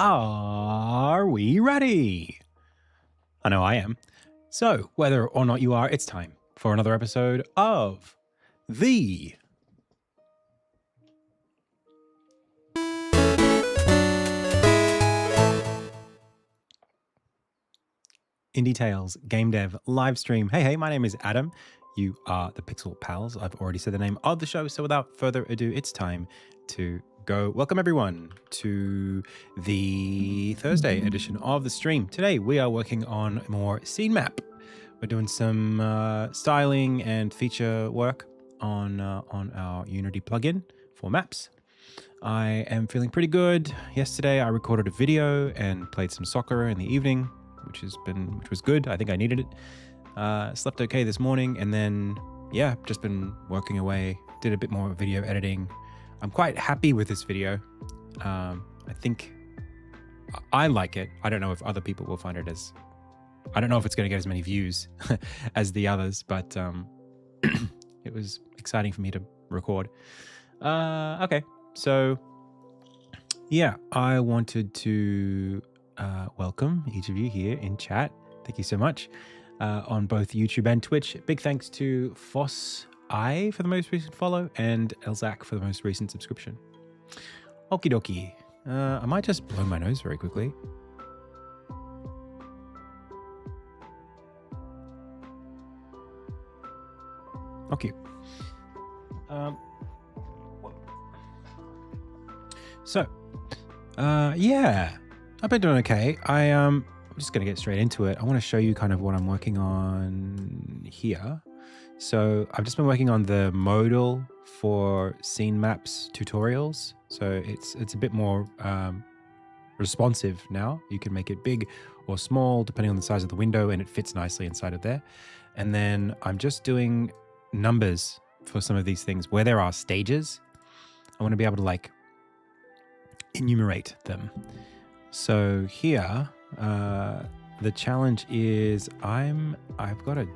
Are we ready? I know I am. So, whether or not you are, it's time for another episode of the Indie Tales Game Dev live stream. Hey, my name is Adam. You are the Pixel Pals. I've already said the name of the show, so without further ado, it's time to go. Welcome everyone to the Thursday edition of the stream. Today we are working on more scene map. We're doing some styling and feature work on our Unity plugin for maps. I am feeling pretty good. Yesterday I recorded a video and played some soccer in the evening, which was good. I think I needed it. Slept okay this morning, and then just been working away. Did a bit more video editing. I'm quite happy with this video. I think I like it. I don't know if other people will find it as... I don't know if it's going to get as many views as the others, but it was exciting for me to record. Okay, so I wanted to welcome each of you here in chat. Thank you so much. On both YouTube and Twitch. Big thanks to Foss I for the most recent follow and Elzak for the most recent subscription. Okie dokie. I might just blow my nose very quickly. Okay. I've been doing okay. I'm just going to get straight into it. I want to show you kind of what I'm working on here. So I've just been working on the modal for scene maps tutorials. So it's a bit more responsive now. You can make it big or small depending on the size of the window, and it fits nicely inside of there. And then I'm just doing numbers for some of these things where there are stages. I want to be able to like enumerate them. So here, the challenge is I've got a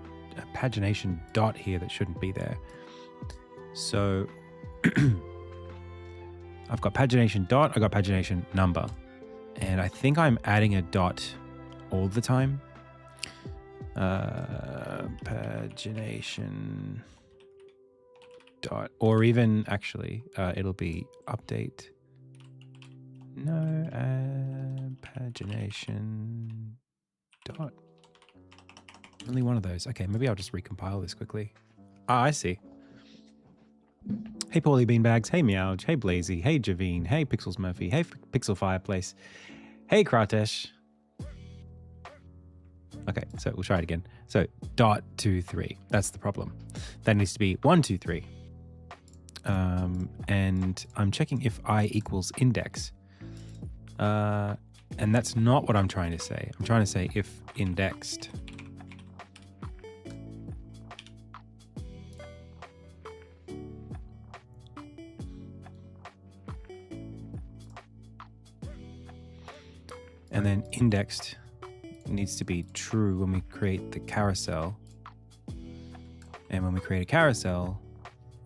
pagination dot here that shouldn't be there. So I've got pagination dot, I got pagination number, and I think I'm adding a dot all the time. Pagination dot, or even actually it'll be update. No, pagination dot. Only one of those. Okay, maybe I'll just recompile this quickly. I see. Hey, Paulie Beanbags. Hey, Meowj. Hey, Blazy. Hey, Javine. Hey, Pixels Murphy. Hey, Pixel Fireplace. Hey, Kratesh. Okay, so we'll try it again. So, dot 2, 3. That's the problem. That needs to be 1, 2, 3. And I'm checking if I equals index. And that's not what I'm trying to say. I'm trying to say if indexed. And then indexed needs to be true when we create the carousel. And when we create a carousel,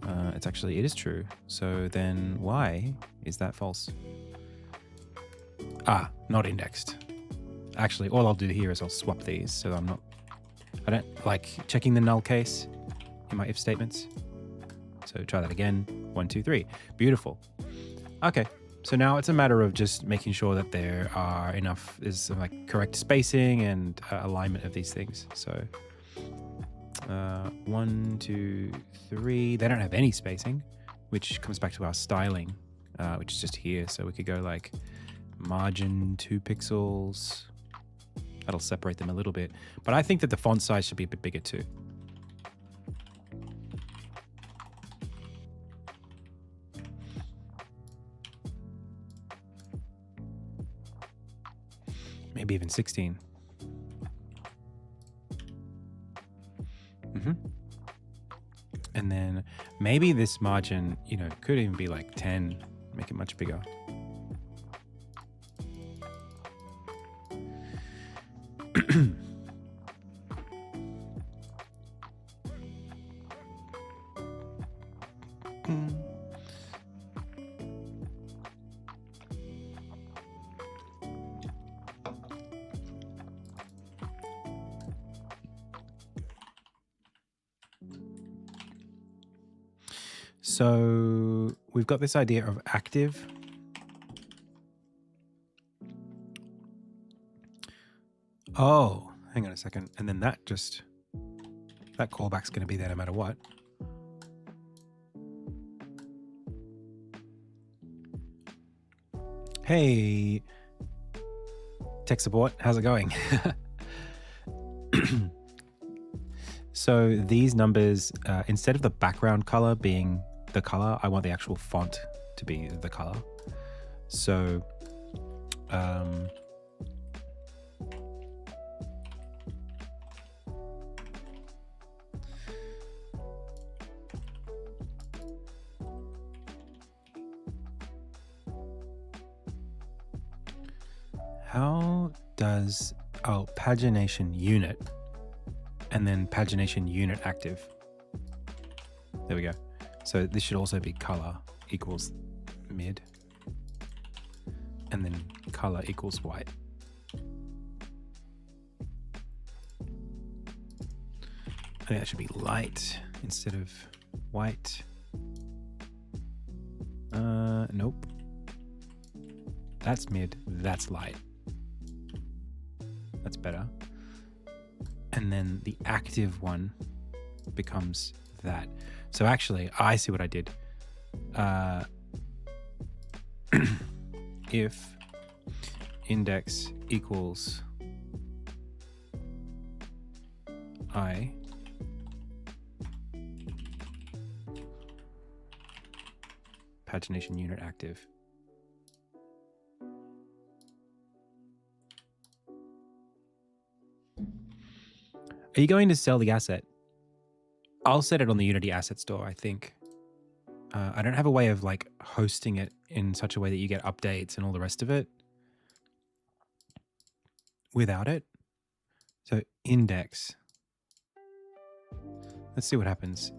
it is true. So then why is that false? Not indexed. Actually, all I'll do here is I'll swap these so I don't like checking the null case in my if statements. So try that again. 1, 2, 3. Beautiful. Okay. So now it's a matter of just making sure that there is some like correct spacing and alignment of these things. So 1, 2, 3. They don't have any spacing, which comes back to our styling, which is just here. So we could go like margin 2 pixels. That'll separate them a little bit. But I think that the font size should be a bit bigger too. Maybe even 16. And then maybe this margin, could even be like 10, make it much bigger. So we've got this idea of active. Oh, hang on a second. And then that callback's going to be there no matter what. Hey, tech support, how's it going? So these numbers, instead of the background color being the color, I want the actual font to be the color. So how does, pagination unit and then pagination unit active. There we go. So this should also be color equals mid and then color equals white. I think that should be light instead of white. Nope. That's mid, that's light. That's better. And then the active one becomes that. So actually, I see what I did. If index equals I, pagination unit active. Are you going to sell the asset? I'll set it on the Unity asset store, I think. I don't have a way of like hosting it in such a way that you get updates and all the rest of it without it. So index. Let's see what happens.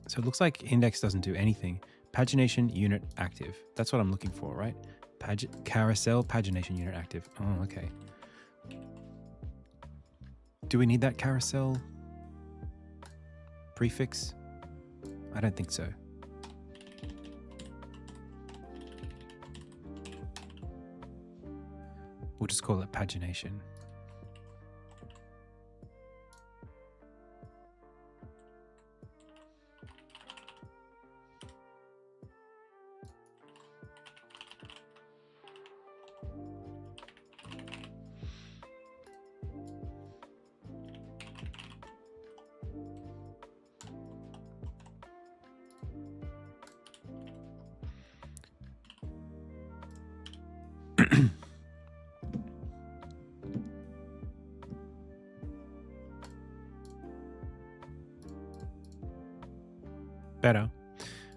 So it looks like index doesn't do anything. Pagination unit active. That's what I'm looking for, right? Carousel pagination unit active. Oh, okay. Do we need that carousel prefix? I don't think so. We'll just call it pagination. Better.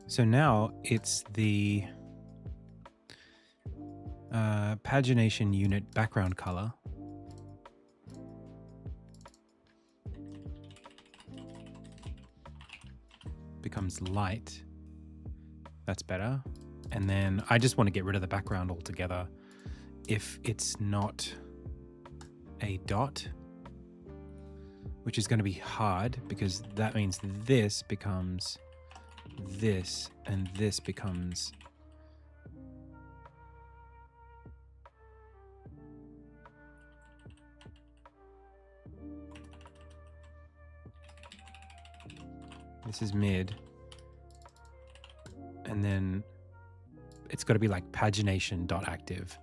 So now it's the pagination unit background color. Becomes light. That's better. And then I just want to get rid of the background altogether. If it's not a dot, which is going to be hard because that means this becomes this and this becomes this is mid, and then it's got to be like pagination dot active.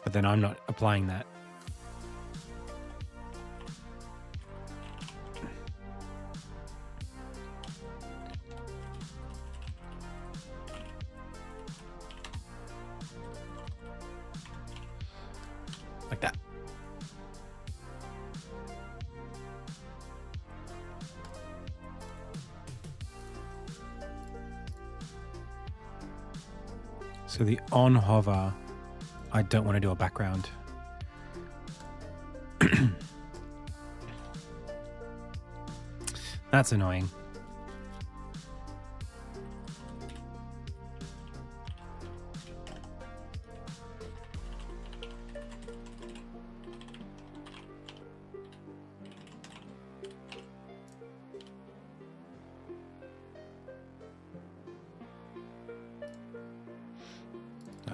But then I'm not applying that. Like that. So the on hover, I don't want to do a background. That's annoying.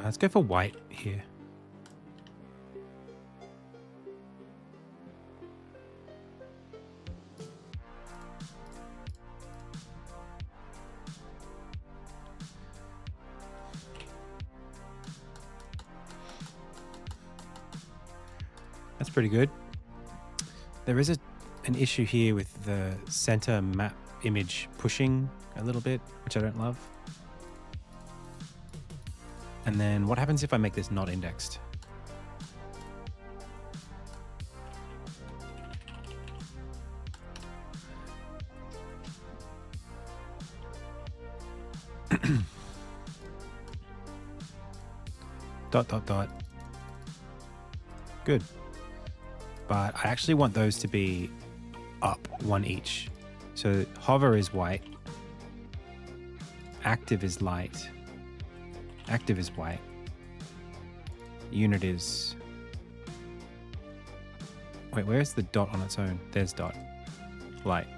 Let's go for white here. That's pretty good. There is an issue here with the center map image pushing a little bit, which I don't love. And then what happens if I make this not indexed? Dot, dot, dot. Good. But I actually want those to be up one each. So hover is white. Active is light. Active is white. Unit is... Wait, where's the dot on its own? There's dot. Light.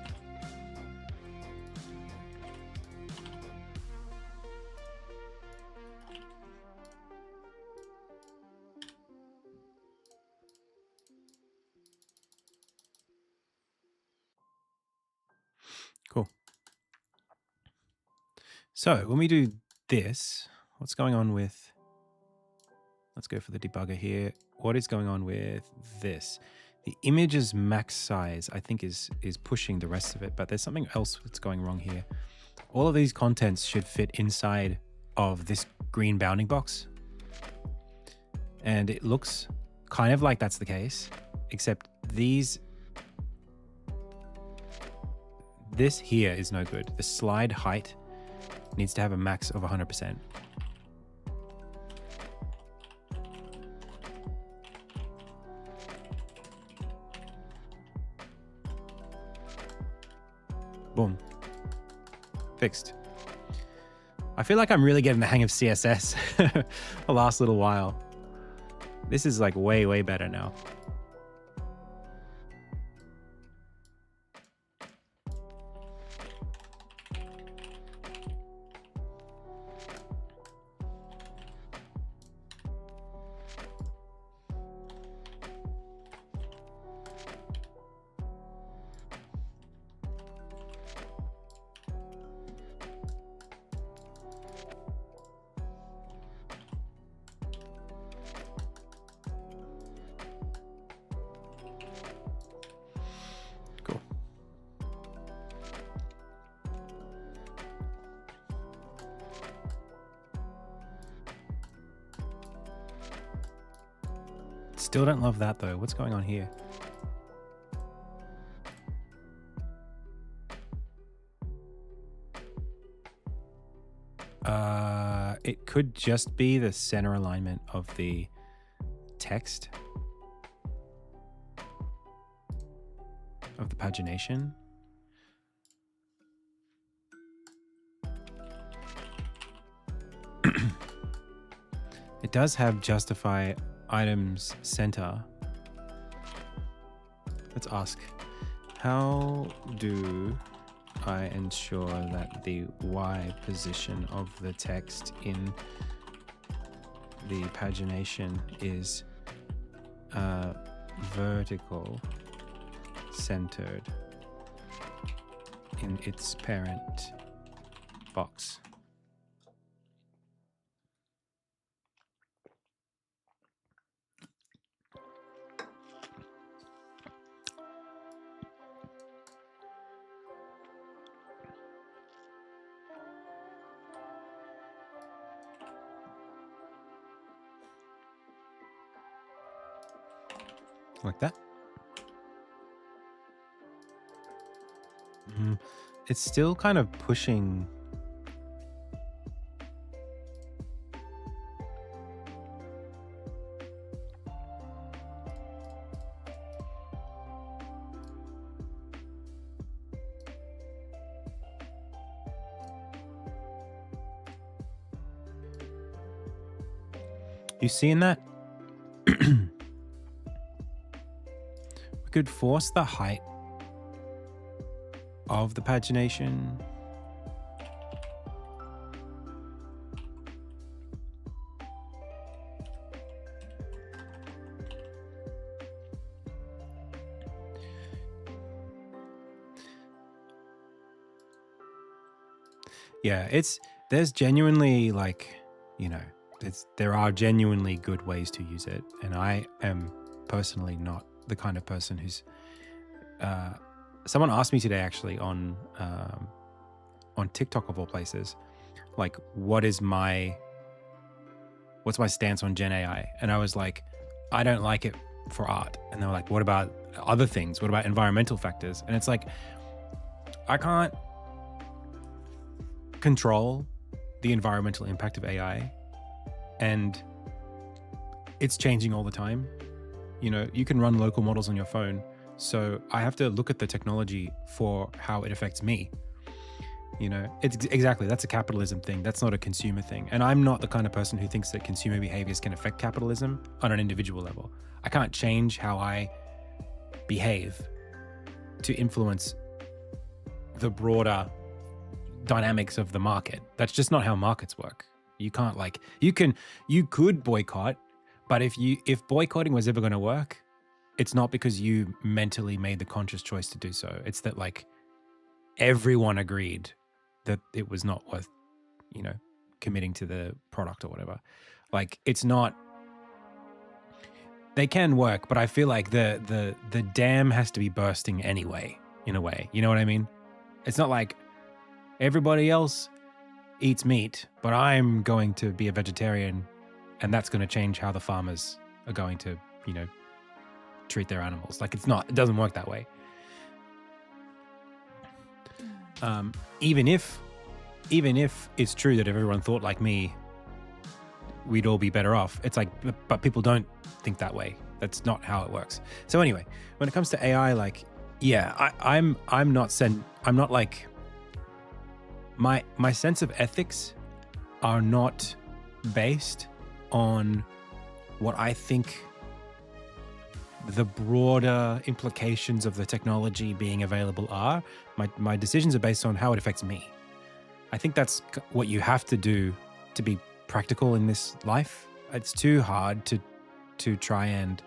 Cool. So when we do this, what's going on with, let's go for the debugger here. What is going on with this? The image's max size, I think, is pushing the rest of it, but there's something else that's going wrong here. All of these contents should fit inside of this green bounding box. And it looks kind of like that's the case, except this here is no good. The slide height needs to have a max of 100%. Boom. Fixed. I feel like I'm really getting the hang of CSS the last little while. This is like way, way better now. Still don't love that though. What's going on here? It could just be the center alignment of the text of the pagination. It does have justify items center. Let's ask, how do I ensure that the Y position of the text in the pagination is vertical centered in its parent box? Like that. It's still kind of pushing. You seeing that? Could force the height of the pagination. Yeah, there's genuinely like, there are genuinely good ways to use it, and I am personally not the kind of person who's. Someone asked me today actually on TikTok of all places, like, what's my stance on Gen AI? And I was like, I don't like it for art. And they were like, what about other things? What about environmental factors? And it's like, I can't control the environmental impact of AI, and it's changing all the time. You can run local models on your phone, so I have to look at the technology for how it affects me. It's exactly, that's a capitalism thing. That's not a consumer thing. And I'm not the kind of person who thinks that consumer behaviors can affect capitalism on an individual level. I can't change how I behave to influence the broader dynamics of the market. That's just not how markets work. You can't you could boycott, but if boycotting was ever going to work, it's not because you mentally made the conscious choice to do so. It's that like everyone agreed that it was not worth, committing to the product or whatever. Like, it's not, they can work, but I feel like the dam has to be bursting anyway, in a way. You know what I mean? It's not like everybody else eats meat, but I'm going to be a vegetarian, and that's going to change how the farmers are going to, treat their animals. Like, it doesn't work that way. Even if it's true that if everyone thought like me, we'd all be better off. It's like, but people don't think that way. That's not how it works. So anyway, when it comes to AI, like, yeah, I'm not like, my sense of ethics are not based on what I think the broader implications of the technology being available are. My decisions are based on how it affects me. I think that's what you have to do to be practical in this life. It's too hard to try and,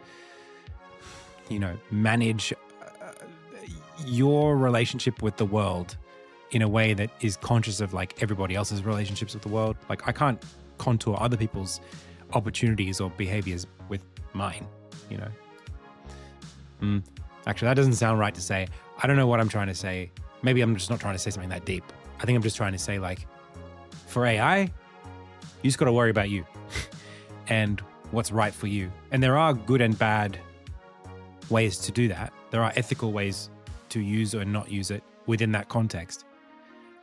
manage your relationship with the world in a way that is conscious of like everybody else's relationships with the world. Like, I can't contour other people's opportunities or behaviors with mine, Actually, that doesn't sound right to say. I don't know what I'm trying to say. Maybe I'm just not trying to say something that deep. I think I'm just trying to say, like, for AI, you just got to worry about you and what's right for you. And there are good and bad ways to do that. There are ethical ways to use or not use it within that context.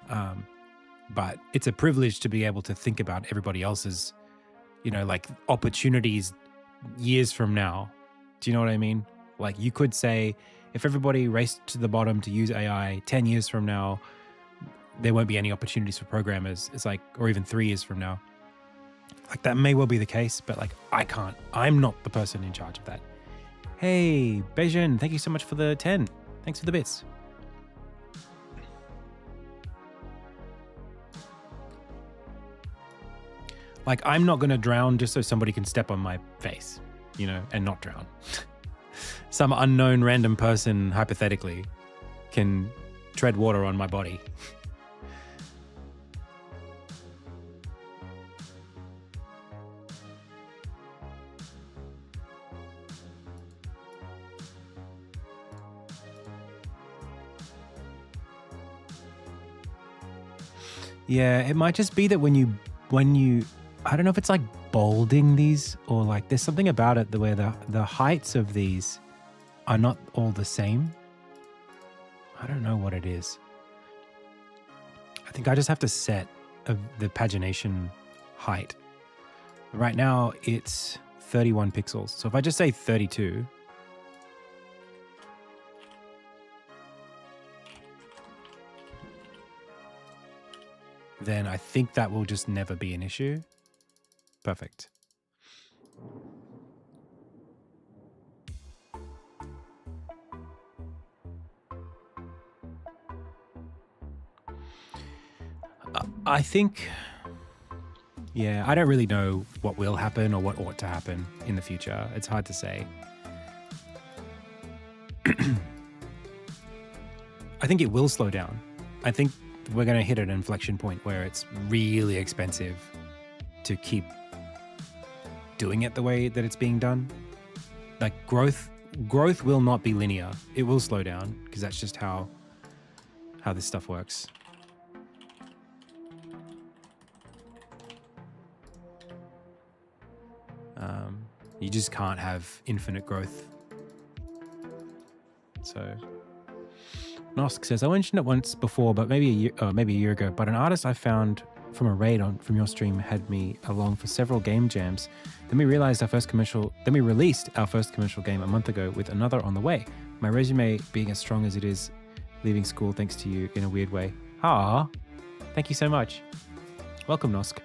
But it's a privilege to be able to think about everybody else's, like, opportunities years from now. Do you know what I mean? Like, you could say, if everybody raced to the bottom to use AI 10 years from now, there won't be any opportunities for programmers. It's like, or even 3 years from now. Like, that may well be the case, but like, I'm not the person in charge of that. Hey, Beijing, thank you so much for the 10. Thanks for the bits. Like, I'm not going to drown just so somebody can step on my face, and not drown. Some unknown random person, hypothetically, can tread water on my body. Yeah, it might just be that when you, I don't know if it's like bolding these or like there's something about it the way the heights of these are not all the same. I don't know what it is. I think I just have to set the pagination height. Right now it's 31 pixels. So if I just say 32, then I think that will just never be an issue. Perfect. I think, yeah, I don't really know what will happen or what ought to happen in the future. It's hard to say. I think it will slow down. I think we're going to hit an inflection point where it's really expensive to keep doing it the way that it's being done. Like growth will not be linear. It will slow down because that's just how this stuff works. You just can't have infinite growth. So Nosk says, I mentioned it once before, but maybe a year ago, but an artist I found from a raid from your stream had me along for several game jams. Then we released our first commercial game a month ago with another on the way. My resume being as strong as it is, leaving school thanks to you in a weird way. Ah, thank you so much. Welcome, Nosk.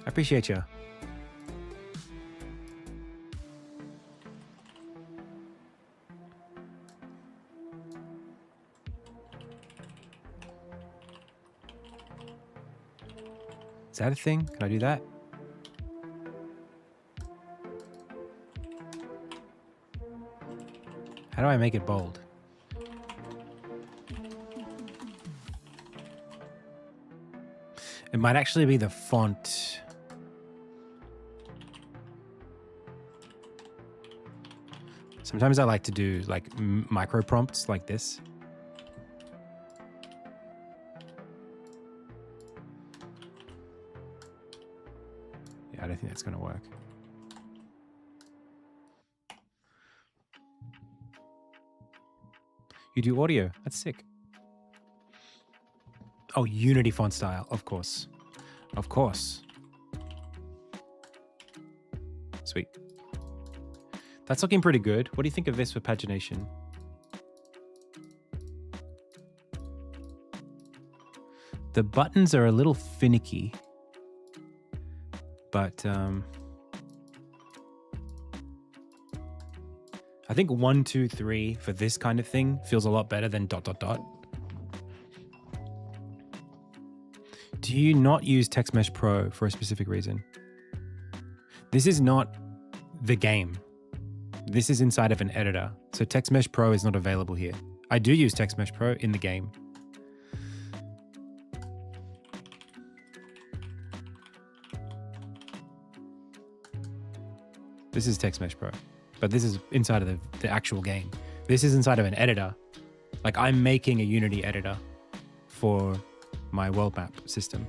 I appreciate you. Is that a thing? Can I do that? How do I make it bold? It might actually be the font. Sometimes I like to do like micro prompts like this. Yeah, I don't think that's going to work. You do audio. That's sick. Oh, Unity font style. Of course. Of course. Sweet. That's looking pretty good. What do you think of this for pagination? The buttons are a little finicky, but I think 1, 2, 3 for this kind of thing feels a lot better than ... Do you not use TextMesh Pro for a specific reason? This is not the game. This is inside of an editor. So TextMesh Pro is not available here. I do use TextMesh Pro in the game. This is TextMesh Pro, but this is inside of the actual game. This is inside of an editor. Like I'm making a Unity editor for my world map system.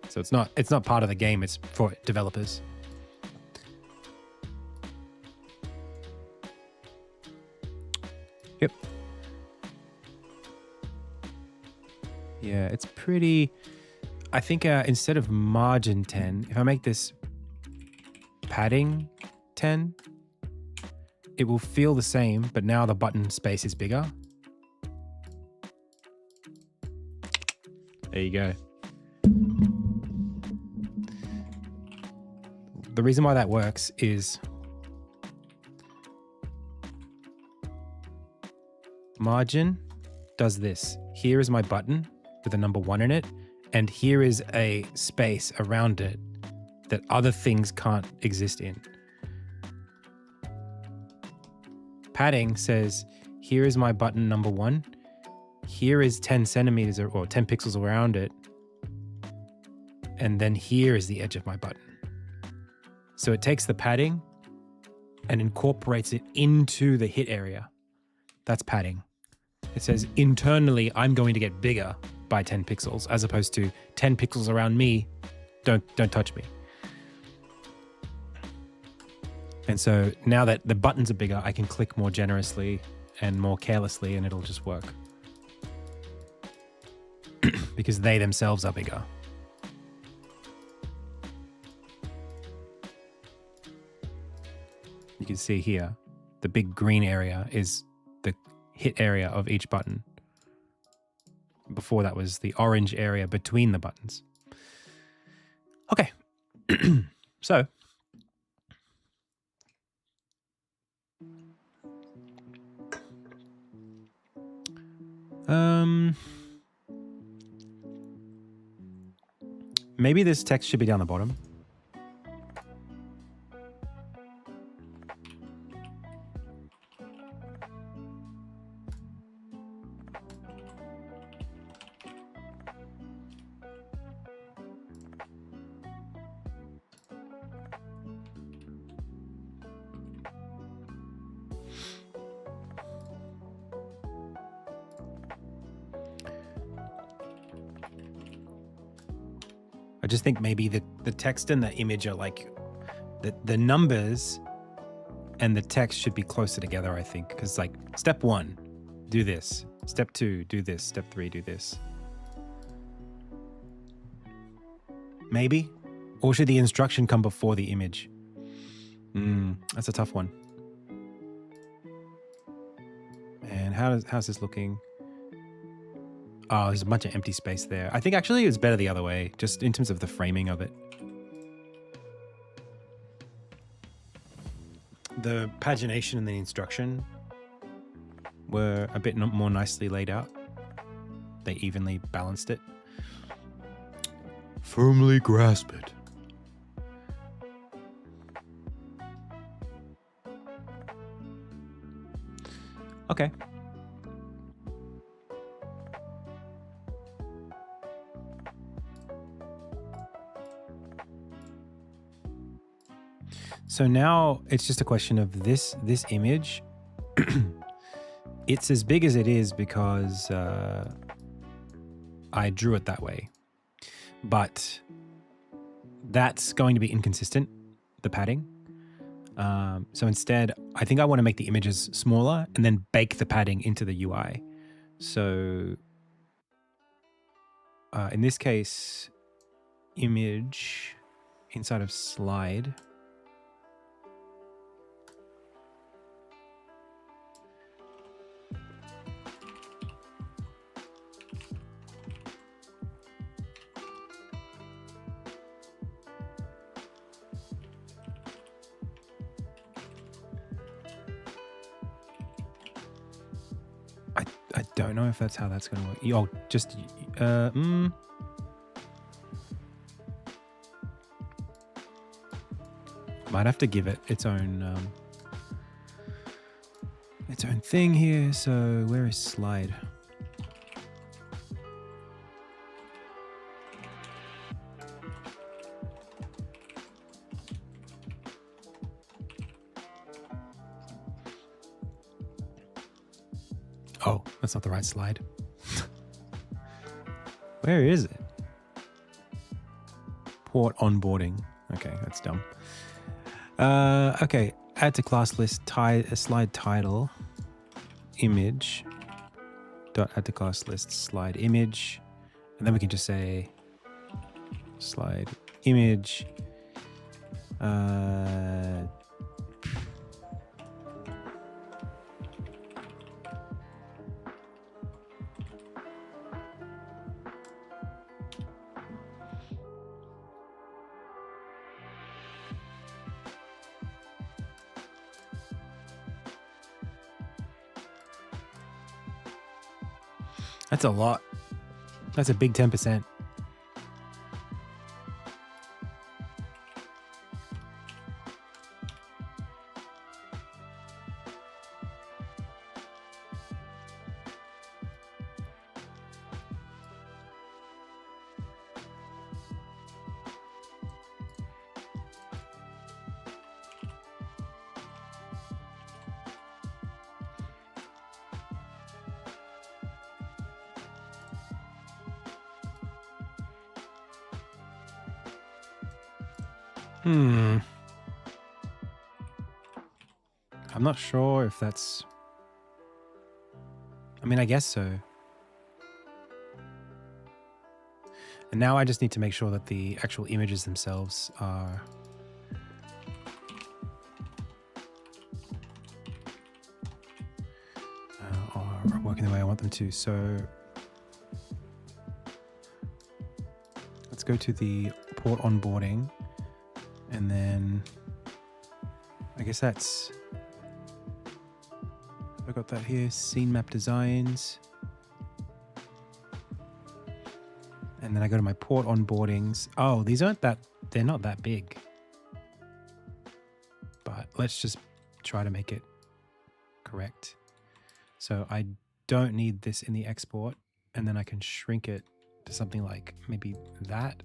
So it's not part of the game, it's for developers. Yep. Yeah, it's pretty, I think instead of margin 10, if I make this padding 10, it will feel the same, but now the button space is bigger. There you go. The reason why that works is margin does this. Here is my button with a number 1 in it, and here is a space around it that other things can't exist in. Padding says, here is my button number 1. Here is 10 centimeters or 10 pixels around it. And then here is the edge of my button. So it takes the padding and incorporates it into the hit area. That's padding. It says internally, I'm going to get bigger by 10 pixels as opposed to 10 pixels around me. Don't touch me. And so now that the buttons are bigger, I can click more generously and more carelessly and it'll just work. Because they themselves are bigger. You can see here, the big green area is the hit area of each button. Before that was the orange area between the buttons. Okay, so maybe this text should be down the bottom. I just think maybe the text and the image are like the numbers and the text should be closer together, I think, because like step 1, do this. Step 2, do this. Step 3, do this. Maybe? Or should the instruction come before the image? That's a tough one. And how's this looking? Oh, there's a bunch of empty space there. I think actually it was better the other way, just in terms of the framing of it. The pagination and the instruction were a bit more nicely laid out. They evenly balanced it. Firmly grasp it. Okay. So now it's just a question of this image. It's as big as it is because I drew it that way. But that's going to be inconsistent, the padding. So instead, I think I want to make the images smaller and then bake the padding into the UI. So in this case, image inside of slide. I don't know if that's how that's going to work. Oh, just, might have to give it its own thing here. So where is slide? Oh, that's not the right slide. Where is it? Port onboarding. Okay, that's dumb. Okay, add to class list slide title image dot add to class list slide image, and then we can just say slide image. That's a lot. That's a big 10%. I'm not sure if that's... I mean, I guess so. And now I just need to make sure that the actual images themselves are... are working the way I want them to. So let's go to the port onboarding. And then I guess that's... I got that here, scene map designs. And then I go to my port onboardings. Oh, these aren't that, they're not that big. But let's just try to make it correct. So I don't need this in the export, and then I can shrink it to something like maybe that.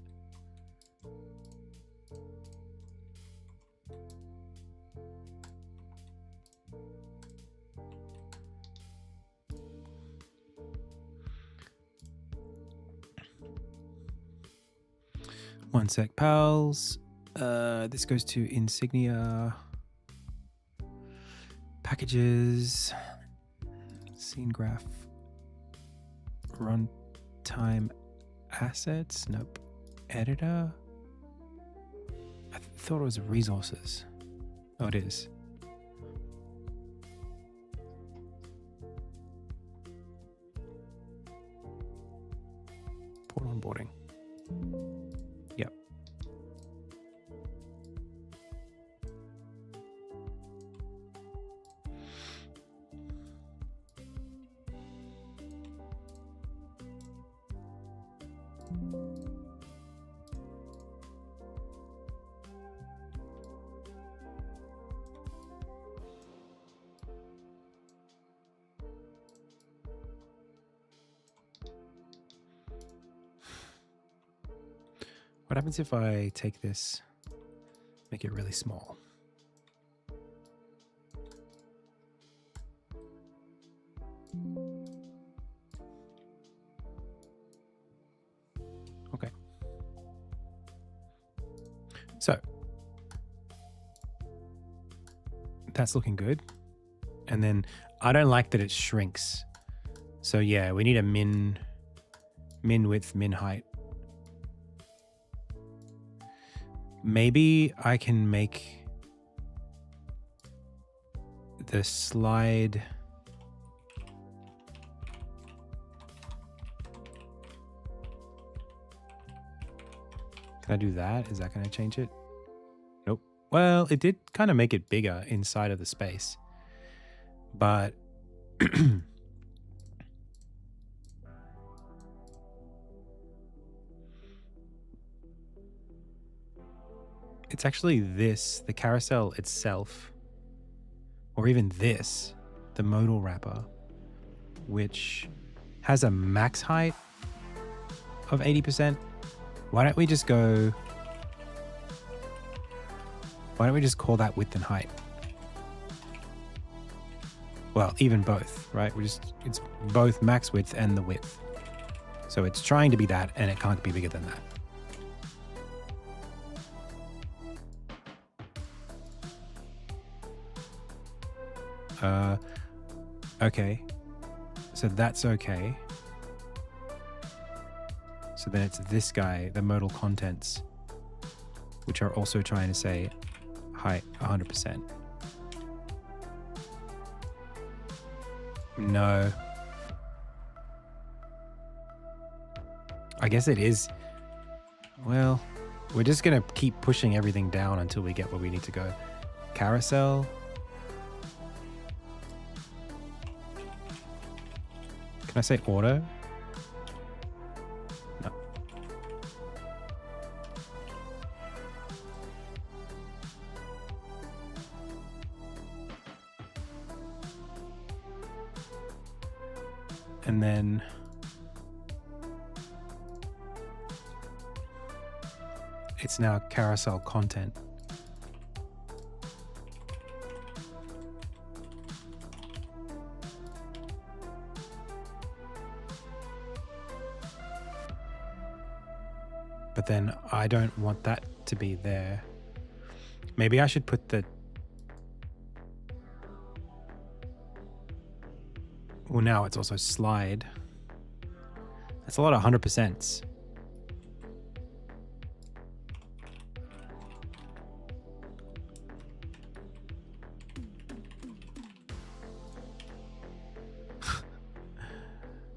One sec, pals. This goes to Insignia. Packages. Scene graph. Runtime assets. Nope. Editor. I thought it was resources. Oh, it is. Port onboarding. Yep. What happens if I take this, make it really small? Okay. So that's looking good. And then I don't like that it shrinks. So yeah, we need a min width, min height. Maybe I can make the slide Can I do that? Is that going to change it? Nope. Well, it did kind of make it bigger inside of the space. But it's actually this, the carousel itself, or even this, the modal wrapper, which has a max height of 80%. Why don't we just call that width and height? Well, even both, right? It's both max width and the width. So it's trying to be that, and it can't be bigger than that. Okay. So that's okay. So then it's this guy, the modal contents, which are also trying to say height 100%. No. I guess it is. Well, we're just going to keep pushing everything down until we get where we need to go. Carousel. Can I say auto? No. And then it's now carousel content. But then I don't want that to be there. Maybe I should put the... Well, now it's also slide. That's a lot of 100%.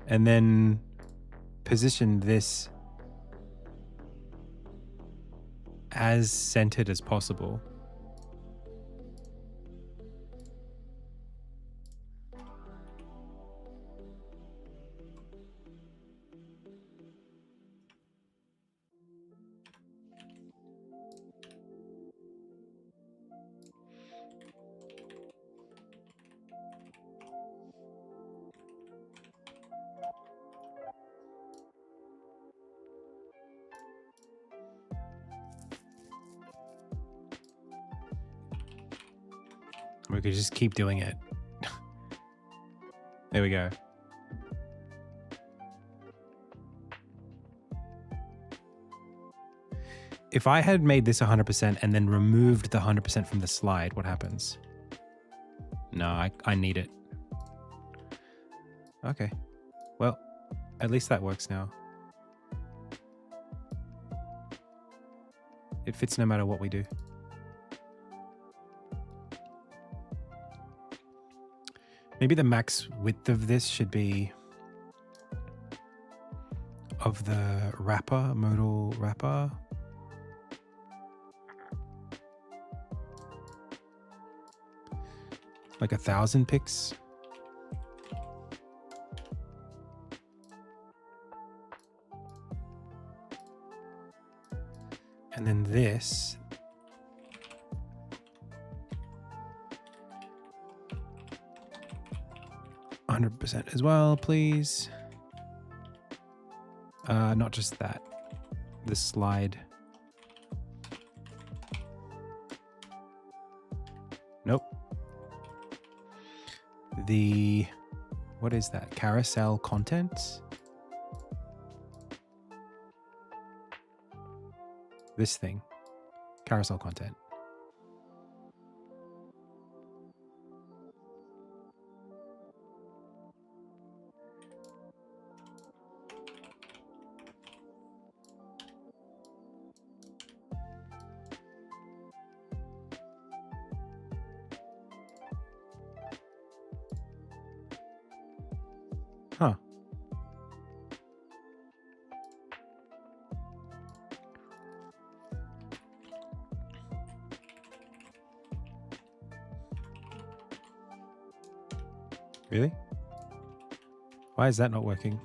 And then position this as centered as possible. We could just keep doing it. There we go. if I had made this 100% and then removed the 100% from the slide, what happens? No, I need it. Okay. Well, at least that works now. It fits no matter what we do. Maybe the max width of this should be of the wrapper, modal wrapper. Like 1,000 pixels. And then this. %, as well, please. Not just that. The slide. Nope. The, what is that? Carousel contents? This thing. Carousel content. Huh. Really? Why is that not working?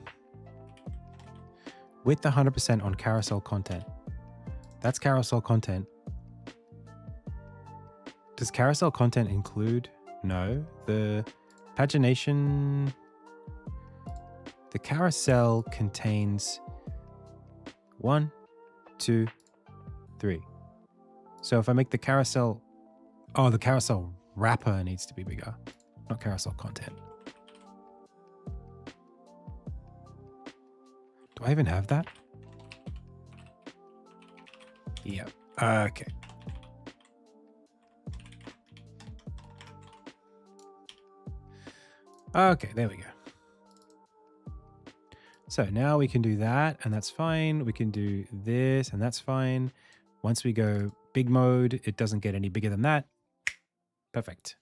With the 100% on carousel content. That's carousel content. Does carousel content include? No. The pagination... The carousel contains 1, 2, 3. So if I make the carousel... Oh, the carousel wrapper needs to be bigger, not carousel content. Do I even have that? Yep. Okay. Okay, there we go. So now we can do that, and that's fine. We can do this, and that's fine. Once we go big mode, it doesn't get any bigger than that. Perfect.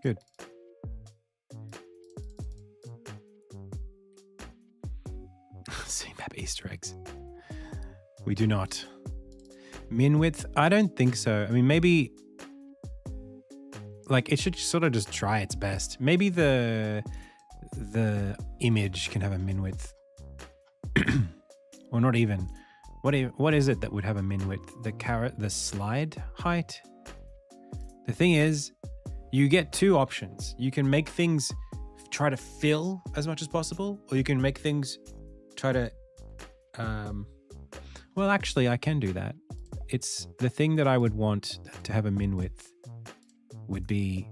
Good. CMap Easter eggs. We do not. Min width? I don't think so. I mean, maybe like it should sort of just try its best. Maybe the image can have a min width. Or not even. What is it that would have a min width? The slide height? The thing is, you get two options. You can make things try to fill as much as possible, or you can make things try to, well, actually I can do that. It's the thing that I would want to have a min width would be,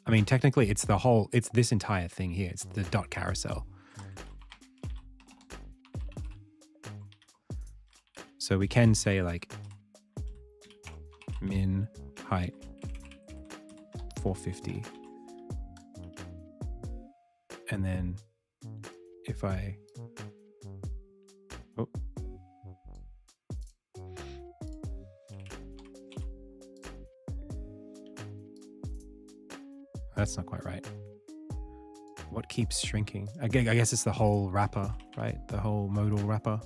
I mean, technically it's it's this entire thing here. It's the dot carousel. So we can say like min height 450. And then if I, oh, that's not quite right. What keeps shrinking? I guess it's the whole wrapper, right? The whole modal wrapper.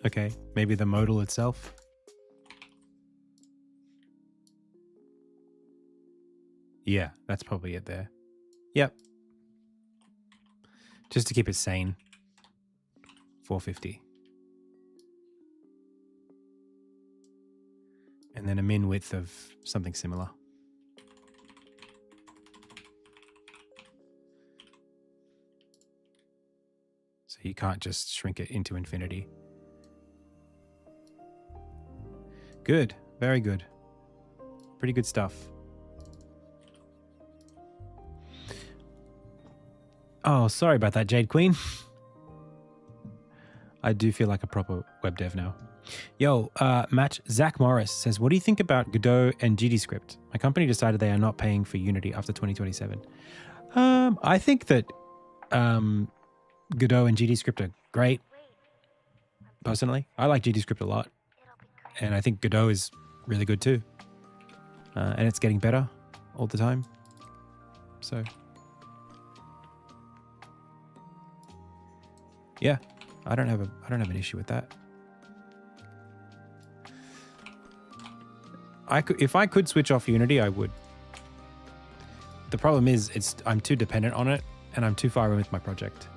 Okay, maybe the modal itself. Yeah, that's probably it there. Yep. Just to keep it sane. 450. And then a min width of something similar. So you can't just shrink it into infinity. Good. Very good. Pretty good stuff. Oh, sorry about that, Jade Queen. I do feel like a proper web dev now. Yo, Match Zach Morris says, what do you think about Godot and GDScript? My company decided they are not paying for Unity after 2027. I think that Godot and GDScript are great. Personally, I like GDScript a lot. And I think Godot is really good too. And it's getting better all the time. So, yeah, I don't have an issue with that. If I could switch off Unity, I would. The problem is I'm too dependent on it and I'm too far in with my project.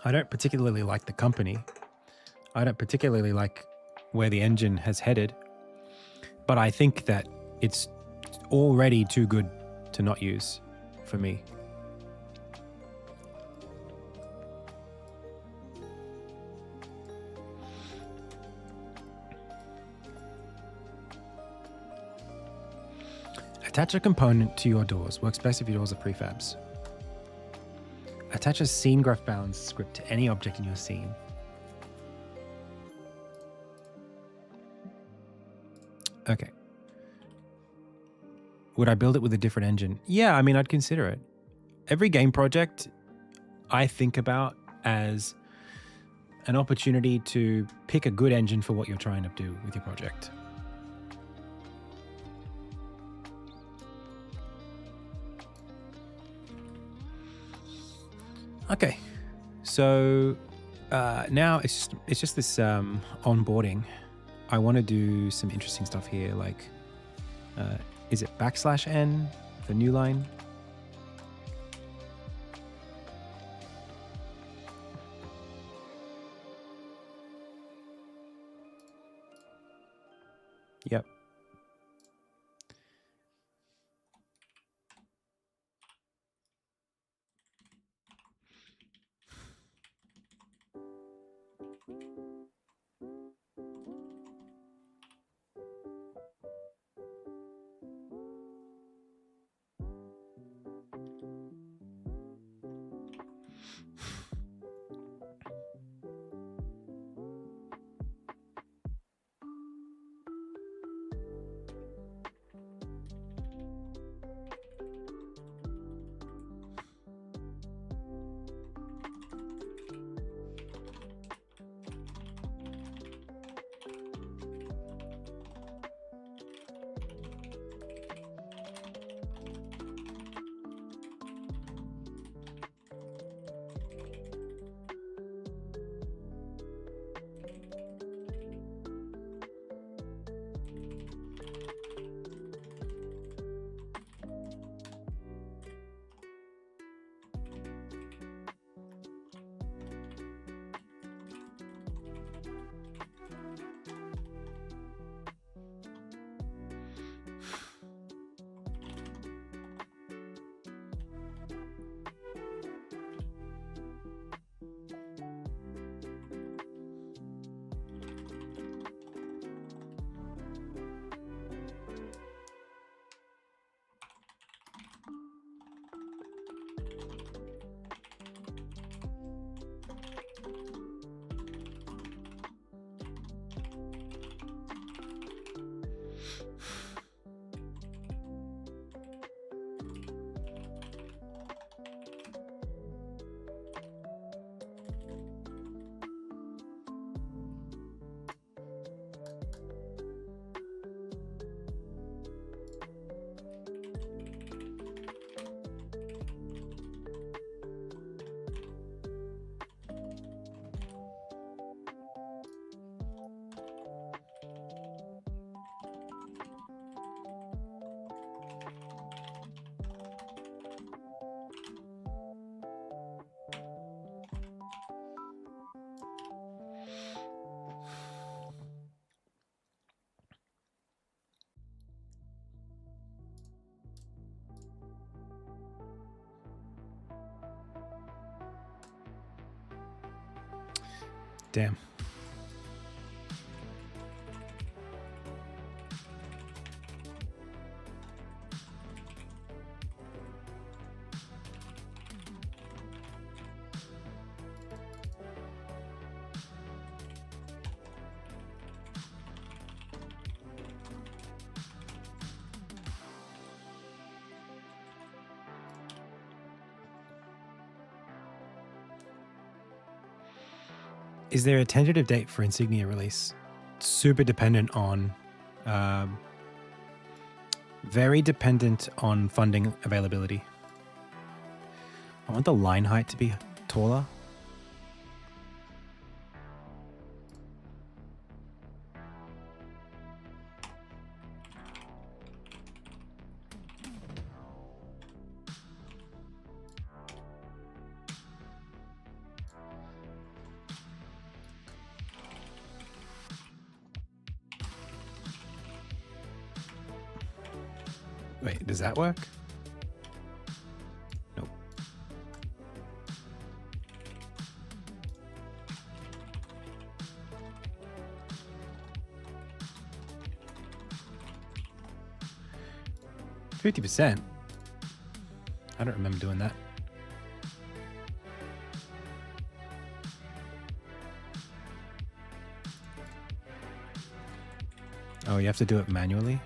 I don't particularly like the company. I don't particularly like where the engine has headed, but I think that it's already too good to not use for me. Attach a component to your doors. Works best if your doors are prefabs. Attach a scene graph bounds script to any object in your scene. Okay. Would I build it with a different engine? Yeah, I mean, I'd consider it. Every game project I think about as an opportunity to pick a good engine for what you're trying to do with your project. Okay, so now it's just this onboarding. I want to do some interesting stuff here, like is it \n, the new line? Yep. Damn. Is there a tentative date for Insignia release? Super dependent on, very dependent on funding availability. I want the line height to be taller. Wait, does that work? Nope. %50? I don't remember doing that. Oh, you have to do it manually?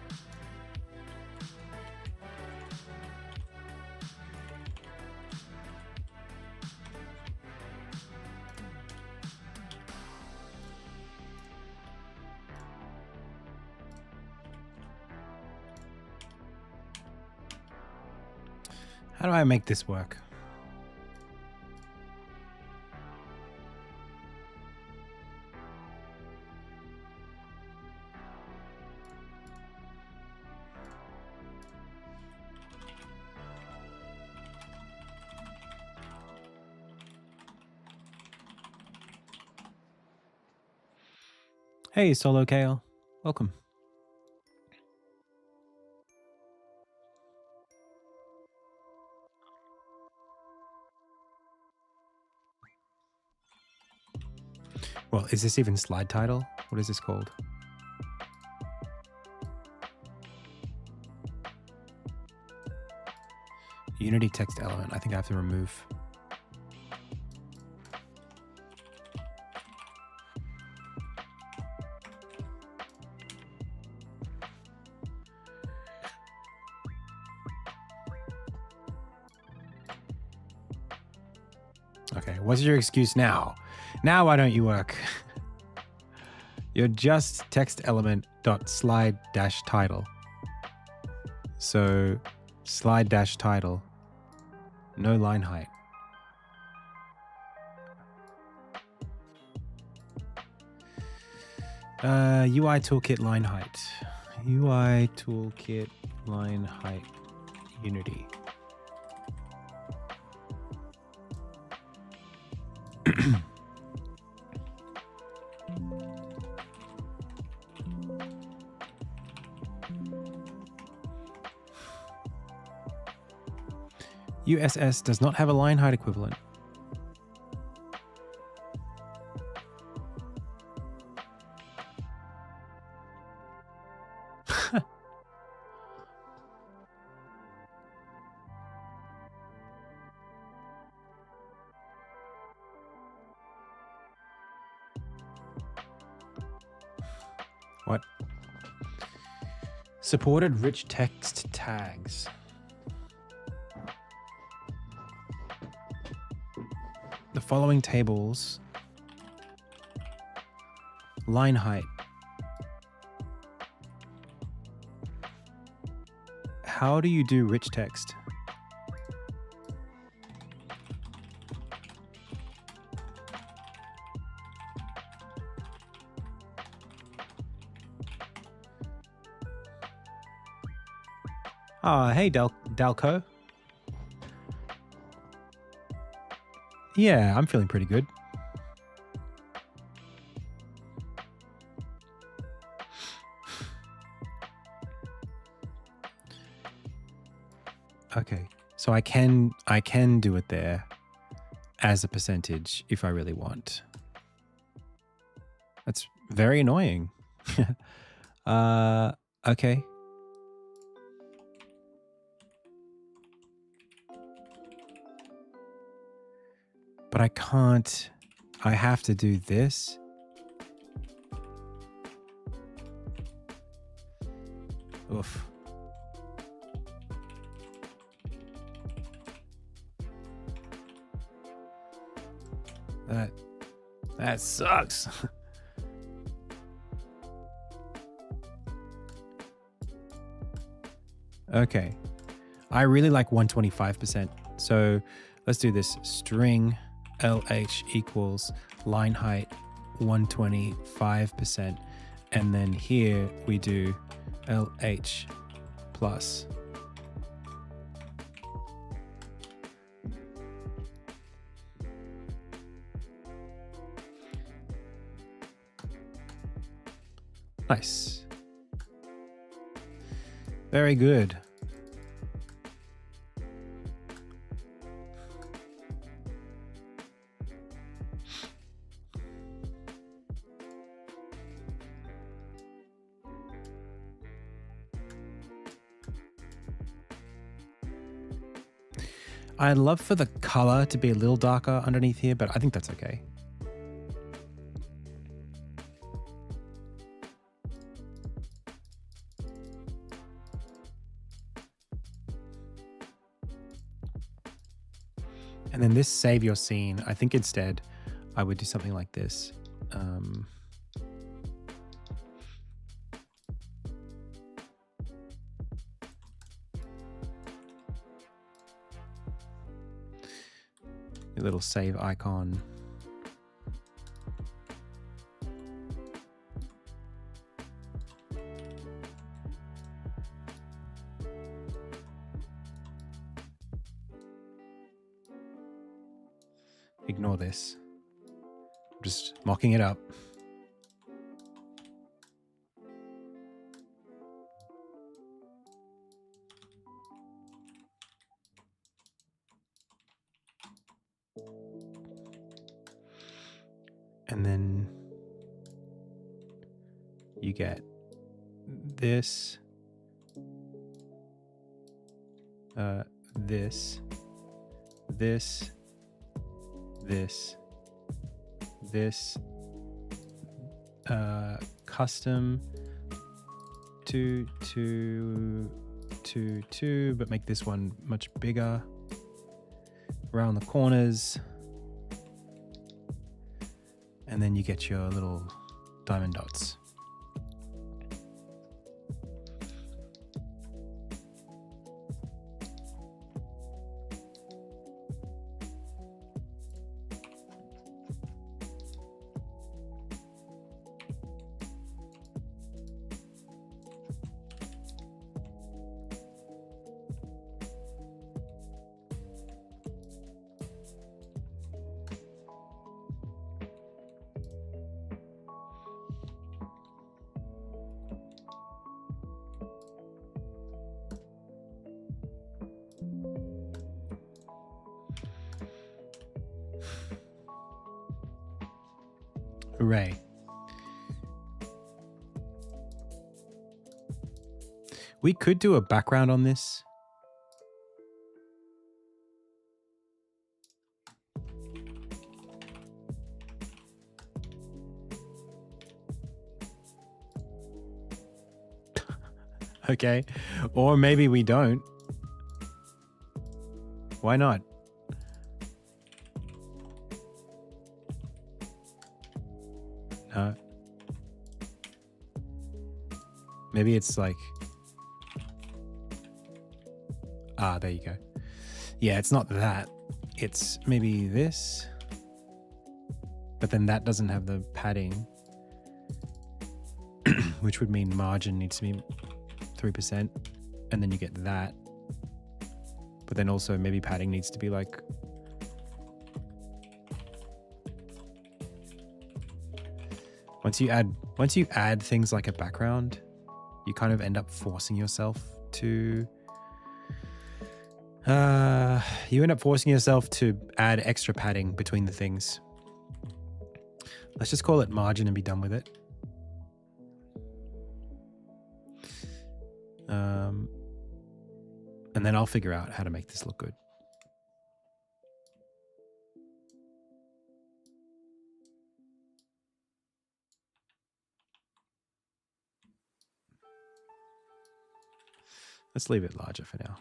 How do I make this work? Hey, Solo Kale. Welcome. Well, is this even slide title? What is this called? Unity text element. I think I have to remove. Okay, what's your excuse now? Now why don't you work? You're just text element dot slide dash title. So slide dash title, no line height. UI toolkit line height. UI toolkit line height Unity. USS does not have a line height equivalent. What? Supported rich text tags. The following tables: line height. How do you do rich text? Hey, Dalco. Yeah, I'm feeling pretty good. Okay, so I can do it there as a percentage if I really want. That's very annoying. Okay. But I can't. I have to do this. Oof. That sucks. Okay. I really like 125%. So let's do this. String LH equals line height 125%. And then here we do LH plus. Nice. Very good. I'd love for the color to be a little darker underneath here, but I think that's okay. And then this save your scene. I think instead I would do something like this. A little save icon. Ignore this. I'm just mocking it up. And then you get this, this, custom 2, 2, 2, 2, but make this one much bigger around the corners. And then you get your little diamond dots. Hooray. We could do a background on this. Okay. Or maybe we don't. Why not? No. Maybe it's like... Ah, there you go. Yeah, it's not that. It's maybe this. But then that doesn't have the padding. Which would mean margin needs to be 3%. And then you get that. But then also maybe padding needs to be like... Once you add things like a background, you kind of end up forcing yourself to... you end up forcing yourself to add extra padding between the things. Let's just call it margin and be done with it. And then I'll figure out how to make this look good. Let's leave it larger for now.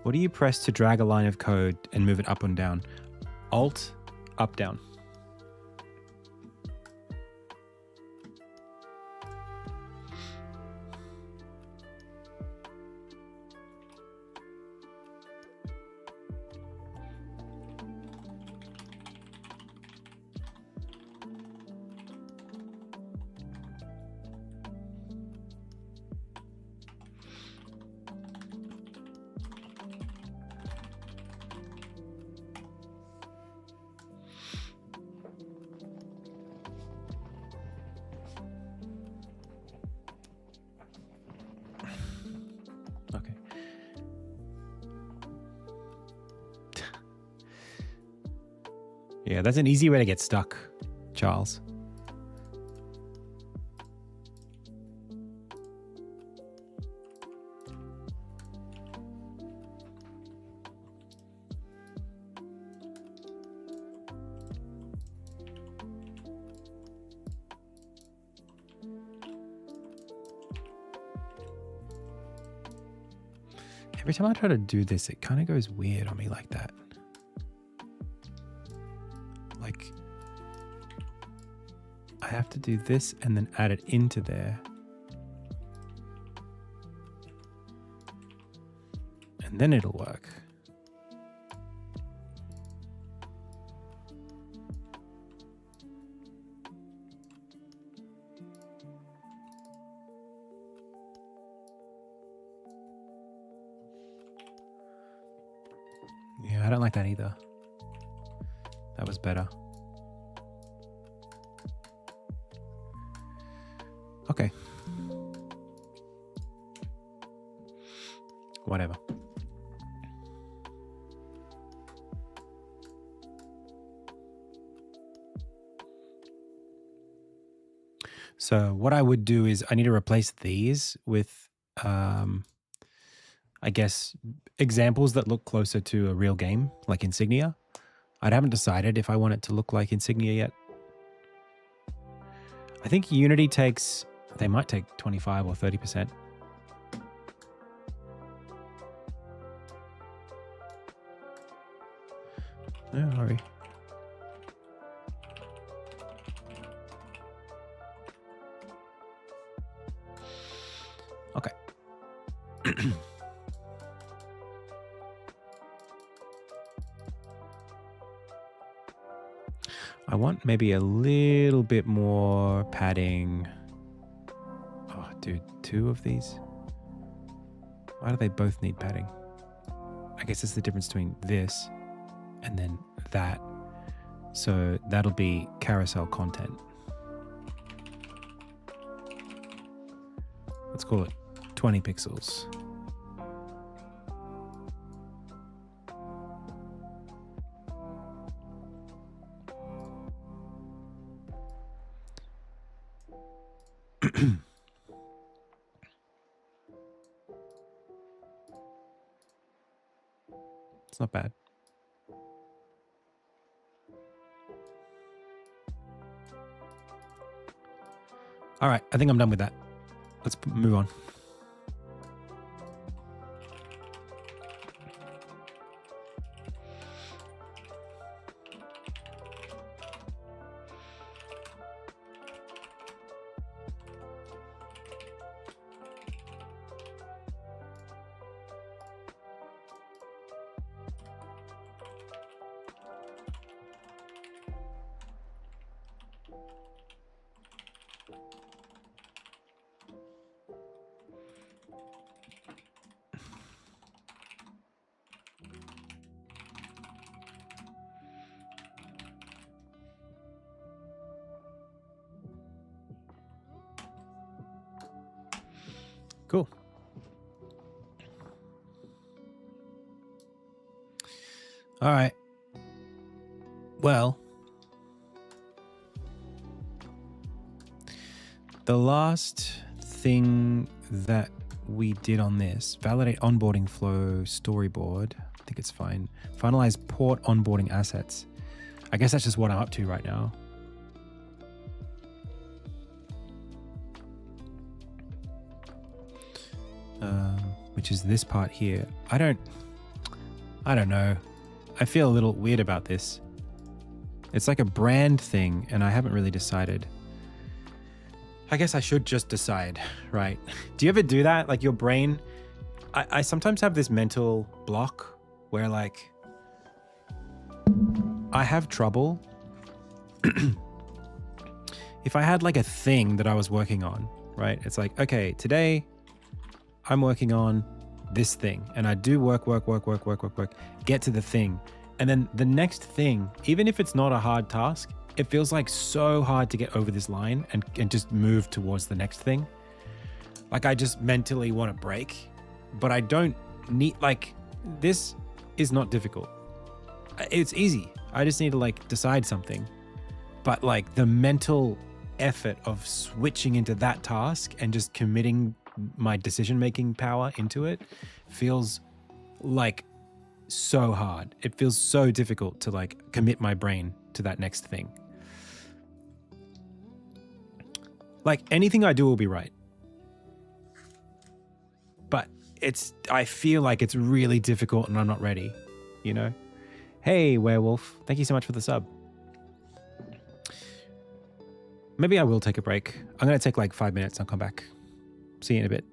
What do you press to drag a line of code and move it up and down? Alt, up, down. Yeah, that's an easy way to get stuck, Charles. Every time I try to do this, it kind of goes weird on me like that. Like, I have to do this and then add it into there. And then it'll work. Yeah, I don't like that either. That was better. Okay. Whatever. So what I would do is I need to replace these with, I guess, examples that look closer to a real game, like Insignia. I haven't decided if I want it to look like Insignia yet. I think Unity takes, they might take 25 or 30%. No hurry. Okay. I want maybe a little bit more padding. Oh, dude, 2 of these? Why do they both need padding? I guess it's the difference between this and then that. So that'll be carousel content. Let's call it 20 pixels. It's not bad. All right, I think I'm done with that. Let's move on. Cool. All right. Well, the last thing that we did on this, validate onboarding flow storyboard. I think it's fine. Finalize port onboarding assets. I guess that's just what I'm up to right now. Which is this part here. I don't know. I feel a little weird about this. It's like a brand thing, and I haven't really decided. I guess I should just decide, right? Do you ever do that? Like your brain, I sometimes have this mental block where like, I have trouble. If I had like a thing that I was working on, right? It's like, okay, today I'm working on this thing, and I do work, get to the thing. And then the next thing, even if it's not a hard task, it feels like so hard to get over this line and just move towards the next thing. Like I just mentally want to break, but I don't need, like, this is not difficult. It's easy. I just need to like decide something. But like the mental effort of switching into that task and just committing my decision-making power into it feels like so hard. It feels so difficult to like commit my brain to that next thing. Like anything I do will be right. But I feel like it's really difficult and I'm not ready, you know? Hey, Werewolf, thank you so much for the sub. Maybe I will take a break. I'm going to take like 5 minutes. I'll come back. See you in a bit.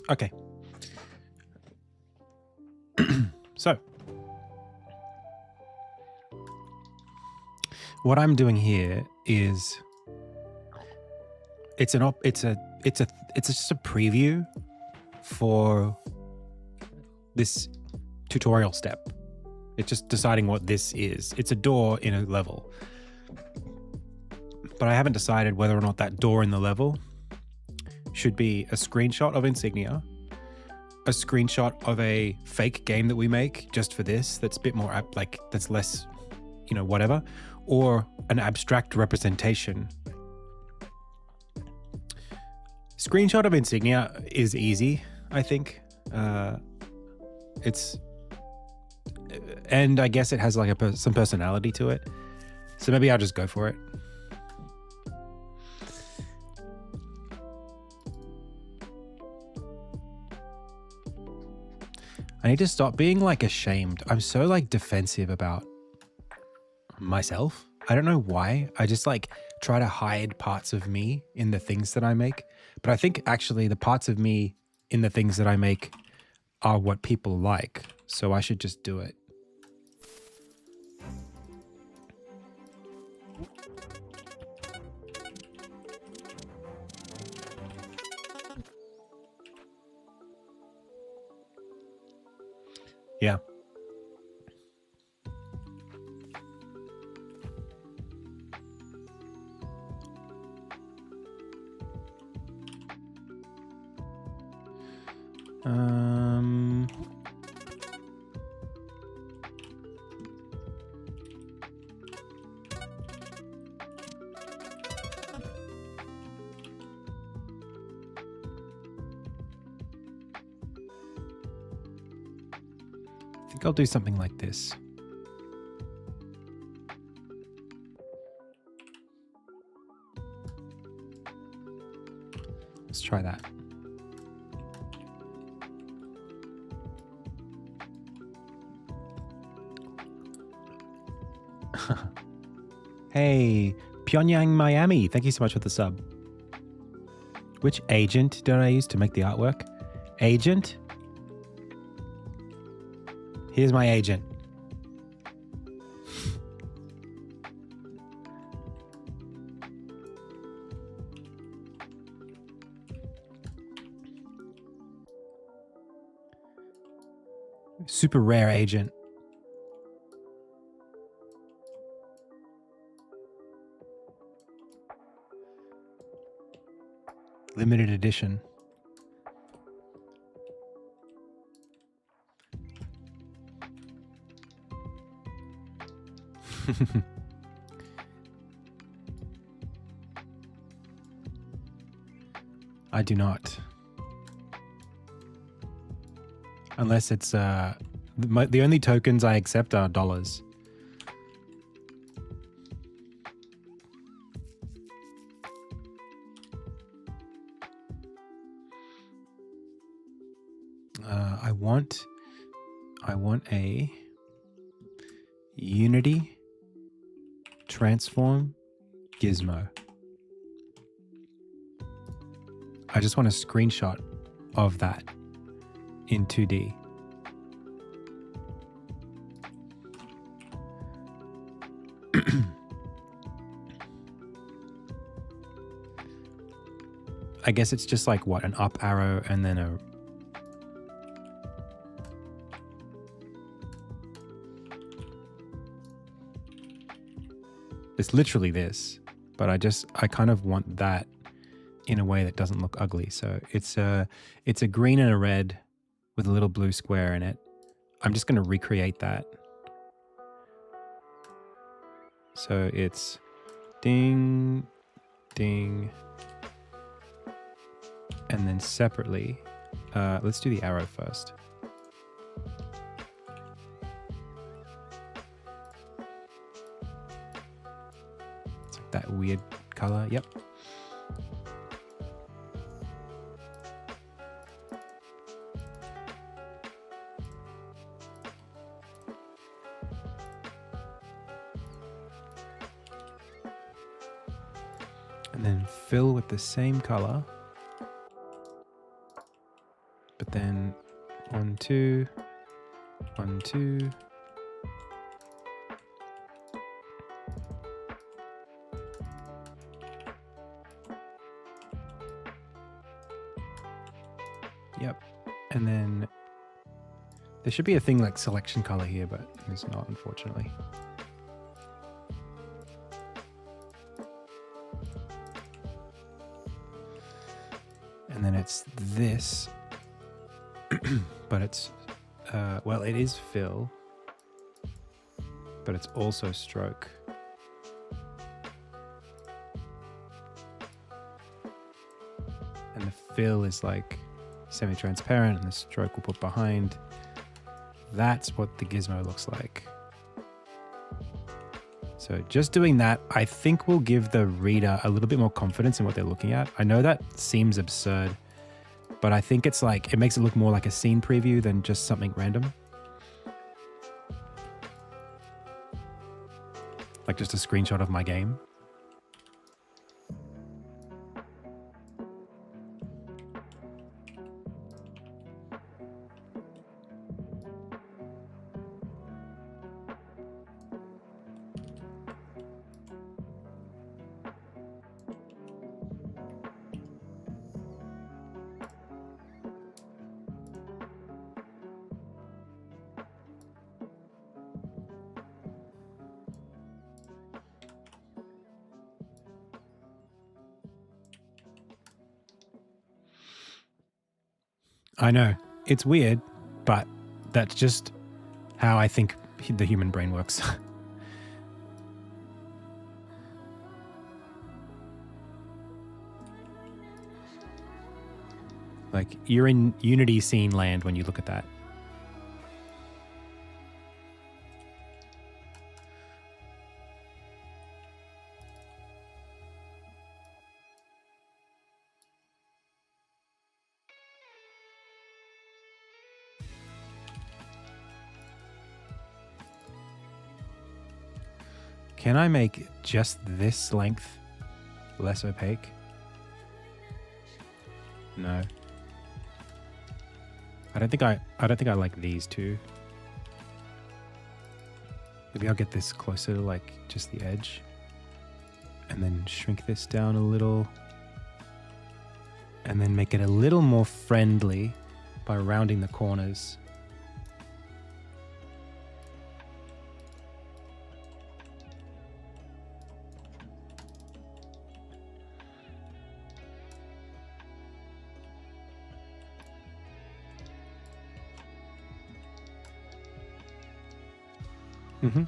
Okay. So what I'm doing here is it's just a preview for this tutorial step. It's just deciding what this is. It's a door in a level. But I haven't decided whether or not that door in the level should be a screenshot of Insignia, a screenshot of a fake game that we make just for this, that's a bit more like that's less, you know, whatever, or an abstract representation. Screenshot of Insignia is easy, I think. And I guess it has like some personality to it. So maybe I'll just go for it. I need to stop being like ashamed. I'm so like defensive about myself. I don't know why. I just like try to hide parts of me in the things that I make. But I think actually the parts of me in the things that I make are what people like. So I should just do it. Yeah. I think I'll do something like this. Let's try that. Hey, Pyongyang, Miami. Thank you so much for the sub. Which agent did I use to make the artwork? Agent? Here's my agent. Super rare agent. Limited edition. I do not. Unless it's the only tokens I accept are dollars. I want a Unity transform gizmo. I just want a screenshot of that in 2D. I guess it's just like what, an up arrow and then a it's literally this, but I kind of want that in a way that doesn't look ugly. So it's a green and a red with a little blue square in it. I'm just going to recreate that. So it's ding, ding, and then separately, let's do the arrow first. It's like that weird color. Yep. And then fill with the same color. 2. 1, 2. Yep. And then there should be a thing like selection color here, but there's not, unfortunately. And then it's this, but it's, well, it is fill, but it's also stroke. And the fill is like semi-transparent and the stroke we'll put behind. That's what the gizmo looks like. So just doing that, I think will give the reader a little bit more confidence in what they're looking at. I know that seems absurd, but I think it's like, it makes it look more like a scene preview than just something random. Like just a screenshot of my game. I know, it's weird, but that's just how I think the human brain works. Like, you're in Unity scene land when you look at that. Can I make just this length less opaque? No. I don't think I like these two. Maybe I'll get this closer to like just the edge and then shrink this down a little and then make it a little more friendly by rounding the corners. Mm-hmm.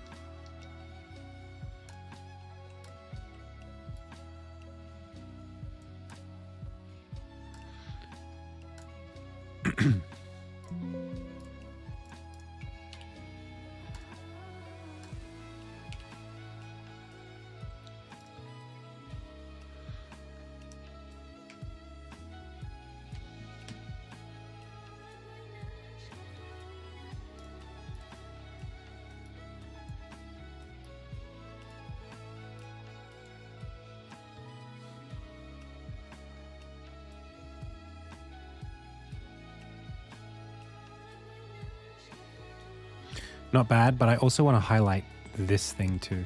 Not bad, but I also want to highlight this thing too.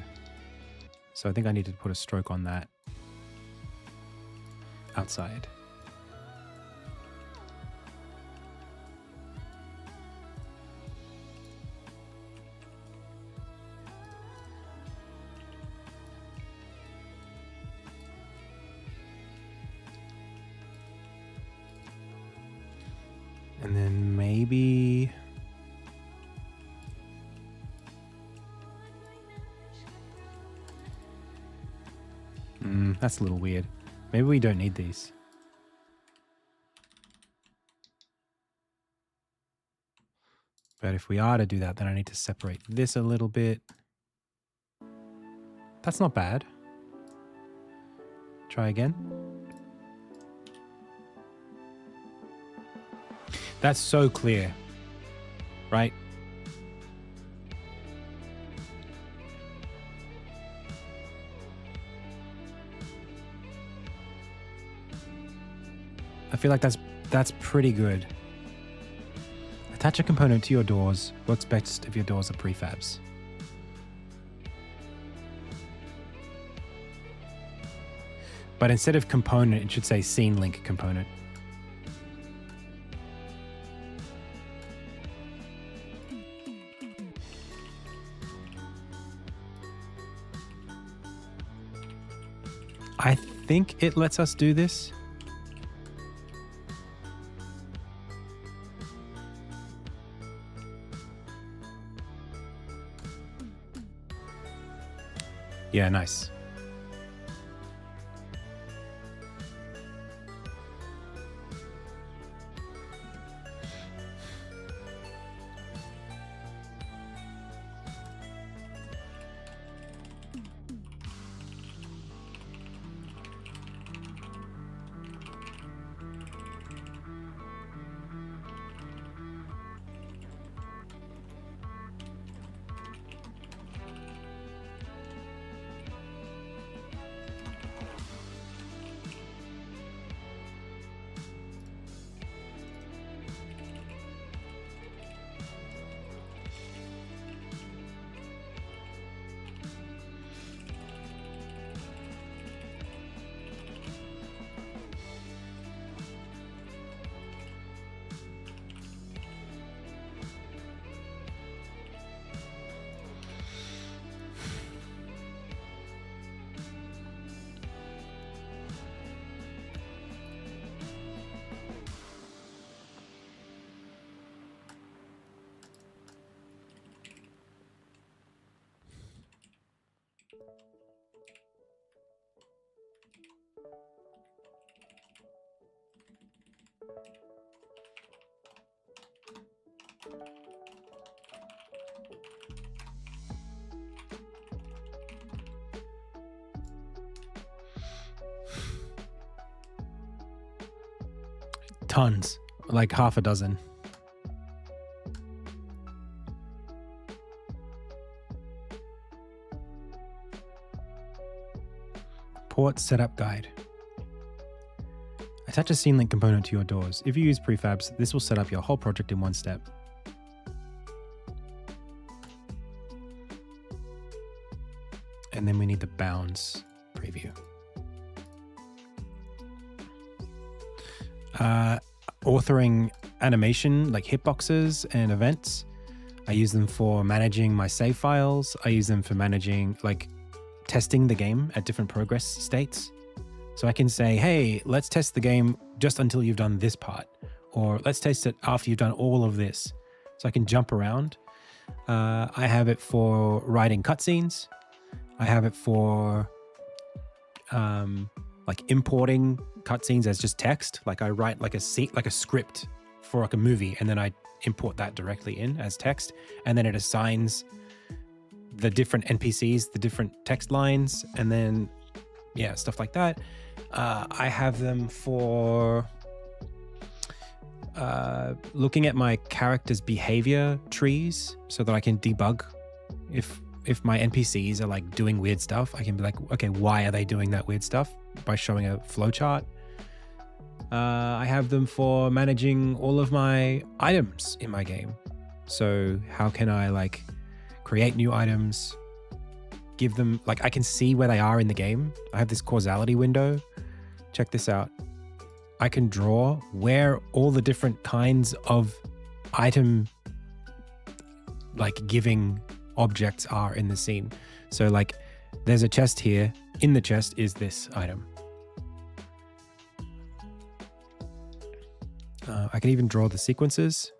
So I think I need to put a stroke on that outside. And then maybe... that's a little weird. Maybe we don't need these. But if we are to do that, then I need to separate this a little bit. That's not bad. Try again. That's so clear, right? I feel like that's pretty good. Attach a component to your doors. Works best if your doors are prefabs. But instead of component, it should say scene link component. I think it lets us do this. Yeah, nice. Tons, like half a dozen. Port setup guide. Attach a scene link component to your doors. If you use prefabs, this will set up your whole project in one step. And then we need the bounds preview. Authoring animation like hitboxes and events. I use them for managing my save files. I use them for managing, like, testing the game at different progress states. So I can say, hey, let's test the game just until you've done this part, or let's test it after you've done all of this. So I can jump around. I have it for writing cutscenes. I have it for like importing cutscenes as just text. Like I write like a script for like a movie, and then I import that directly in as text, and then it assigns the different NPCs the different text lines, and then yeah, stuff like that. I have them for looking at my character's behavior trees so that I can debug if my NPCs are like doing weird stuff. I can be like, okay, why are they doing that weird stuff, by showing a flowchart. I have them for managing all of my items in my game. So how can I like create new items, give them, like I can see where they are in the game. I have this causality window. Check this out. I can draw where all the different kinds of item like giving objects are in the scene. So like there's a chest here. In the chest is this item. I can even draw the sequences.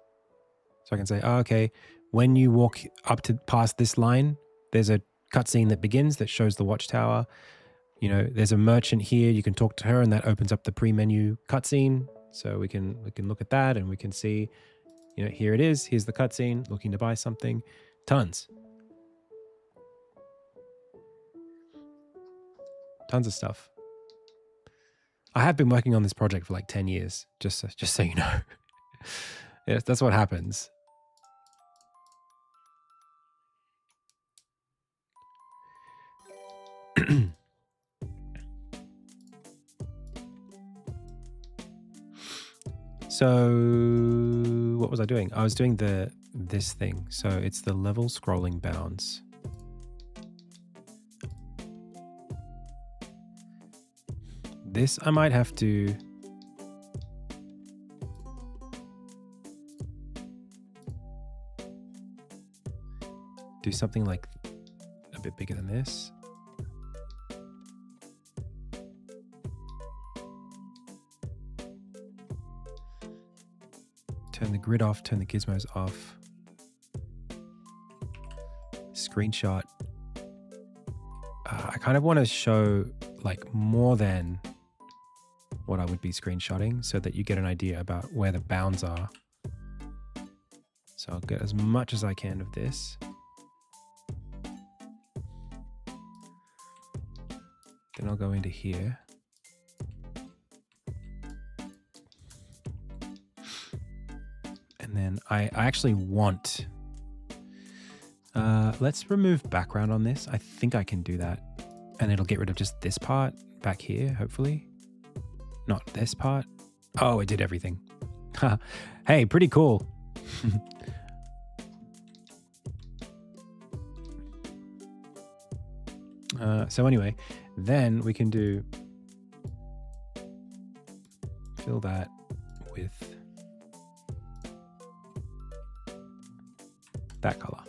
So I can say, oh, okay, when you walk up to past this line, there's a cutscene that begins that shows the watchtower. You know, there's a merchant here. You can talk to her, and that opens up the pre-menu cutscene. So we can look at that, and we can see, you know, here it is. Here's the cutscene. Looking to buy something. Tons of stuff. I have been working on this project for like 10 years, just so you know. Yeah, that's what happens. So what was I doing? I was doing this thing. So it's the level scrolling bounds. This I might have to do something like a bit bigger than this. Turn the grid off, turn the gizmos off. Screenshot. I kind of want to show like more than what I would be screenshotting so that you get an idea about where the bounds are. So I'll get as much as I can of this. Then I'll go into here. And then I actually want, let's remove background on this. I think I can do that. And it'll get rid of just this part back here, hopefully. Not this part. Oh, it did everything. Hey, pretty cool. So anyway, then we can do fill that with that color.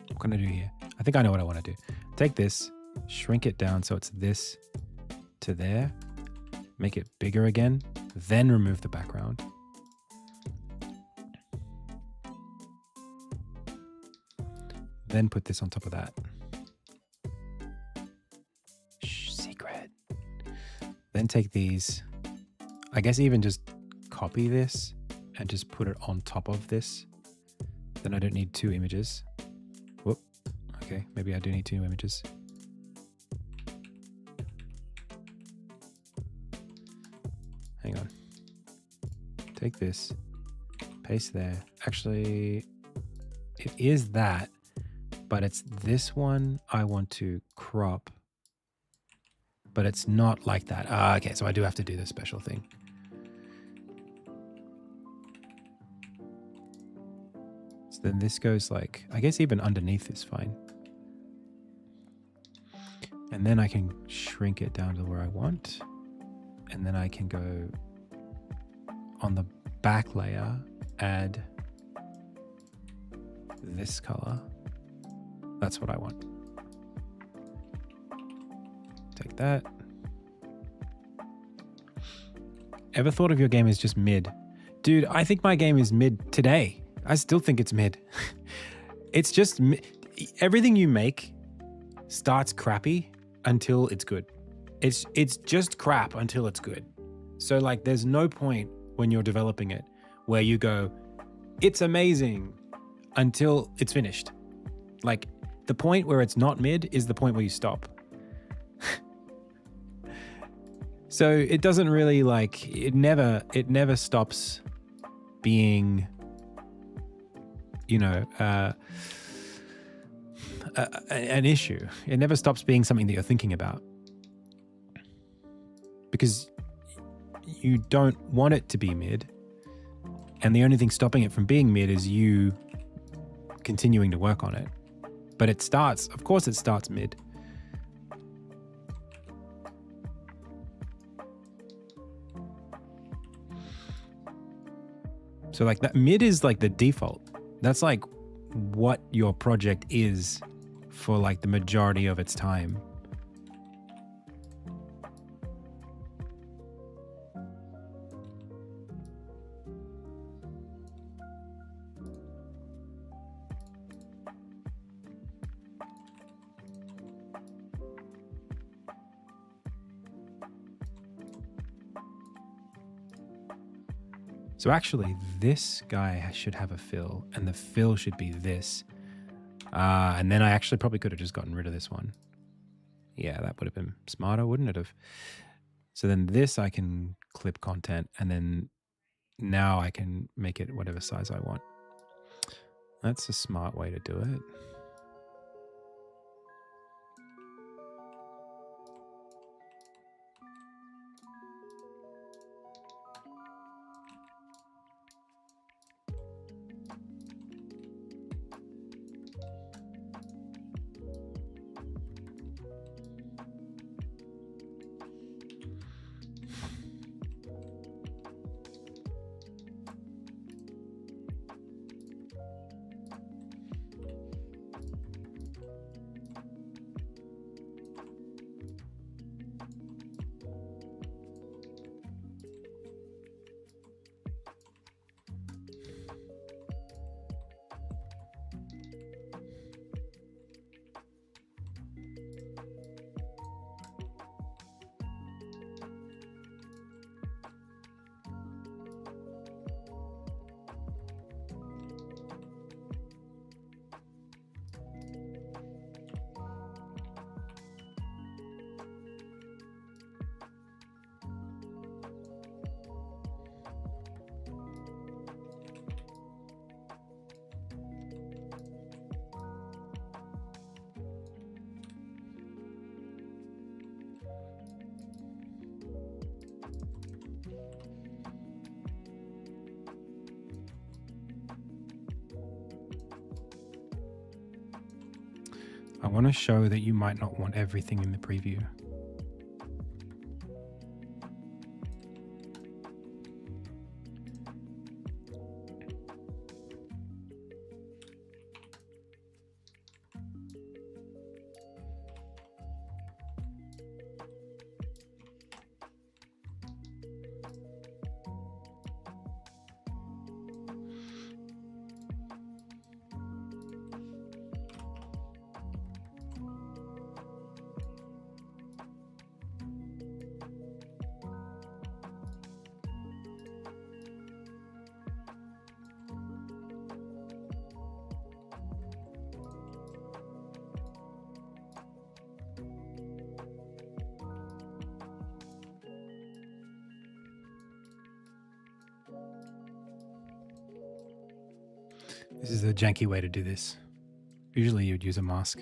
What can I do here? I think I know what I want to do. Take this, shrink it down so it's this to there, make it bigger again, then remove the background. Then put this on top of that. Shh, secret. Then take these, I guess even just copy this and just put it on top of this. Then I don't need two images. Whoop. Okay, maybe I do need two images. Hang on. Take this, paste there. Actually, it is that, but it's this one I want to crop, but it's not like that. Okay, so I do have to do this special thing. So then this goes like, I guess even underneath is fine. And then I can shrink it down to where I want. And then I can go on the back layer, add this color. That's what I want. Take that. Ever thought of your game as just mid? Dude, I think my game is mid today. I still think it's mid. It's just everything you make starts crappy until it's good. It's just crap until it's good. So like there's no point when you're developing it where you go, it's amazing until it's finished. Like the point where it's not mid is the point where you stop. So it doesn't really like, it never stops being, you know, an issue. It never stops being something that you're thinking about. Because you don't want it to be mid. And the only thing stopping it from being mid is you continuing to work on it. But it starts, of course it starts mid. So like that mid is like the default. That's like what your project is for like the majority of its time. So actually, this guy should have a fill, and the fill should be this. And then I actually probably could have just gotten rid of this one. Yeah, that would have been smarter, wouldn't it have? So then this I can clip content, and then now I can make it whatever size I want. That's a smart way to do it. I want to show that you might not want everything in the preview. This is a janky way to do this. Usually you'd use a mask.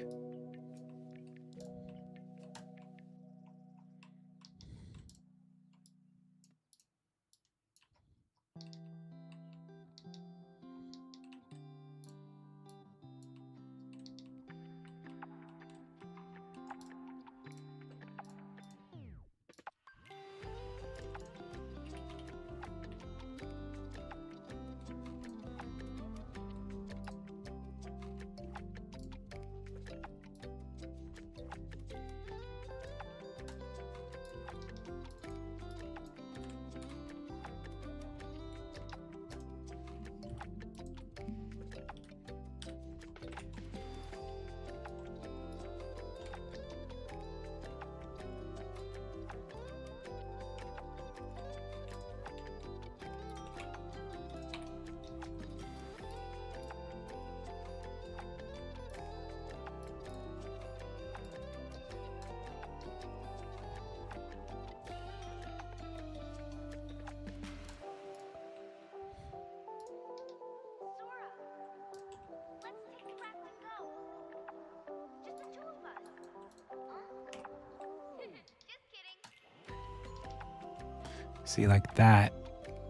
See, like that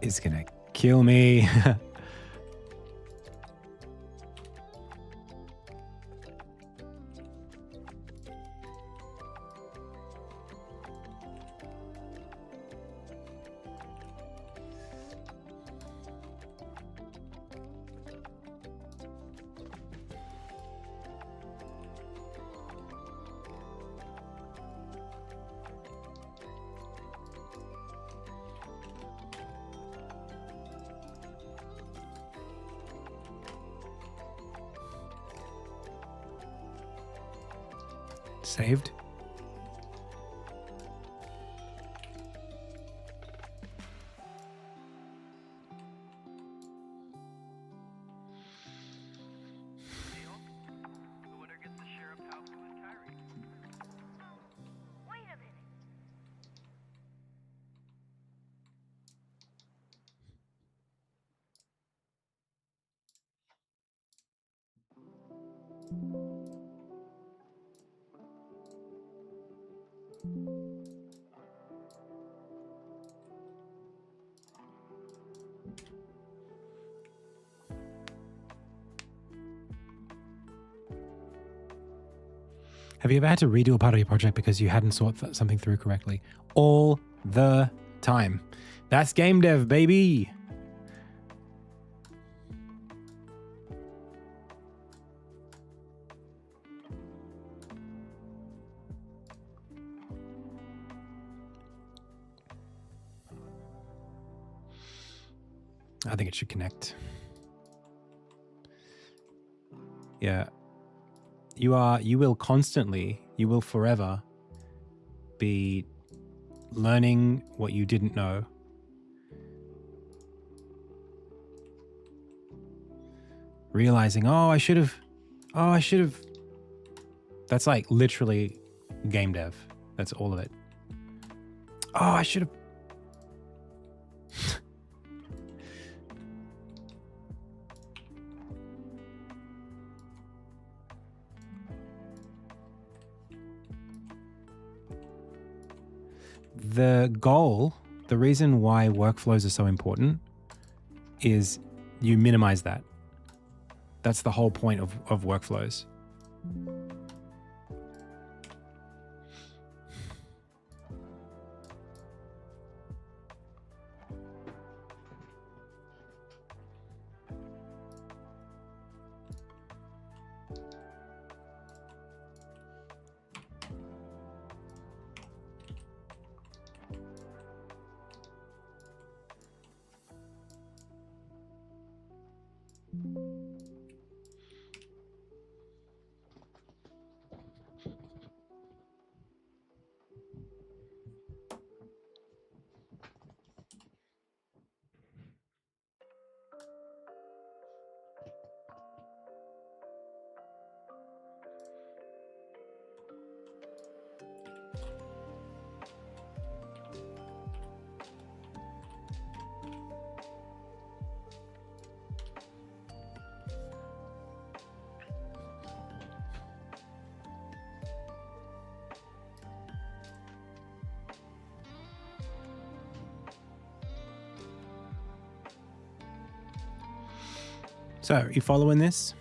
is gonna kill me. Saved. Have you ever had to redo a part of your project because you hadn't thought something through correctly? All the time. That's game dev, baby. I think it should connect. Yeah. You will forever be learning what you didn't know. Realizing, I should have. That's like literally game dev. That's all of it. I should have. The goal, the reason why workflows are so important is you minimize that. That's the whole point of workflows. So, you following this?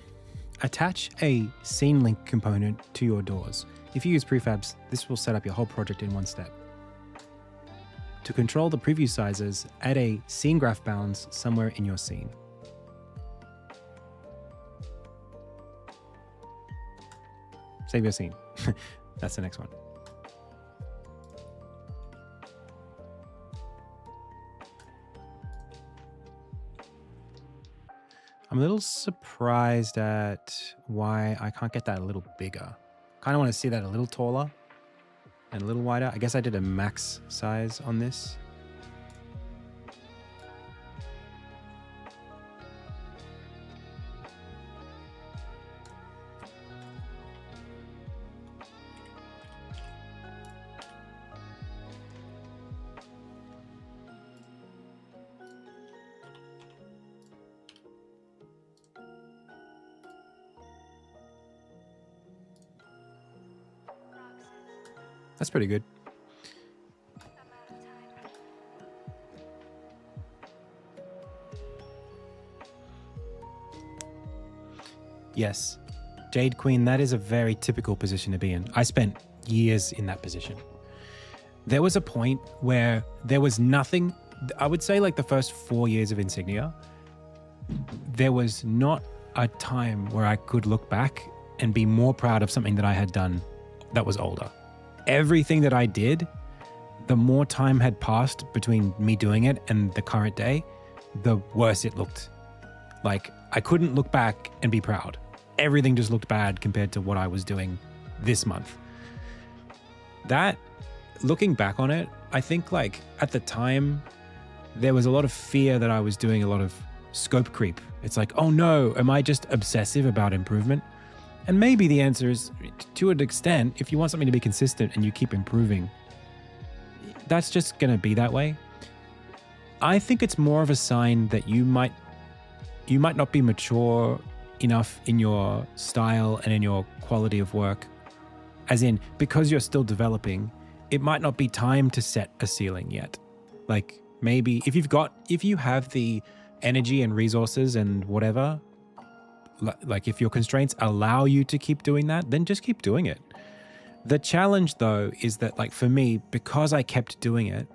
Attach a scene link component to your doors. If you use prefabs, this will set up your whole project in one step. To control the preview sizes, add a scene graph bounds somewhere in your scene. Save your scene. That's the next one. I'm a little surprised at why I can't get that a little bigger. Kind of want to see that a little taller and a little wider. I guess I did a max size on this. That's pretty good. Yes, Jade Queen, that is a very typical position to be in. I spent years in that position. There was a point where there was nothing, I would say like the first 4 years of Insignia, there was not a time where I could look back and be more proud of something that I had done that was older. Everything that I did, the more time had passed between me doing it and the current day, the worse it looked. Like, I couldn't look back and be proud. Everything just looked bad compared to what I was doing this month. That, looking back on it, I think like at the time, there was a lot of fear that I was doing a lot of scope creep. It's like, oh no, am I just obsessive about improvement? And maybe the answer is, to an extent, if you want something to be consistent and you keep improving, that's just going to be that way. I think it's more of a sign that you might not be mature enough in your style and in your quality of work. As in, because you're still developing, it might not be time to set a ceiling yet. Like maybe if you have the energy and resources and whatever, like if your constraints allow you to keep doing that, then just keep doing it. The challenge though is that, like, for me, because I kept doing it,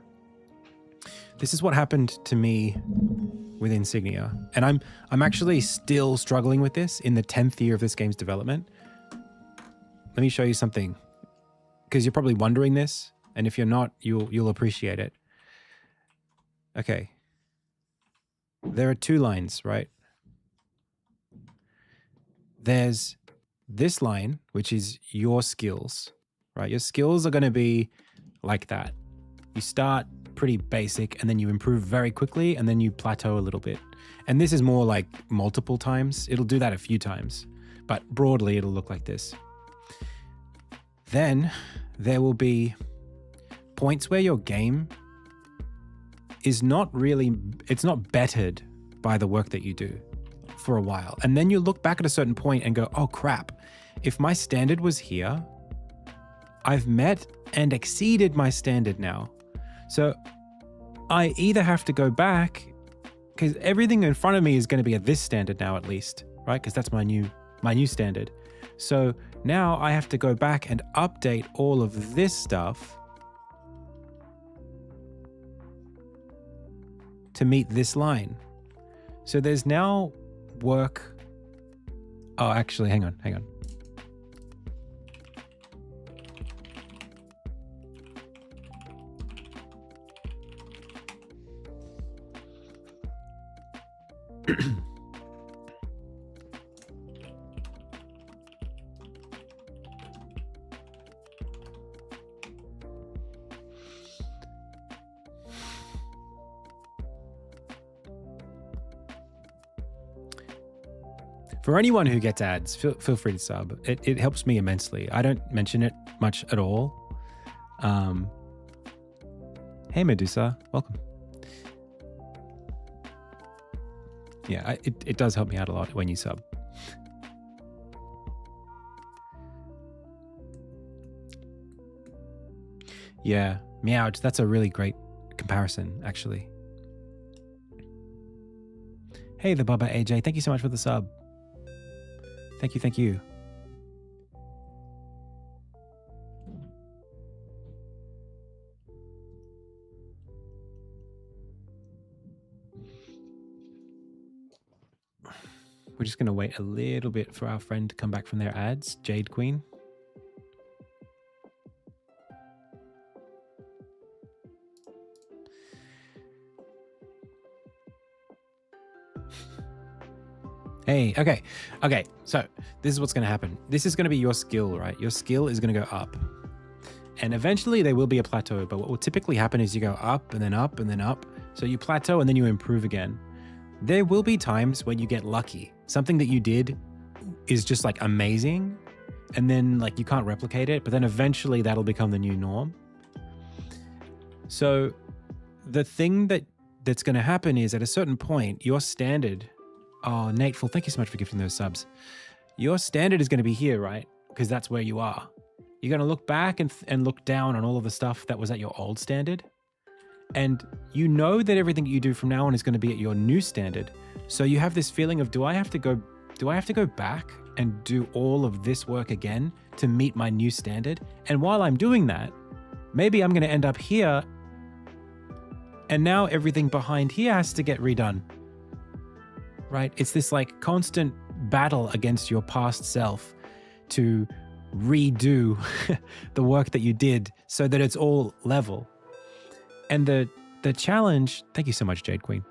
this is what happened to me with Insignia. And I'm actually still struggling with this in the 10th year of this game's development. Let me show you something, because you're probably wondering this, and if you're not, you'll appreciate it. Okay. There are two lines, right? There's this line, which is your skills, right? Your skills are going to be like that. You start pretty basic and then you improve very quickly and then you plateau a little bit. And this is more like multiple times. It'll do that a few times, but broadly it'll look like this. Then there will be points where your game is it's not bettered by the work that you do for a while. And then you look back at a certain point and go, oh crap, if my standard was here, I've met and exceeded my standard now. So I either have to go back, because everything in front of me is going to be at this standard now at least, right? Because that's my new standard. So now I have to go back and update all of this stuff to meet this line. So there's now work. Oh, actually, hang on. For anyone who gets ads, feel free to sub. It helps me immensely. I don't mention it much at all. Hey Medusa, welcome. Yeah, it does help me out a lot when you sub. Yeah, Meowed, that's a really great comparison, actually. Hey, the Bubba AJ, thank you so much for the sub. Thank you. We're just going to wait a little bit for our friend to come back from their ads, Jade Queen. Hey, okay. So this is what's going to happen. This is going to be your skill, right? Your skill is going to go up. And eventually there will be a plateau, but what will typically happen is you go up and then up and then up. So you plateau and then you improve again. There will be times when you get lucky. Something that you did is just like amazing, and then like you can't replicate it, but then eventually that'll become the new norm. So the thing that's going to happen is at a certain point, your standard... Oh, Nateful, thank you so much for gifting those subs. Your standard is going to be here, right? Because that's where you are. You're going to look back and look down on all of the stuff that was at your old standard. And you know that everything you do from now on is going to be at your new standard. So you have this feeling of, do I have to go back and do all of this work again to meet my new standard? And while I'm doing that, maybe I'm going to end up here. And now everything behind here has to get redone. Right? It's this like constant battle against your past self to redo the work that you did so that it's all level. And the challenge, thank you so much, Jade Queen.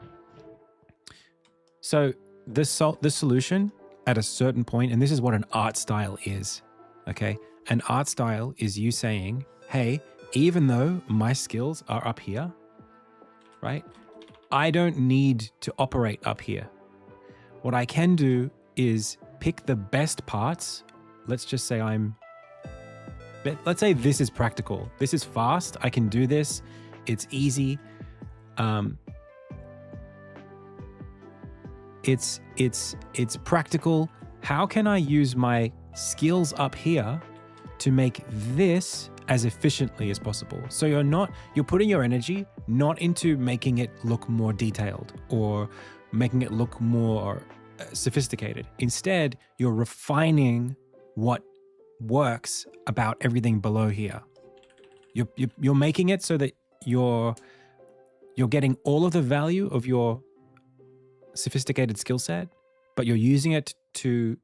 So the solution at a certain point, and this is what an art style is, okay? An art style is you saying, hey, even though my skills are up here, right? I don't need to operate up here. What I can do is pick the best parts. Let's just say let's say this is practical. This is fast. I can do this. It's easy. It's practical. How can I use my skills up here to make this as efficiently as possible. So you're putting your energy not into making it look more detailed or making it look more sophisticated. Instead, you're refining what works about everything below here. You're making it so that you're getting all of the value of your sophisticated skill set, but you're using it to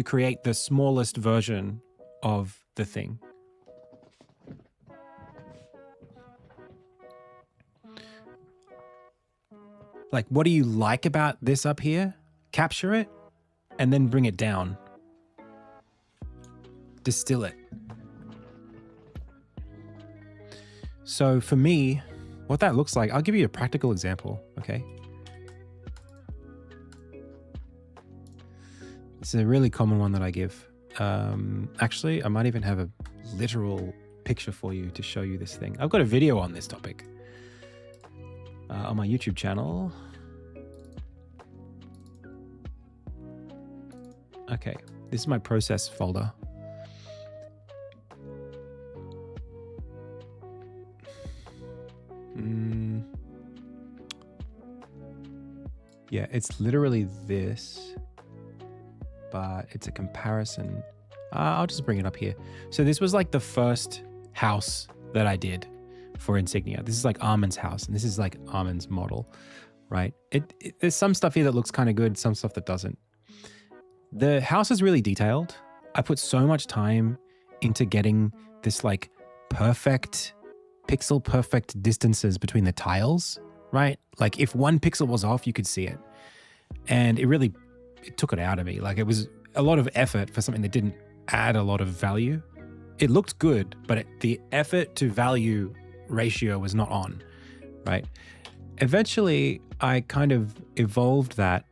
create the smallest version of the thing. Like, what do you like about this up here? Capture it and then bring it down. Distill it. So for me, what that looks like, I'll give you a practical example, okay? It's a really common one that I give. Actually, I might even have a literal picture for you to show you this thing. I've got a video on this topic on my YouTube channel. Okay, this is my process folder. Yeah, it's literally this, but it's a comparison. I'll just bring it up here. So this was like the first house that I did for Insignia. This is like Armin's house, and this is like Armin's model, right? There's some stuff here that looks kind of good, some stuff that doesn't. The house is really detailed. I put so much time into getting this like perfect, pixel perfect distances between the tiles, right? Like if one pixel was off, you could see it. And it took it out of me. Like it was a lot of effort for something that didn't add a lot of value. It looked good, but the effort to value ratio was not on, right? Eventually, I kind of evolved that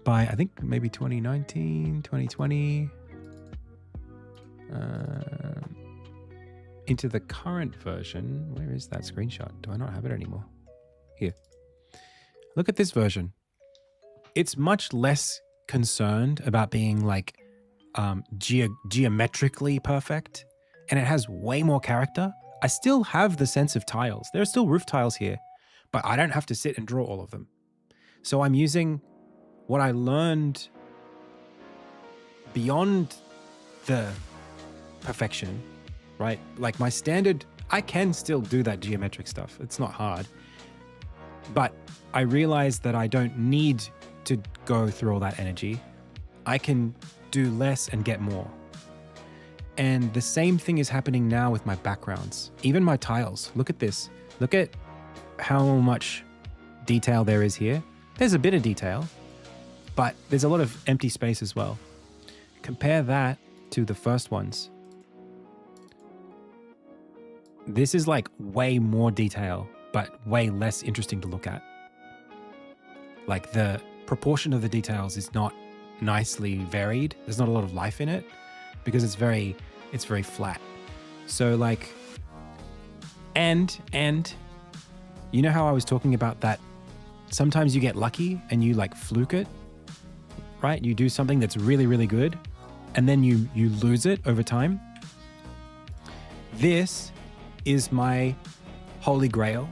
by, I think maybe 2019, 2020, into the current version. Where is that screenshot? Do I not have it anymore? Here. Look at this version. It's much less concerned about being like geometrically perfect, and it has way more character. I still have the sense of tiles. There are still roof tiles here, but I don't have to sit and draw all of them. So I'm using what I learned beyond the perfection, right? Like my standard, I can still do that geometric stuff. It's not hard. But I realized that I don't need to go through all that energy. I can do less and get more. And the same thing is happening now with my backgrounds, even my tiles. Look at this. Look at how much detail there is here. There's a bit of detail, but there's a lot of empty space as well. Compare that to the first ones. This is like way more detail, but way less interesting to look at. Like the proportion of the details is not nicely varied. There's not a lot of life in it because it's very flat. So like, and you know how I was talking about that sometimes you get lucky and you like fluke it, right? You do something that's really, really good and then you lose it over time. This is my holy grail.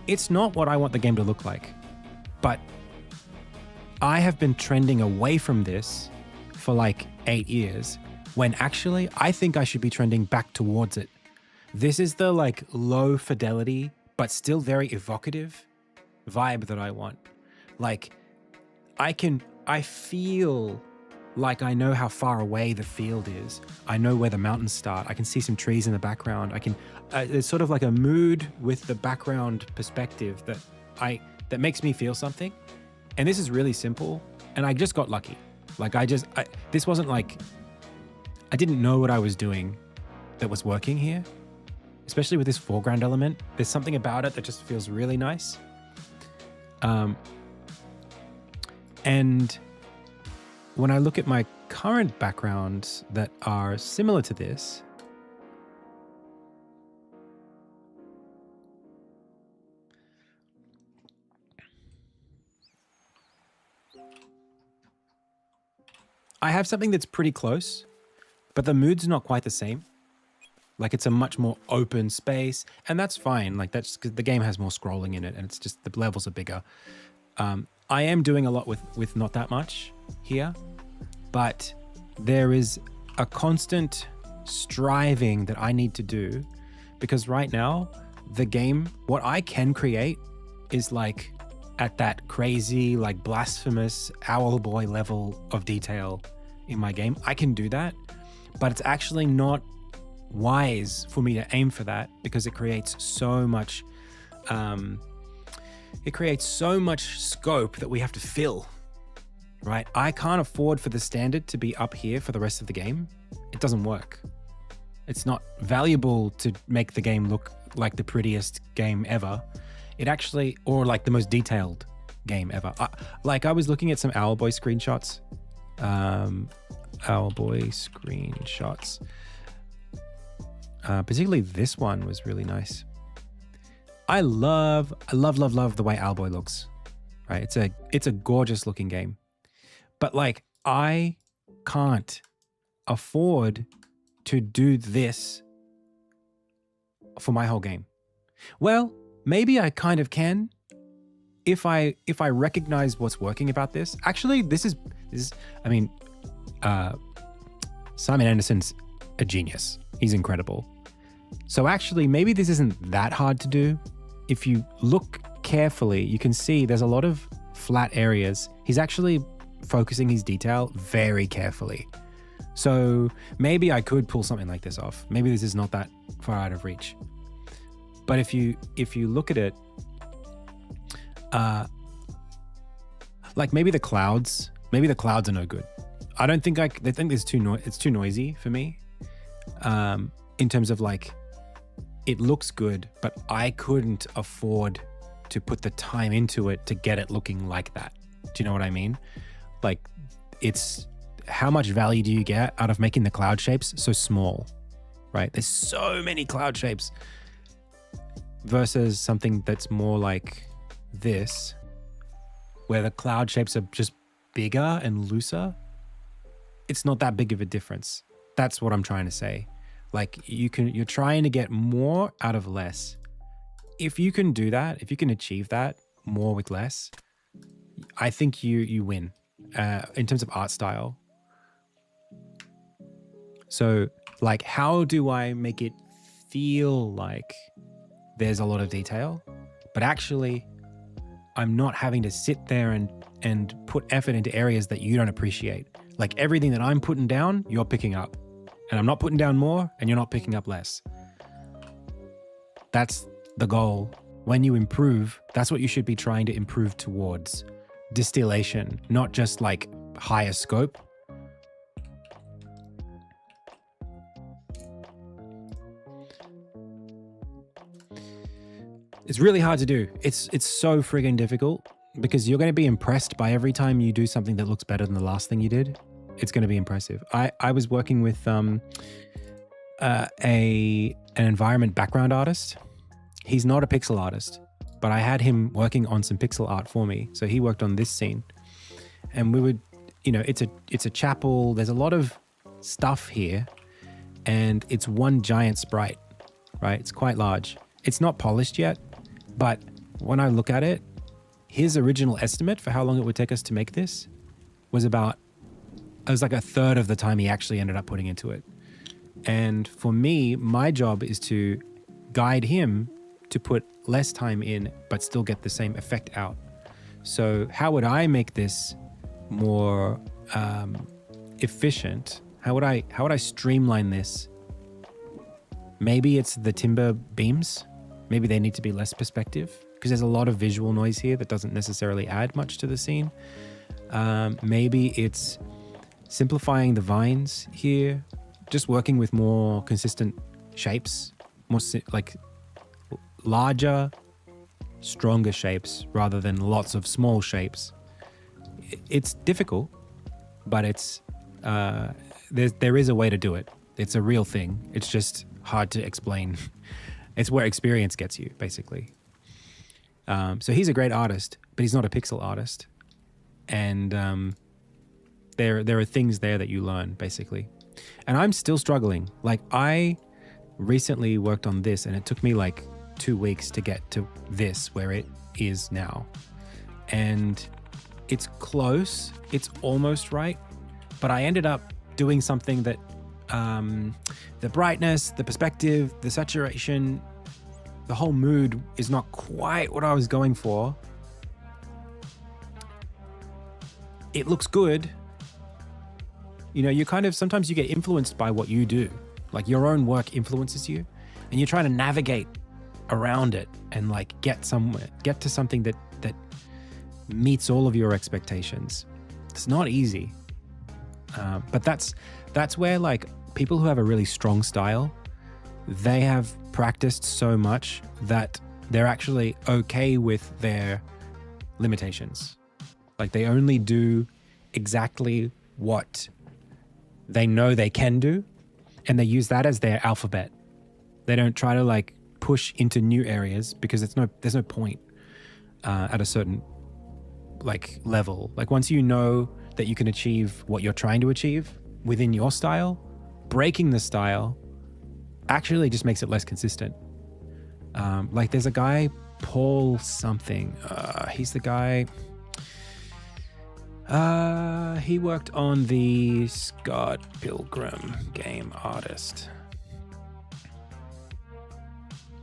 It's not what I want the game to look like, but I have been trending away from this for like 8 years when actually I think I should be trending back towards it. This is the like low fidelity, but still very evocative vibe that I want. Like I feel like I know how far away the field is. I know where the mountains start. I can see some trees in the background. There's sort of like a mood with the background perspective that makes me feel something. And this is really simple. And I just got lucky. Like this wasn't like, I didn't know what I was doing that was working here, especially with this foreground element. There's something about it that just feels really nice. And when I look at my current backgrounds that are similar to this, I have something that's pretty close, but the mood's not quite the same. Like it's a much more open space, and that's fine. Like that's because the game has more scrolling in it, and it's just the levels are bigger. I am doing a lot with not that much here, but there is a constant striving that I need to do, because right now the game, what I can create is like at that crazy, like blasphemous owl boy level of detail in my game. I can do that, but it's actually not wise for me to aim for that, because it creates so much scope that we have to fill, right? I can't afford for the standard to be up here for the rest of the game. It doesn't work. It's not valuable to make the game look like the prettiest game ever. It actually, or like the most detailed game ever. I was looking at some Owlboy screenshots. Particularly this one was really nice. I love the way Owlboy looks, right? It's a gorgeous looking game, but like I can't afford to do this for my whole game. Well, maybe I kind of can if I recognize what's working about this. Actually, this is Simon Anderson's a genius. He's incredible. So actually, maybe this isn't that hard to do. If you look carefully, you can see there's a lot of flat areas. He's actually focusing his detail very carefully. So maybe I could pull something like this off. Maybe this is not that far out of reach. But if you look at it, like maybe the clouds are no good. I don't think they think it's too noisy for me. In terms of like, it looks good, but I couldn't afford to put the time into it to get it looking like that. Do you know what I mean? Like, it's how much value do you get out of making the cloud shapes so small, right? There's so many cloud shapes versus something that's more like this, where the cloud shapes are just bigger and looser. It's not that big of a difference. That's what I'm trying to say. Like you're trying to get more out of less. If you can do that, if you can achieve that more with less, I think you win in terms of art style. So like, how do I make it feel like there's a lot of detail, but actually I'm not having to sit there and put effort into areas that you don't appreciate. Like everything that I'm putting down, you're picking up. And I'm not putting down more and you're not picking up less. That's the goal. When you improve, that's what you should be trying to improve towards. Distillation, not just like higher scope. It's really hard to do. It's so friggin' difficult, because you're going to be impressed by every time you do something that looks better than the last thing you did. It's going to be impressive. I was working with an environment background artist. He's not a pixel artist, but I had him working on some pixel art for me. So he worked on this scene, and we would, it's a chapel. There's a lot of stuff here, and it's one giant sprite, right? It's quite large. It's not polished yet, but when I look at it, his original estimate for how long it would take us to make this was like a third of the time he actually ended up putting into it. And for me, my job is to guide him to put less time in, but still get the same effect out. So how would I make this more efficient? How would I streamline this? Maybe it's the timber beams. Maybe they need to be less perspective, because there's a lot of visual noise here that doesn't necessarily add much to the scene. Maybe it's simplifying the vines here, just working with more consistent shapes, more like larger, stronger shapes rather than lots of small shapes. It's difficult, but it's there is a way to do it. It's a real thing. It's just hard to explain. It's where experience gets you, basically. So he's a great artist, but he's not a pixel artist. And there are things there that you learn, basically. And I'm still struggling. Like, I recently worked on this and it took me like 2 weeks to get to this where it is now. And it's close, it's almost right, but I ended up doing something that the brightness, the perspective, the saturation, the whole mood is not quite what I was going for. It looks good. You know, you kind of, sometimes you get influenced by what you do. Like your own work influences you and you're trying to navigate around it and like get to something that meets all of your expectations. It's not easy. But that's where like people who have a really strong style, they have practiced so much that they're actually okay with their limitations. Like they only do exactly what they know they can do, and they use that as their alphabet. They don't try to like push into new areas because there's no point at a certain like level. Like once you know that you can achieve what you're trying to achieve within your style, breaking the style actually just makes it less consistent. Like there's a guy, Paul something. He's the guy. He worked on the Scott Pilgrim game artist.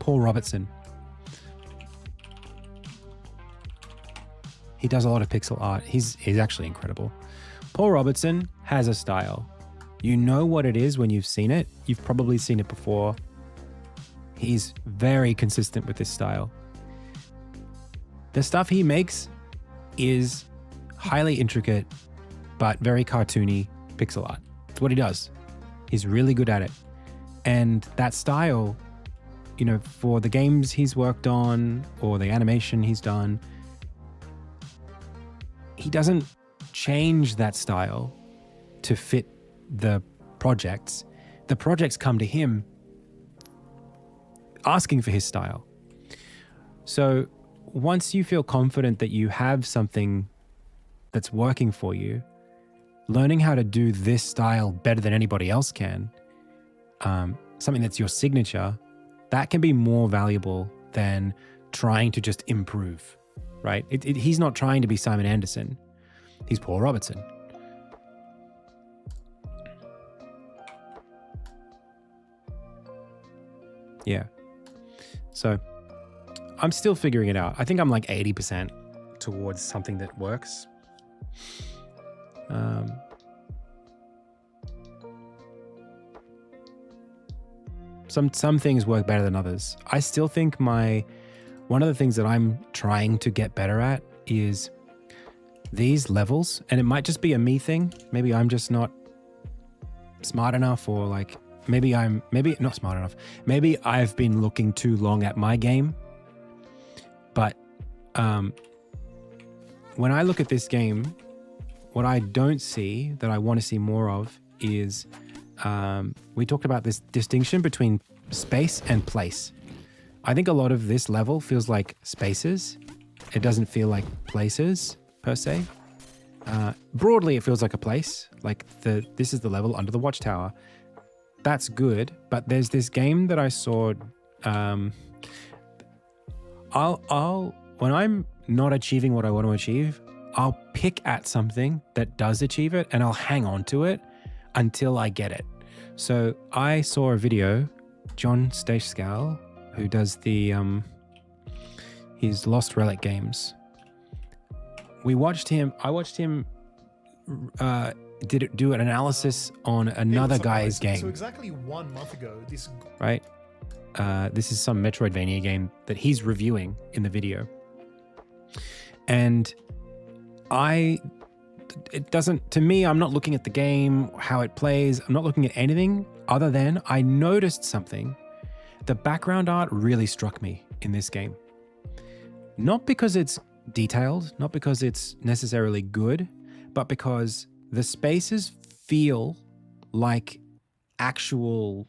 Paul Robertson. He does a lot of pixel art. He's actually incredible. Paul Robertson has a style. You know what it is when you've seen it. You've probably seen it before. He's very consistent with this style. The stuff he makes is highly intricate, but very cartoony pixel art. It's what he does. He's really good at it. And that style, you know, for the games he's worked on or the animation he's done, he doesn't change that style to fit the projects. The projects come to him asking for his style. So once you feel confident that you have something that's working for you, learning how to do this style better than anybody else can, something that's your signature, that can be more valuable than trying to just improve, right? He's not trying to be Simon Anderson. He's Paul Robertson. Yeah. So I'm still figuring it out. I think I'm like 80% towards something that works. Some things work better than others. I still think one of the things that I'm trying to get better at is these levels, and it might just be a me thing. Maybe I'm just not smart enough, or like maybe not smart enough. Maybe I've been looking too long at my game. But when I look at this game, what I don't see that I want to see more of is we talked about this distinction between space and place. I think a lot of this level feels like spaces. It doesn't feel like places per se. Broadly, it feels like a place. Like this is the level under the watchtower. That's good, but there's this game that I saw. I'll when I'm not achieving what I want to achieve, I'll pick at something that does achieve it and I'll hang on to it until I get it. So I saw a video, John Stachskal, who does his Lost Relic games. I watched him do an analysis on another guy's game. So exactly 1 month ago, this... Right? This is some Metroidvania game that he's reviewing in the video. And to me, I'm not looking at the game, how it plays. I'm not looking at anything other than I noticed something. The background art really struck me in this game. Not because it's detailed, not because it's necessarily good, but because the spaces feel like actual...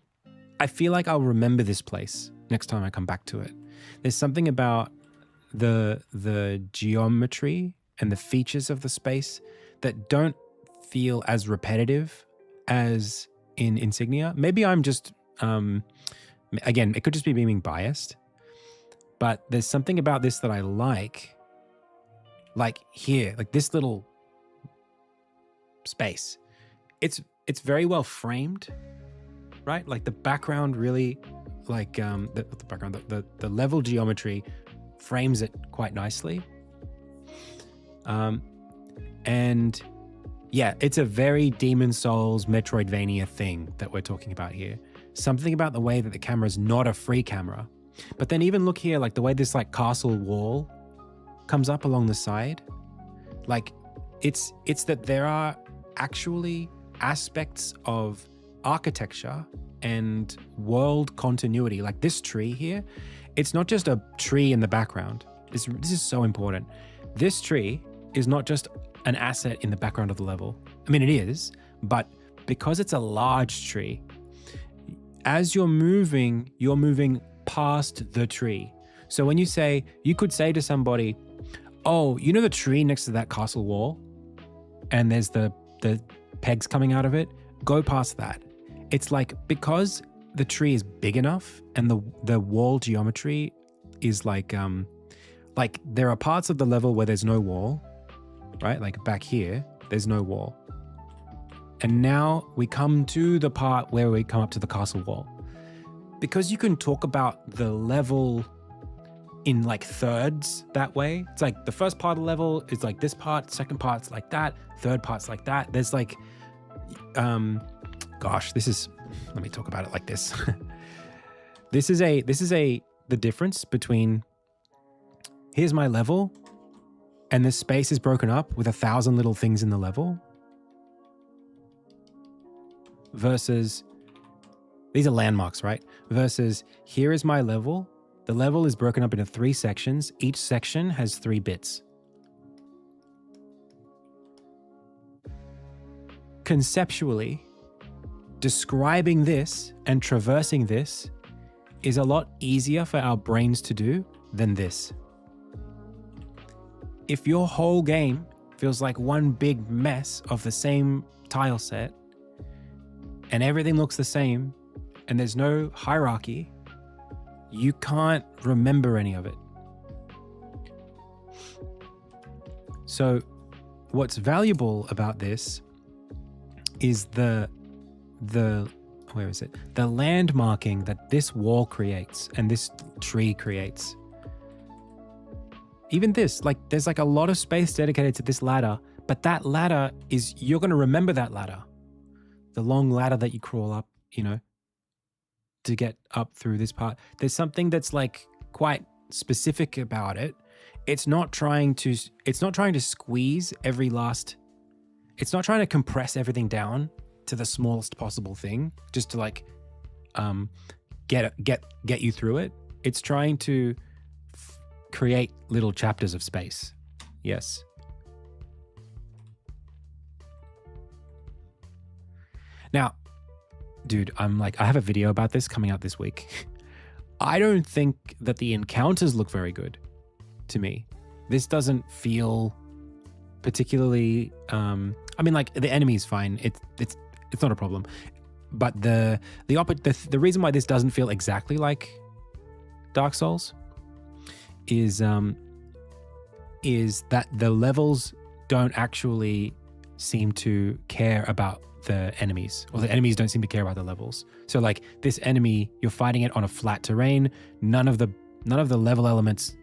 I feel like I'll remember this place next time I come back to it. There's something about the geometry and the features of the space that don't feel as repetitive as in Insignia. Maybe I'm just, again, it could just be being biased, but there's something about this that I like here, like this little space. It's very well framed, right? Like the background really, like the level geometry frames it quite nicely. And yeah, it's a very Demon's Souls, Metroidvania thing that we're talking about here. Something about the way that the camera is not a free camera. But then even look here, like the way this like castle wall comes up along the side. Like it's that there are actually aspects of architecture and world continuity. Like this tree here, it's not just a tree in the background. This is so important. This tree is not just an asset in the background of the level. I mean, it is, but because it's a large tree, as you're moving past the tree. So when you could say to somebody, oh, you know the tree next to that castle wall? And there's the pegs coming out of it? Go past that. It's like, because the tree is big enough and the wall geometry is like there are parts of the level where there's no wall, right? Like back here, there's no wall. And now we come to the part where we come up to the castle wall. Because you can talk about the level in like thirds that way. It's like the first part of the level is like this part, second part's like that, third part's like that. There's like, let me talk about it like this. This is the difference between, here's my level, and this space is broken up with 1,000 little things in the level, versus, these are landmarks, right? Versus, here is my level. The level is broken up into 3 sections. Each section has 3 bits. Conceptually, describing this and traversing this is a lot easier for our brains to do than this. If your whole game feels like one big mess of the same tile set and everything looks the same and there's no hierarchy, you can't remember any of it. So what's valuable about this is the landmarking that this wall creates and this tree creates. Even this, like there's like a lot of space dedicated to this ladder, but that ladder is, you're going to remember that ladder. The long ladder that you crawl up, to get up through this part. There's something that's like quite specific about it. It's not trying to squeeze every last, it's not trying to compress everything down to the smallest possible thing just to like get you through it. It's trying to create little chapters of space. Yes. Now, dude, I have a video about this coming out this week. I don't think that the encounters look very good to me. This doesn't feel particularly, the enemy's fine. It's not a problem. But the reason why this doesn't feel exactly like Dark Souls is that the levels don't actually seem to care about the enemies, or the enemies don't seem to care about the levels. So like this enemy, you're fighting it on a flat terrain. None of the level elements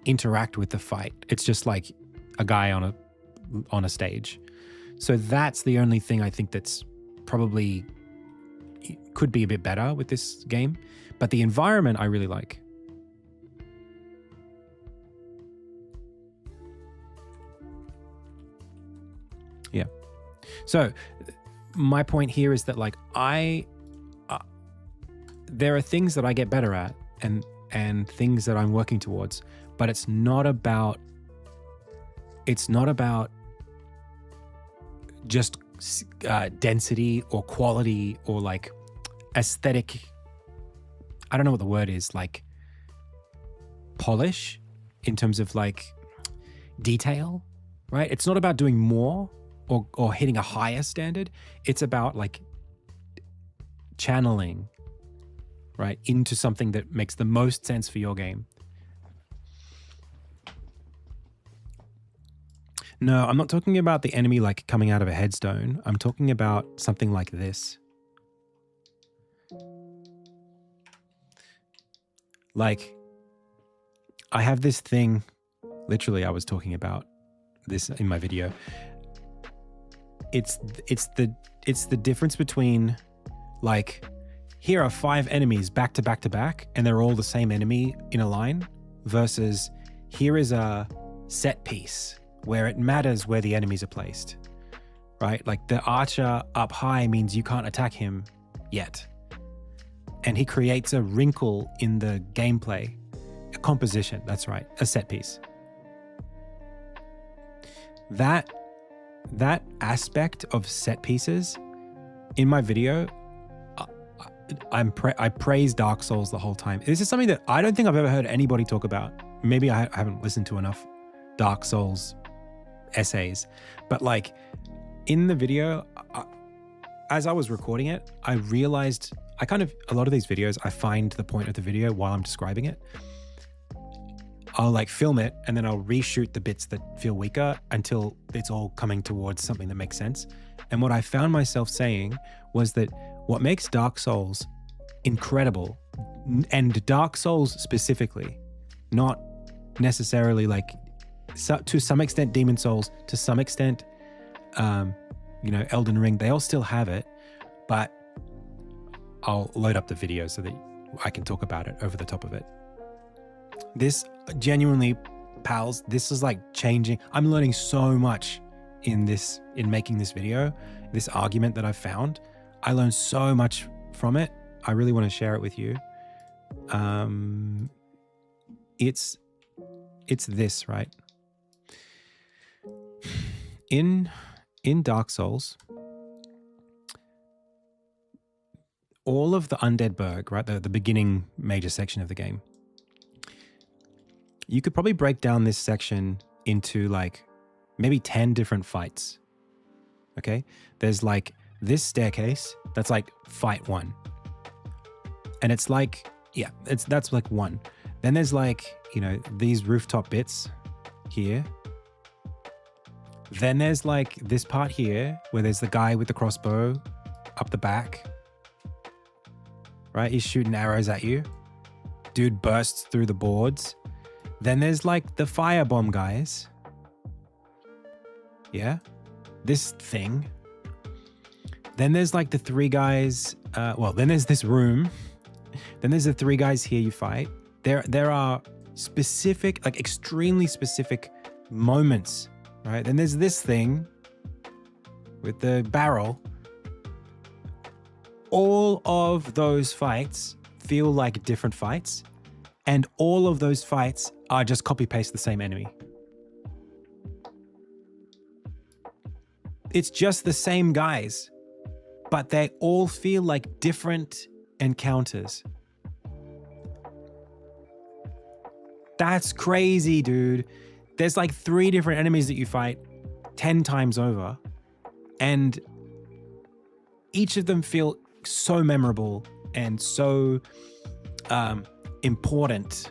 interact with the fight. It's just like a guy on a stage. So that's the only thing I think that's probably could be a bit better with this game. But the environment I really like. Yeah. So my point here is that like there are things that I get better at and things that I'm working towards, but it's not about just density or quality or like aesthetic. I don't know what the word is, like polish in terms of like detail, right? It's not about doing more or hitting a higher standard. It's about like channeling, right, into something that makes the most sense for your game. No, I'm not talking about the enemy like coming out of a headstone. I'm talking about something like this. Like, I have this thing, literally I was talking about this in my video. It's the difference between, like, here are 5 enemies back to back to back and they're all the same enemy in a line, versus here is a set piece where it matters where the enemies are placed, right? Like the archer up high means you can't attack him yet. And he creates a wrinkle in the gameplay, a composition, that's right, a set piece. That aspect of set pieces in my video, I praise Dark Souls the whole time. This is something that I don't think I've ever heard anybody talk about. Maybe I haven't listened to enough Dark Souls essays, but like in the video, as I was recording it, I realized a lot of these videos, I find the point of the video while I'm describing it. I'll like film it and then I'll reshoot the bits that feel weaker until it's all coming towards something that makes sense. And what I found myself saying was that what makes Dark Souls incredible, and Dark Souls specifically, not necessarily like, to some extent Demon Souls, to some extent, Elden Ring, they all still have it, but I'll load up the video so that I can talk about it over the top of it. This genuinely, pals, this is like changing. I'm learning so much in making this video, this argument that I've found. I learned so much from it. I really want to share it with you. It's this, right? In Dark Souls, all of the Undead Burg, right, the beginning major section of the game, you could probably break down this section into like maybe 10 different fights. Okay? There's like this staircase, that's like fight 1. And it's like, yeah, that's like 1. Then there's like, these rooftop bits here. Then there's like this part here where there's the guy with the crossbow up the back. Right? He's shooting arrows at you. Dude bursts through the boards. Then there's like the firebomb guys. Yeah? This thing. Then there's like the 3 guys. Then there's this room. Then there's the 3 guys here you fight. There are specific, like extremely specific moments, right? Then there's this thing with the barrel. All of those fights feel like different fights, and all of those fights are just copy-paste the same enemy. It's just the same guys, but they all feel like different encounters. That's crazy, dude. There's like 3 different enemies that you fight 10 times over, and each of them feel so memorable and so important,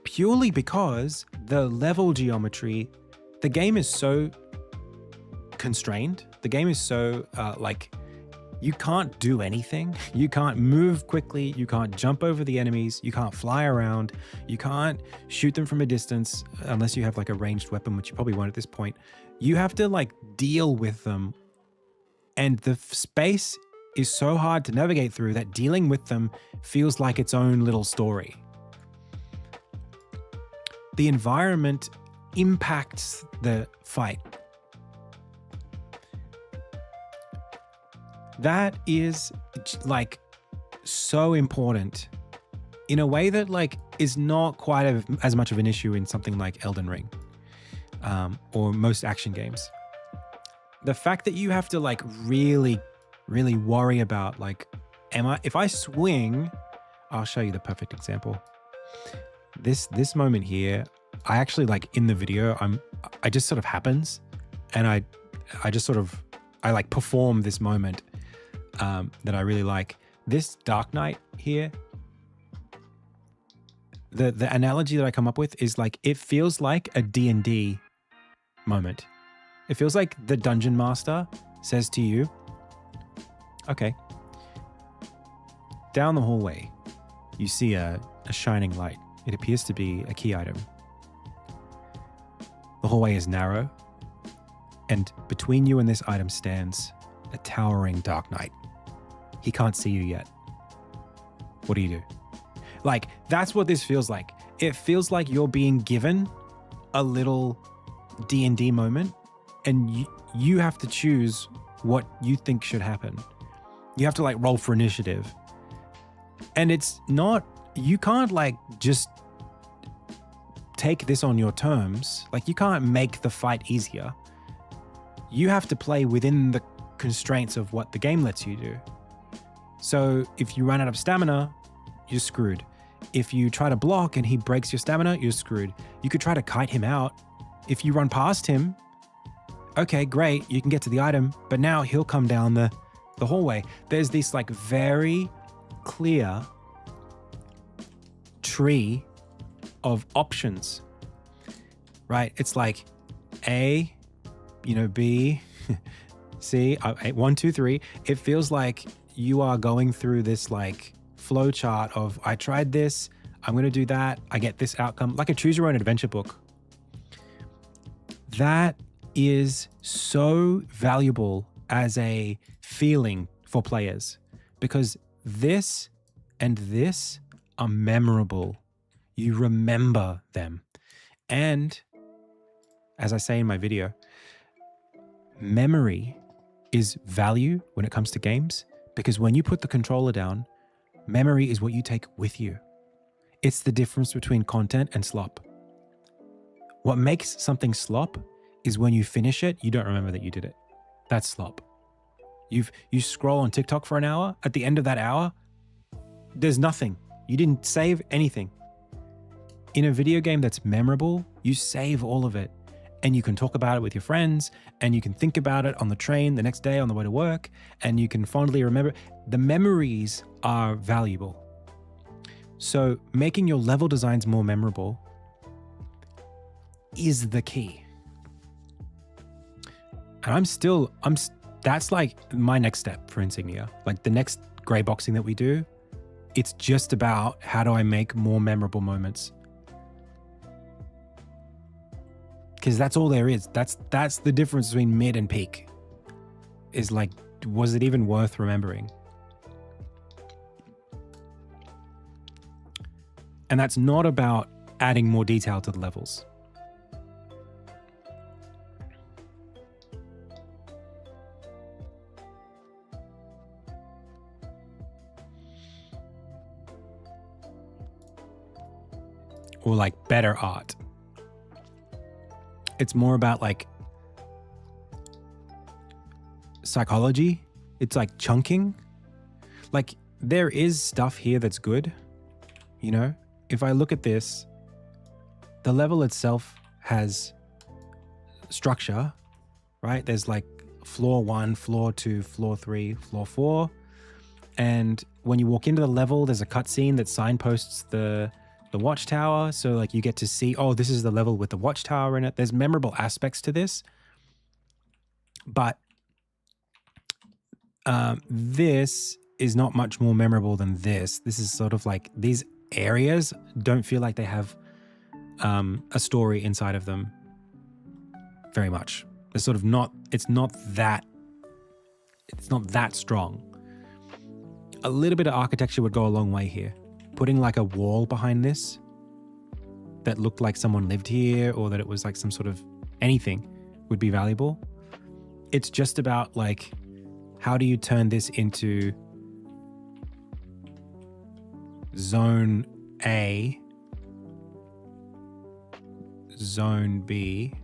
purely because the level geometry, the game is so constrained. The game is so you can't do anything. You can't move quickly. You can't jump over the enemies. You can't fly around. You can't shoot them from a distance unless you have like a ranged weapon, which you probably won't at this point. You have to like deal with them. And the space is so hard to navigate through that dealing with them feels like its own little story. The environment impacts the fight. That is like so important in a way that like is not quite as much of an issue in something like Elden Ring or most action games. The fact that you have to like really worry about like, if I swing, I'll show you the perfect example. This moment here, I actually like in the video, I just sort of happens, and I like perform this moment that I really like. this Dark Knight here, the analogy that I come up with is like, it feels like a D&D moment. It feels like the dungeon master says to you, okay, down the hallway, you see a shining light. It appears to be a key item. The hallway is narrow, and between you and this item stands a towering Dark Knight. He can't see you yet. What do you do? Like, that's what this feels like. It feels like you're being given a little D&D moment, and you have to choose what you think should happen. You have to like roll for initiative. And it's not, you can't like just take this on your terms. Like, you can't make the fight easier. You have to play within the constraints of what the game lets you do. So if you run out of stamina, you're screwed. If you try to block and he breaks your stamina, you're screwed. You could try to kite him out. If you run past him, okay, great, you can get to the item, but now he'll come down the hallway. There's this like very clear tree of options, right? It's like A, B, C, 1, 2, 3. It feels like you are going through this like flow chart of, I tried this, I'm going to do that, I get this outcome, like a choose your own adventure book. That is so valuable as a feeling for players, because this and this are memorable. You remember them. And as I say in my video, memory is value when it comes to games, because when you put the controller down, memory is what you take with you. It's the difference between content and slop. What makes something slop is when you finish it, you don't remember that you did it. That's slop. You scroll on TikTok for an hour. At the end of that hour, there's nothing. You didn't save anything. In a video game that's memorable, you save all of it. And you can talk about it with your friends, and you can think about it on the train the next day on the way to work, and you can fondly remember. The memories are valuable. So making your level designs more memorable is the key. And that's like my next step for Insignia. Like the next grey boxing that we do, it's just about how do I make more memorable moments? Because that's all there is. That's the difference between mid and peak. Is like, was it even worth remembering? And that's not about adding more detail to the levels. Or like better art. It's more about like psychology. It's like chunking. Like there is stuff here that's good. If I look at this, the level itself has structure, right? There's like floor 1, floor 2, floor 3, floor 4. And when you walk into the level, there's a cutscene that signposts the watchtower. So like you get to see, oh, this is the level with the watchtower in it. There's memorable aspects to this. But this is not much more memorable than this. This is sort of like, these areas don't feel like they have a story inside of them very much. It's sort of not, it's not that strong. A little bit of architecture would go a long way here. Putting like a wall behind this that looked like someone lived here, or that it was like some sort of anything, would be valuable. It's just about like, how do you turn this into zone A, zone B,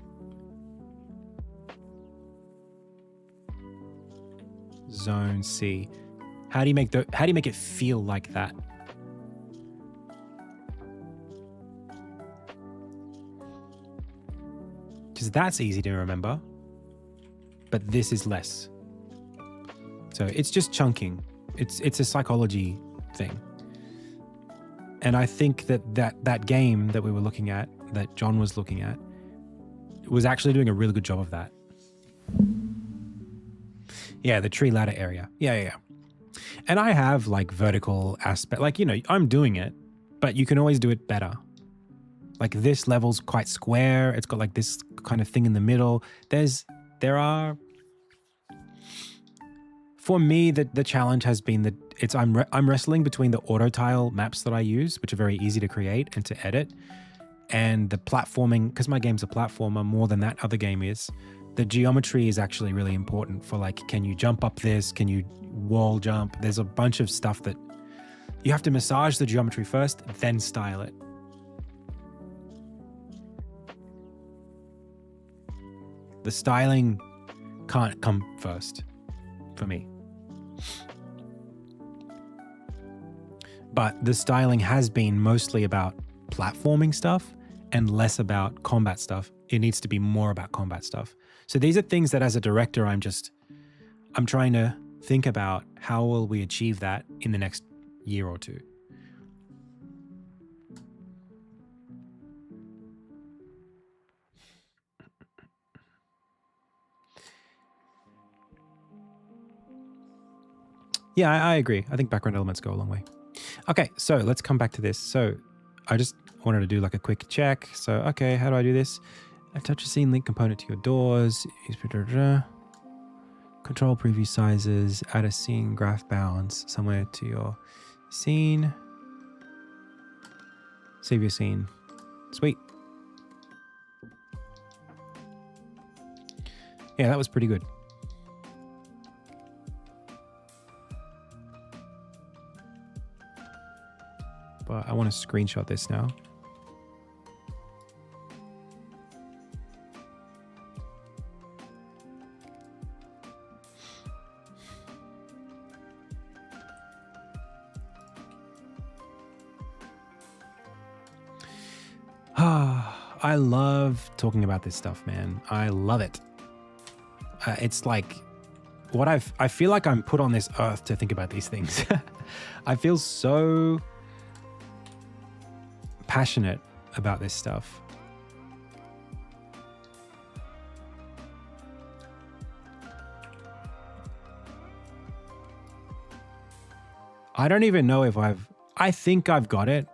zone C? How do you make it feel like that? Because that's easy to remember, but this is less. So it's just chunking. It's a psychology thing. And I think that game that we were looking at, that John was looking at, was actually doing a really good job of that. Yeah, the tree ladder area. Yeah. And I have like vertical aspect, like, I'm doing it, but you can always do it better. Like this level's quite square. It's got like this kind of thing in the middle. For me, the challenge has been that I'm wrestling between the auto tile maps that I use, which are very easy to create and to edit, and the platforming, because my game's a platformer more than that other game is. The geometry is actually really important for like, can you jump up this? Can you wall jump? There's a bunch of stuff that you have to massage the geometry first, then style it. The styling can't come first for me. But the styling has been mostly about platforming stuff and less about combat stuff. It needs to be more about combat stuff. So these are things that as a director, I'm trying to think about how will we achieve that in the next year or two. Yeah, I agree. I think background elements go a long way. Okay, so let's come back to this. So I just wanted to do like a quick check. So, okay, how do I do this? Attach a scene link component to your doors. Control preview sizes. Add a scene graph bounds somewhere to your scene. Save your scene. Sweet. Yeah, that was pretty good. But I want to screenshot this now. I love talking about this stuff, man. I love it. It's like I feel like I'm put on this earth to think about these things. I feel so passionate about this stuff. I don't even know if I think I've got it.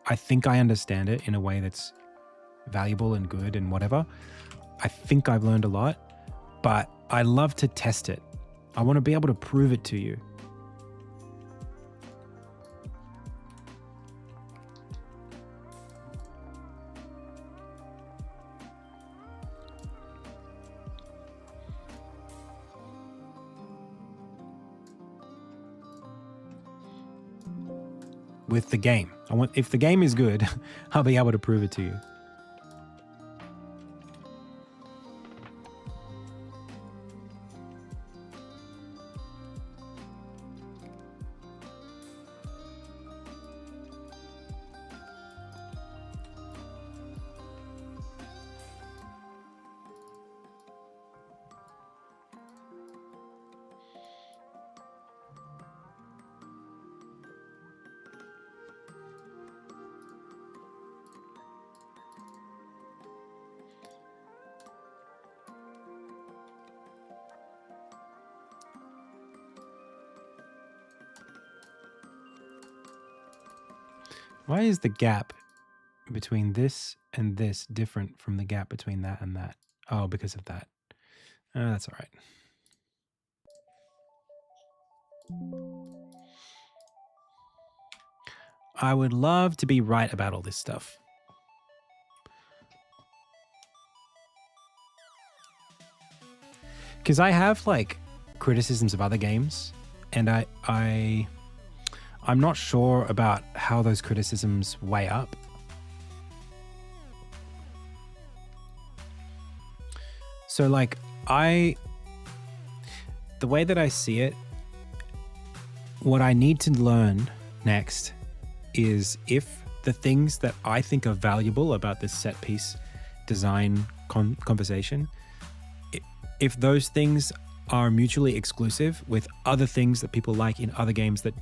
I think I understand it in a way that's valuable and good and whatever. I think I've learned a lot, but I love to test it. I want to be able to prove it to you. With the game. If the game is good, I'll be able to prove it to you. Why is the gap between this and this different from the gap between that and that? Oh, because of that. That's all right. I would love to be right about all this stuff. Because I have like criticisms of other games, and I'm not sure about how those criticisms weigh up. So like the way that I see it, what I need to learn next is if the things that I think are valuable about this set piece design conversation, if those things are mutually exclusive with other things that people like in other games that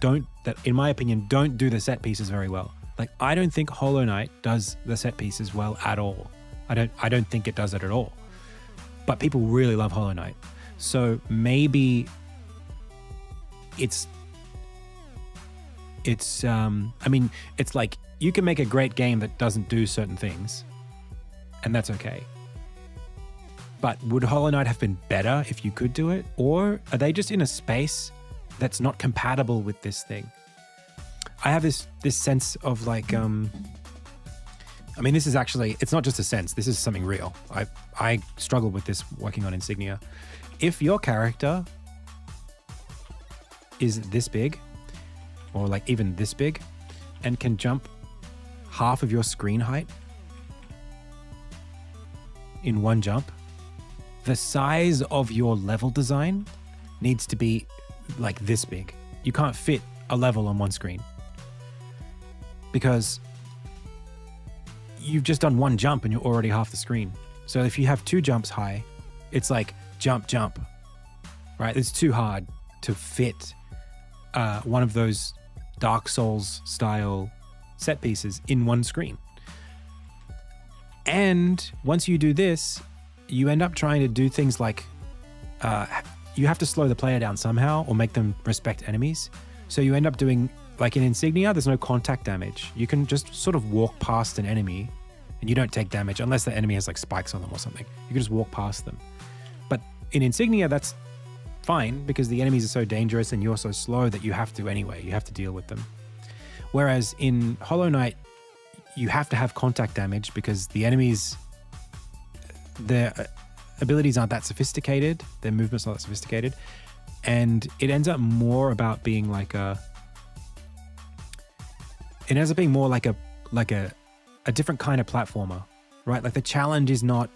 in my opinion, don't do the set pieces very well. Like, I don't think Hollow Knight does the set pieces well at all. I don't think it does it at all. But people really love Hollow Knight. So maybe it's I mean, it's like you can make a great game that doesn't do certain things, and that's okay. But would Hollow Knight have been better if you could do it? Or are they just in a space that's not compatible with this thing? I have this sense of like, I mean, this is actually, it's not just a sense, this is something real. I struggled with this working on Insignia. If your character is this big, or like even this big, and can jump half of your screen height in one jump, the size of your level design needs to be like this big. You can't fit a level on one screen because you've just done one jump and you're already half the screen. So if you have two jumps high, it's like jump, right? It's too hard to fit one of those Dark Souls style set pieces in one screen. And once you do this, you end up trying to do things like you have to slow the player down somehow or make them respect enemies. So you end up doing, like in Insignia, there's no contact damage. You can just sort of walk past an enemy and you don't take damage unless the enemy has like spikes on them or something. You can just walk past them. But in Insignia, that's fine because the enemies are so dangerous and you're so slow that you have to anyway. You have to deal with them. Whereas in Hollow Knight, you have to have contact damage because the enemies, their abilities aren't that sophisticated, their movement's not that sophisticated, and it ends up more about being like a different kind of platformer, right? Like the challenge is not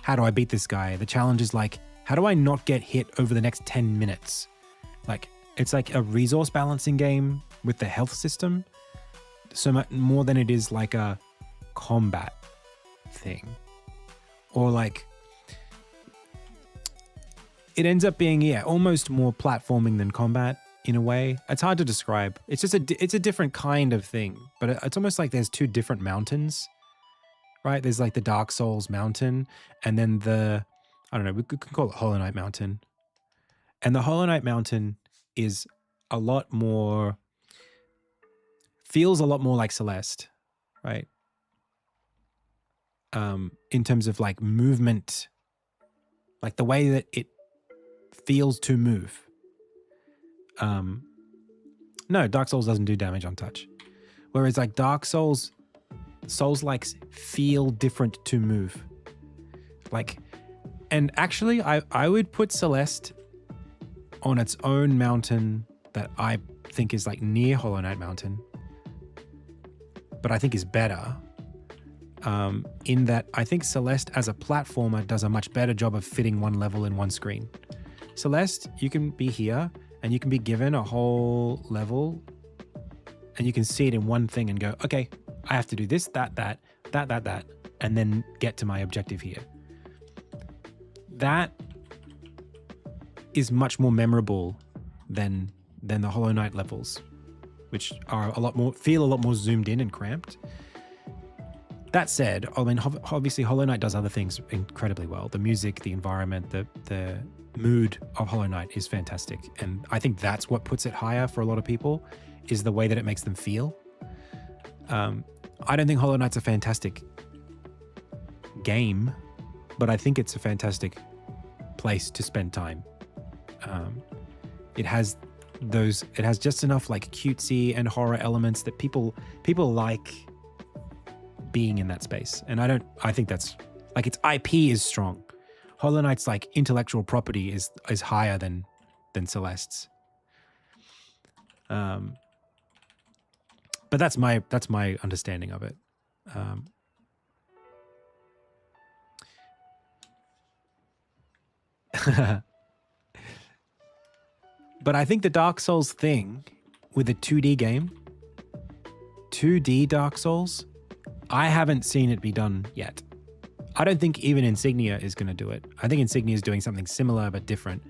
how do I beat this guy? The challenge is like, how do I not get hit over the next 10 minutes? Like it's like a resource balancing game with the health system so much more than it is like a combat thing. Or like, it ends up being, almost more platforming than combat in a way. It's hard to describe. It's just it's a different kind of thing, but it's almost like there's two different mountains, right? There's like the Dark Souls mountain and then I don't know, we could call it Hollow Knight mountain. And the Hollow Knight mountain is feels a lot more like Celeste, right? In terms of like movement, like the way that it feels to move. No, Dark Souls doesn't do damage on touch. Whereas like Dark Souls, Souls-likes feel different to move. Like, and actually I would put Celeste on its own mountain that I think is like near Hollow Knight mountain, but I think is better. In that I think Celeste as a platformer does a much better job of fitting one level in one screen. Celeste, you can be here and you can be given a whole level and you can see it in one thing and go, okay, I have to do this, that, and then get to my objective here. That is much more memorable than the Hollow Knight levels, which are feel a lot more zoomed in and cramped. That said, I mean, obviously Hollow Knight does other things incredibly well. The music, the environment, the mood of Hollow Knight is fantastic. And I think that's what puts it higher for a lot of people, is the way that it makes them feel. I don't think Hollow Knight's a fantastic game, but I think it's a fantastic place to spend time. It has just enough like cutesy and horror elements that people like being in that space. And I think that's like, its IP is strong. Hollow Knight's like intellectual property is higher than Celeste's. But that's my understanding of it. But I think the Dark Souls thing with a 2D game, 2D Dark Souls, I haven't seen it be done yet. I don't think even Insignia is going to do it. I think Insignia is doing something similar but different.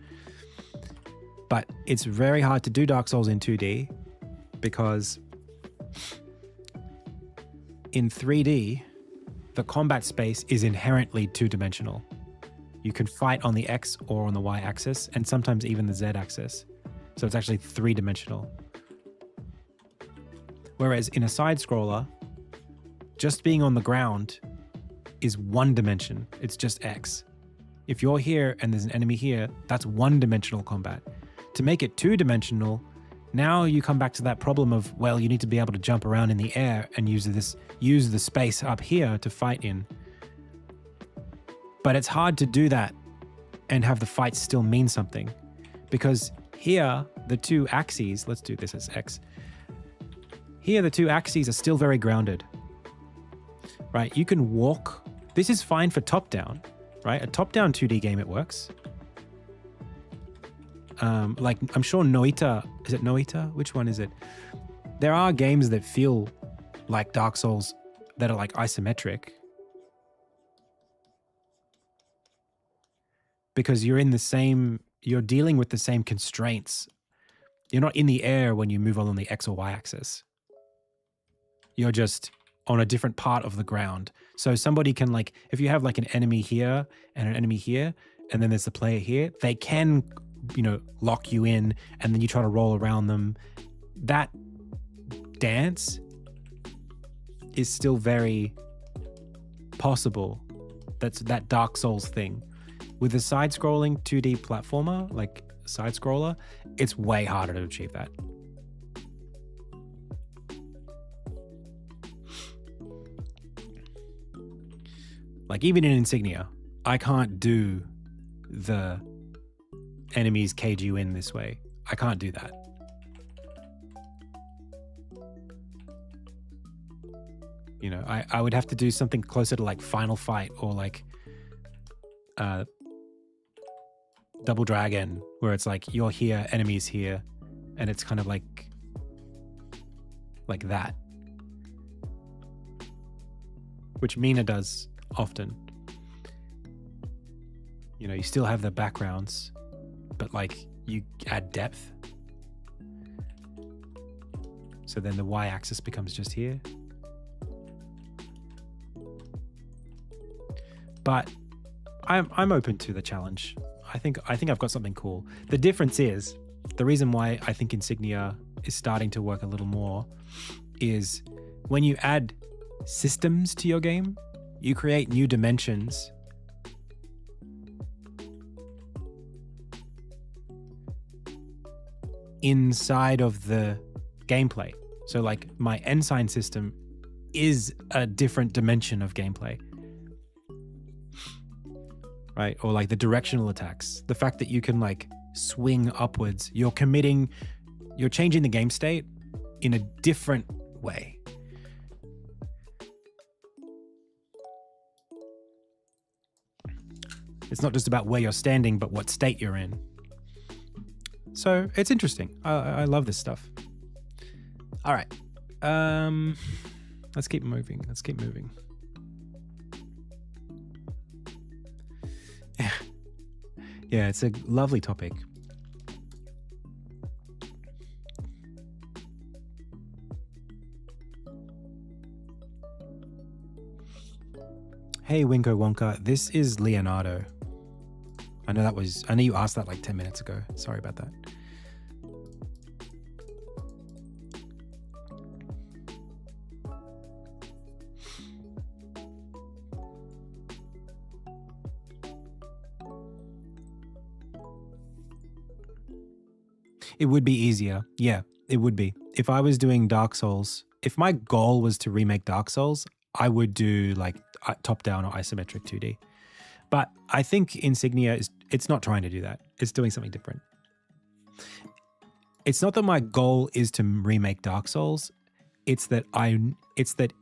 it's very hard to do Dark Souls in 2D because in 3D, the combat space is inherently two-dimensional. You can fight on the X or on the Y axis, and sometimes even the Z axis. So it's actually three-dimensional. Whereas in a side-scroller, just being on the ground is one dimension. It's just X. If you're here and there's an enemy here, that's one-dimensional combat. To make it two-dimensional, now you come back to that problem of, well, you need to be able to jump around in the air and use the space up here to fight in. But it's hard to do that and have the fight still mean something. Because here, the two axes, let's do this as X. Here, the two axes are still very grounded, right? You can walk. This is fine for top-down, right? A top-down 2D game, it works. Like, I'm sure Noita, is it Noita? Which one is it? There are games that feel like Dark Souls that are like isometric. Because you're dealing with the same constraints. You're not in the air when you move on the X or Y axis. You're just on a different part of the ground. So somebody can, like, if you have like an enemy here and an enemy here, and then there's the player here, they can, lock you in, and then you try to roll around them. That dance is still very possible. That's that Dark Souls thing. With a side-scrolling 2D platformer, like side-scroller, it's way harder to achieve that. Like even in Insignia, I can't do the enemies cage you in this way. I can't do that. I would have to do something closer to like Final Fight or like Double Dragon, where it's like you're here, enemies here, and it's kind of like that, which Mina does often. You still have the backgrounds, but like you add depth. So then the Y-axis becomes just here. But I'm open to the challenge. I think I've got something cool. The difference is, the reason why I think Insignia is starting to work a little more is when you add systems to your game, you create new dimensions. Inside of the gameplay. So like my ensign system is a different dimension of gameplay. Right? Or like the directional attacks. The fact that you can like swing upwards, you're changing the game state in a different way. It's not just about where you're standing, but what state you're in. So it's interesting. I love this stuff. All right. Let's keep moving. Yeah, it's a lovely topic. Hey, Winko Wonka. This is Leonardo. I know you asked that like 10 minutes ago. Sorry about that. It would be easier. Yeah, it would be. If I was doing Dark Souls, if my goal was to remake Dark Souls, I would do like top-down or isometric 2D. But I think Insignia it's not trying to do that. It's doing something different. It's not that my goal is to remake Dark Souls. It's that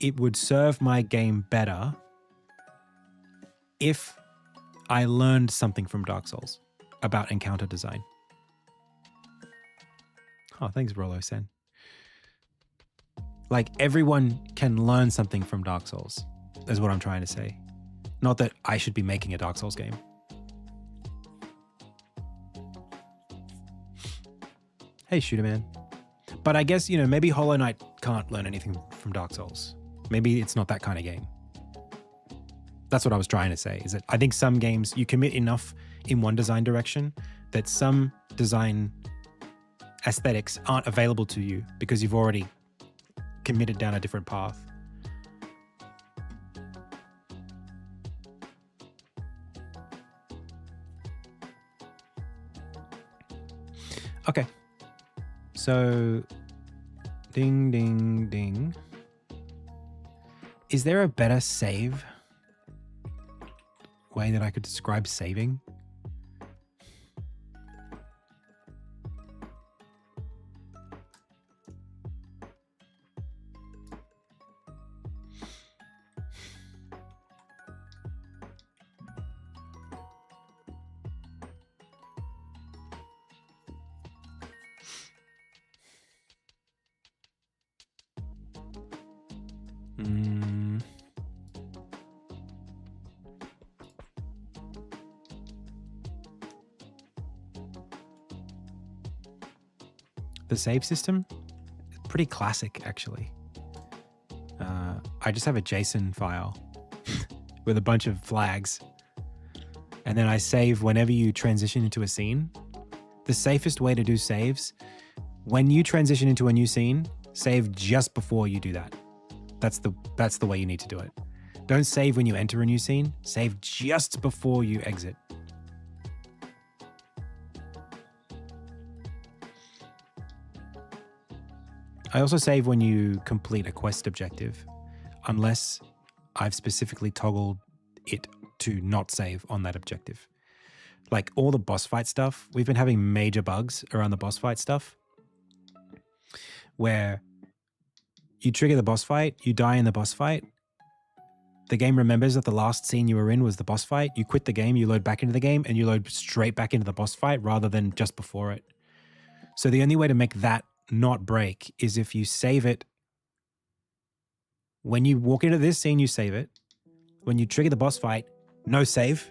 it would serve my game better if I learned something from Dark Souls about encounter design. Oh, thanks, Rolo-sen. Like, everyone can learn something from Dark Souls, is what I'm trying to say. Not that I should be making a Dark Souls game. Hey, Shooter Man. But I guess, maybe Hollow Knight can't learn anything from Dark Souls. Maybe it's not that kind of game. That's what I was trying to say, is that I think some games you commit enough in one design direction that some design aesthetics aren't available to you because you've already committed down a different path. Okay. So, ding, ding, ding. Is there a better save way that I could describe saving? The save system is pretty classic, actually. I just have a JSON file with a bunch of flags, and then I save whenever you transition into a scene. The safest way to do saves, when you transition into a new scene, save just before you do that. That's the way you need to do it. Don't save when you enter a new scene. Save just before you exit. I also save when you complete a quest objective, unless I've specifically toggled it to not save on that objective. Like all the boss fight stuff, we've been having major bugs around the boss fight stuff, where you trigger the boss fight, you die in the boss fight, the game remembers that the last scene you were in was the boss fight, you quit the game, you load back into the game, and you load straight back into the boss fight rather than just before it. So the only way to make that not break is if you save it. When you walk into this scene, you save it. When you trigger the boss fight, no save.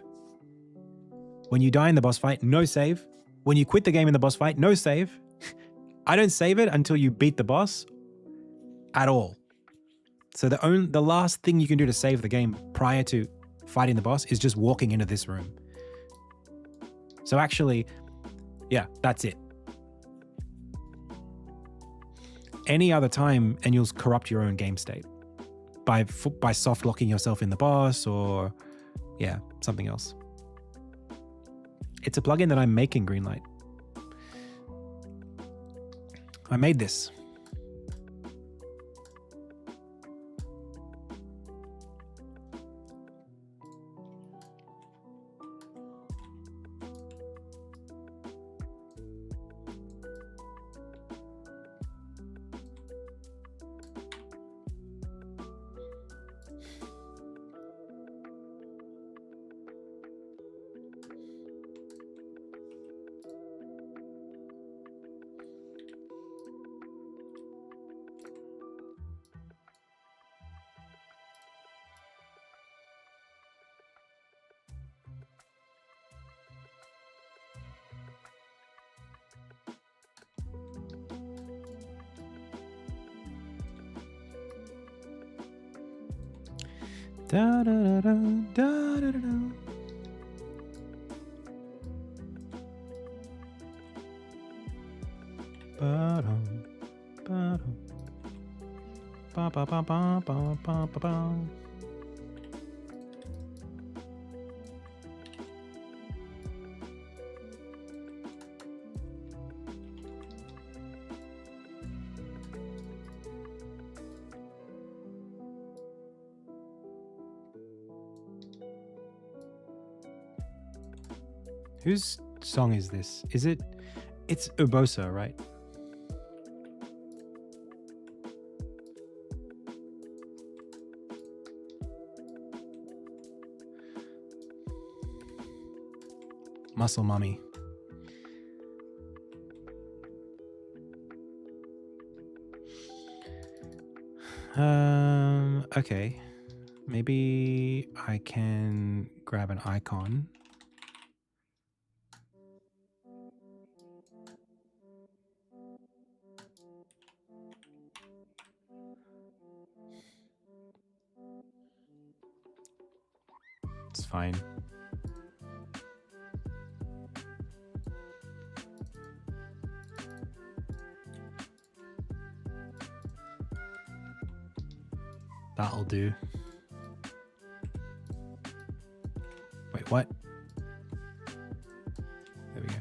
When you die in the boss fight, no save. When you quit the game in the boss fight, no save. I don't save it until you beat the boss at all. So the last thing you can do to save the game prior to fighting the boss is just walking into this room. So actually, yeah, that's it. Any other time, and you'll corrupt your own game state by soft locking yourself in the boss or, yeah, something else. It's a plugin that I'm making, Greenlight. I made this. Da, da, da, da, da, da, da. Ba-dum, ba-dum. Ba, ba, ba, ba, ba, ba, ba, ba. Whose song is this? It's Urbosa, right? Muscle Mummy. Okay. Maybe I can grab an icon. It's fine. That'll do. Wait, what? There we go.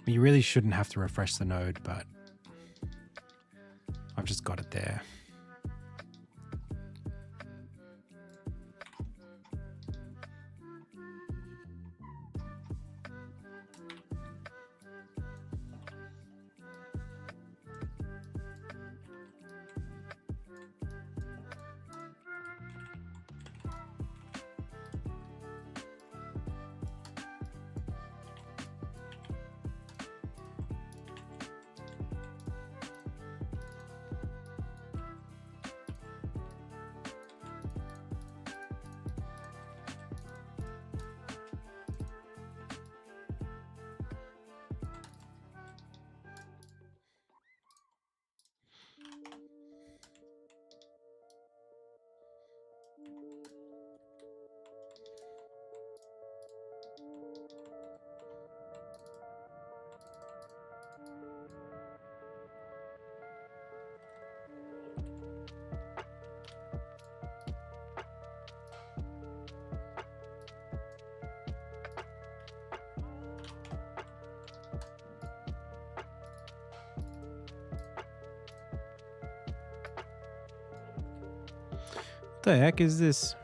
You really shouldn't have to refresh the node, but I've just got it there. What the heck is this?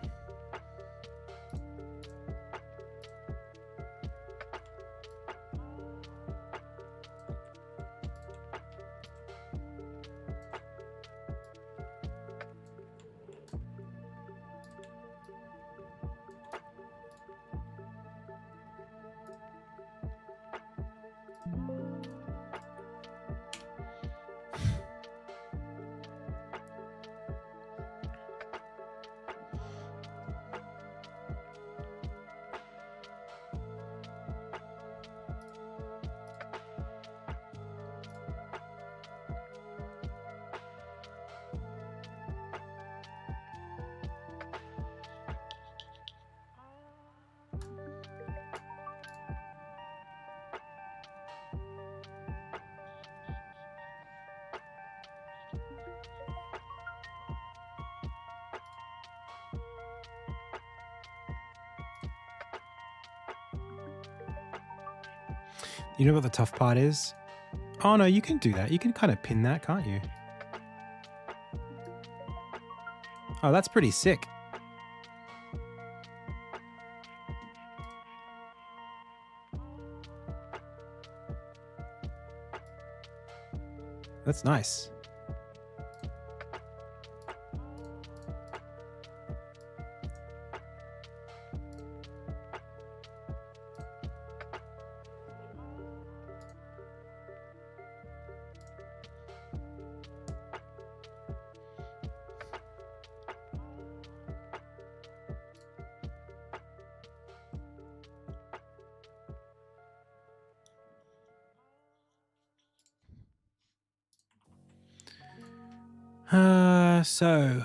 You know what the tough part is? Oh no, you can do that. You can kind of pin that, can't you? Oh, that's pretty sick. That's nice. So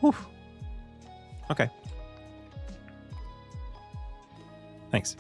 Whew. Okay. Thanks.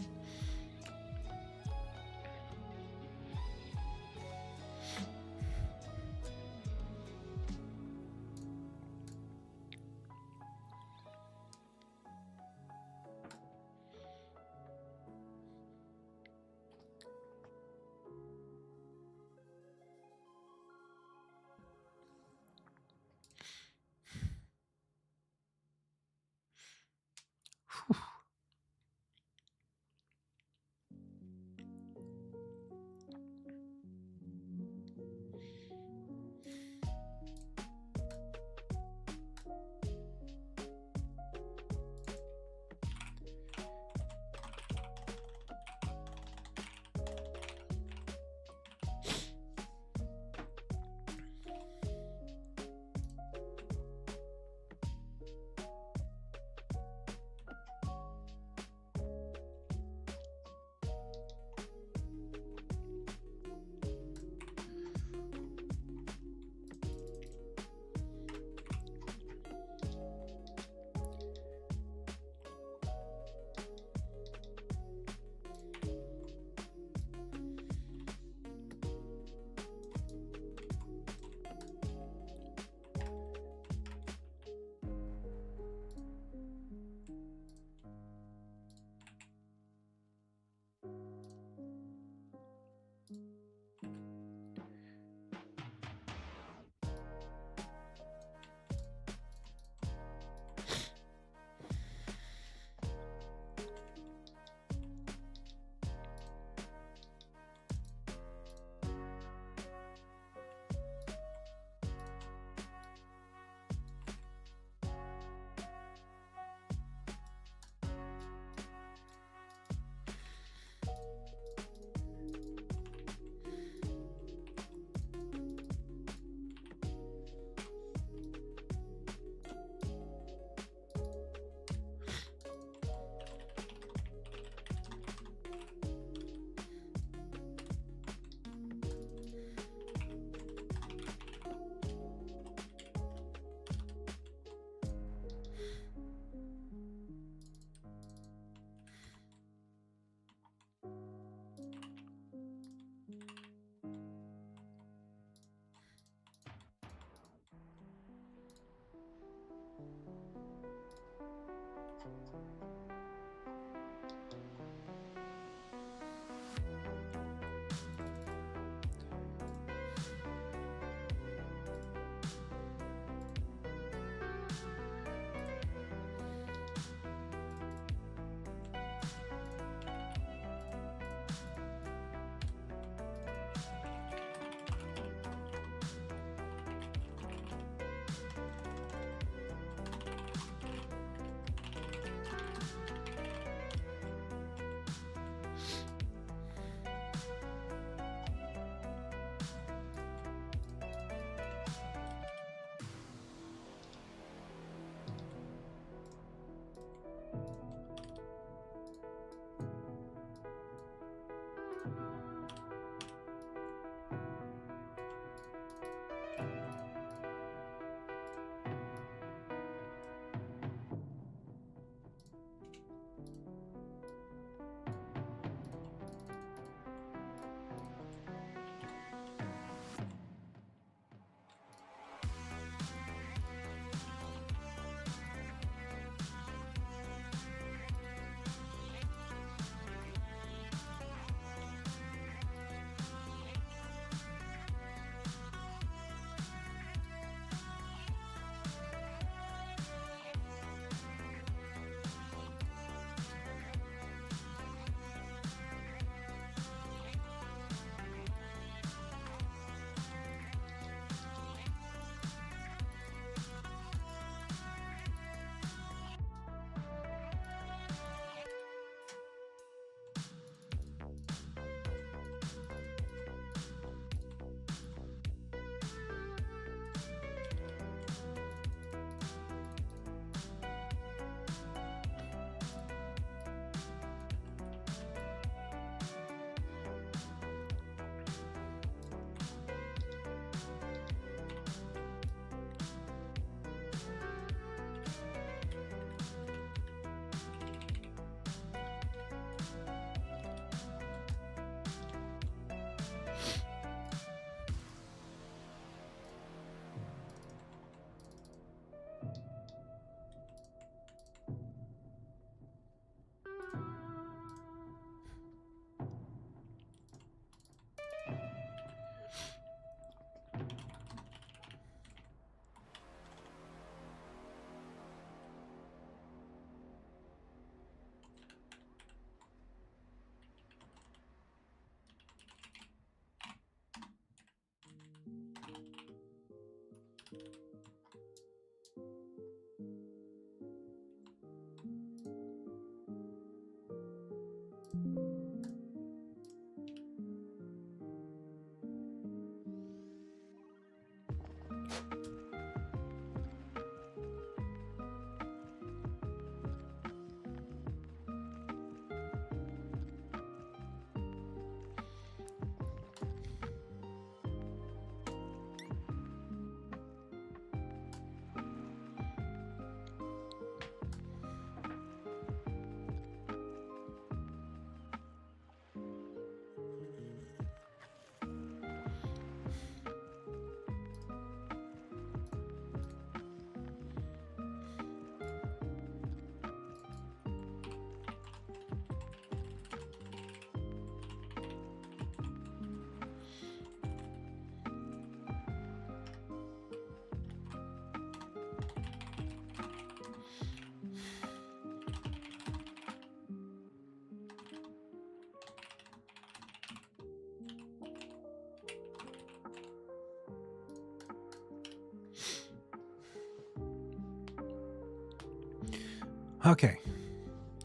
Okay,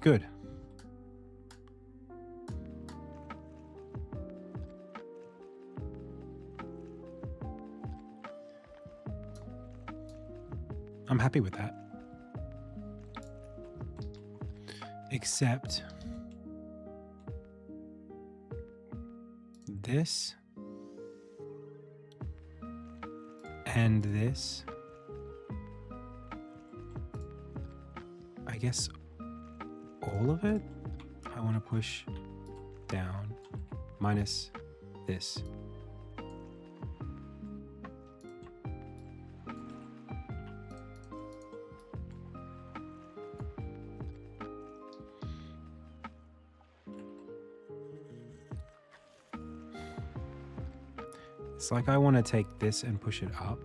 good. I'm happy with that. Except this and this. I guess all of it I want to push down minus this. It's like I want to take this and push it up.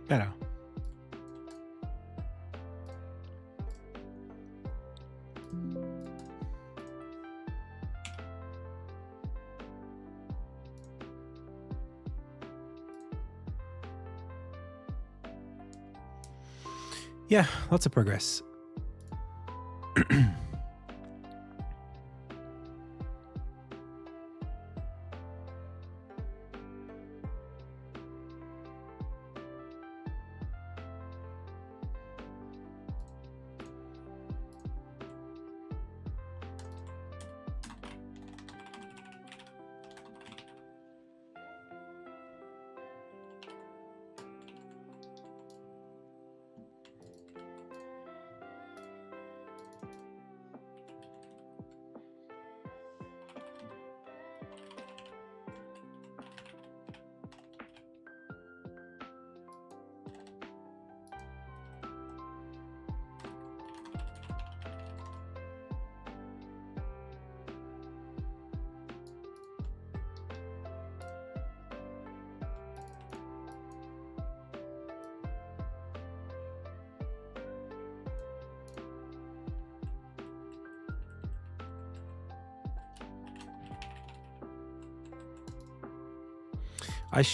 Better. Yeah, lots of progress.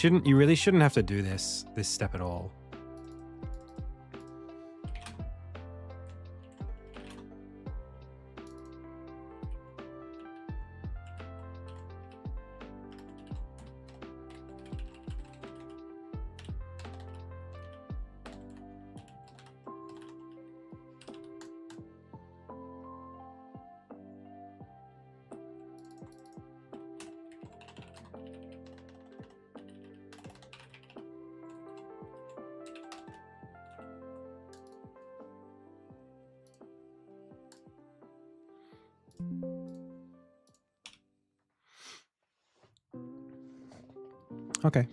You really shouldn't have to do this step at all. Okay.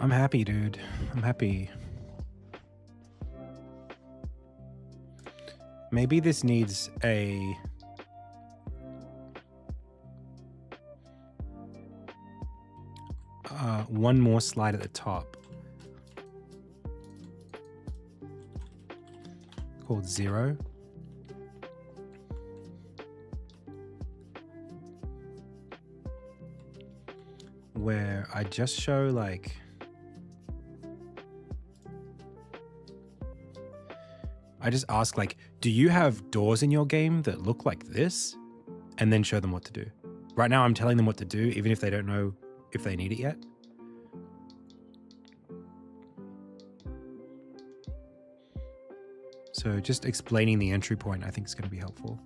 I'm happy, dude. I'm happy. Maybe this needs a... one more slide at the top. Called 0. Where I just show like... I just ask like, do you have doors in your game that look like this? And then show them what to do. Right now I'm telling them what to do, even if they don't know if they need it yet. So just explaining the entry point I think is going to be helpful.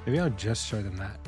Maybe I'll just show them that.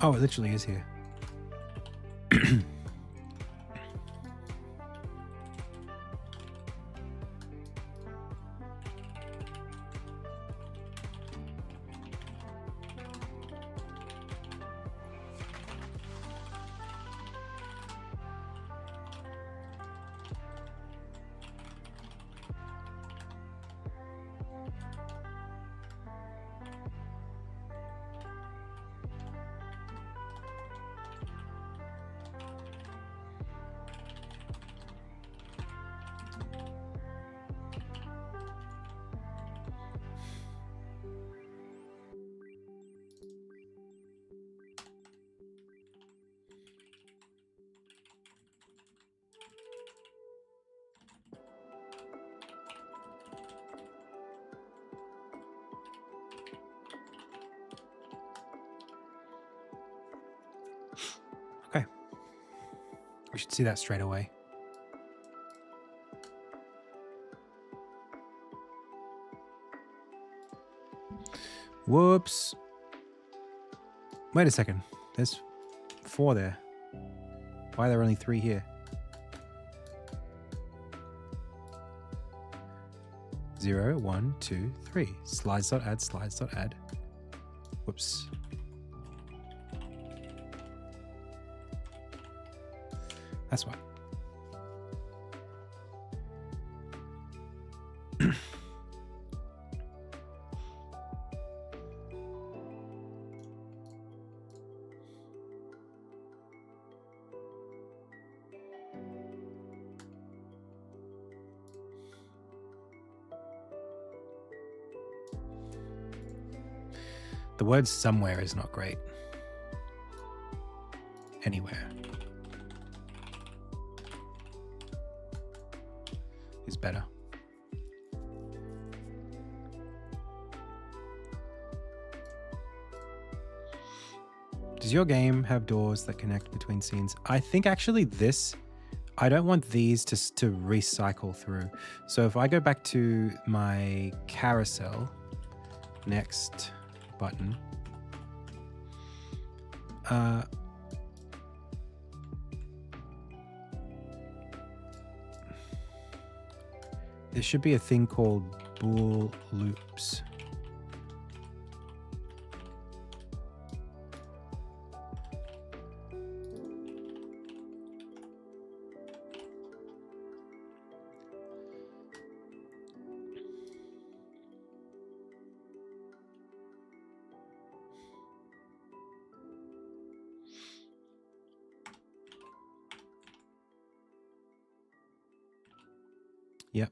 Oh, it literally is here. Okay. We should see that straight away. Whoops. Wait a second. There's 4 there. Why are there only 3 here? 0, 1, 2, 3. Slides.add, slides.add. Whoops. That's why. The word somewhere is not great. Anywhere is better. Does your game have doors that connect between scenes? I think actually this, I don't want these to recycle through. So if I go back to my carousel, next button, there should be a thing called bool loops. Yep.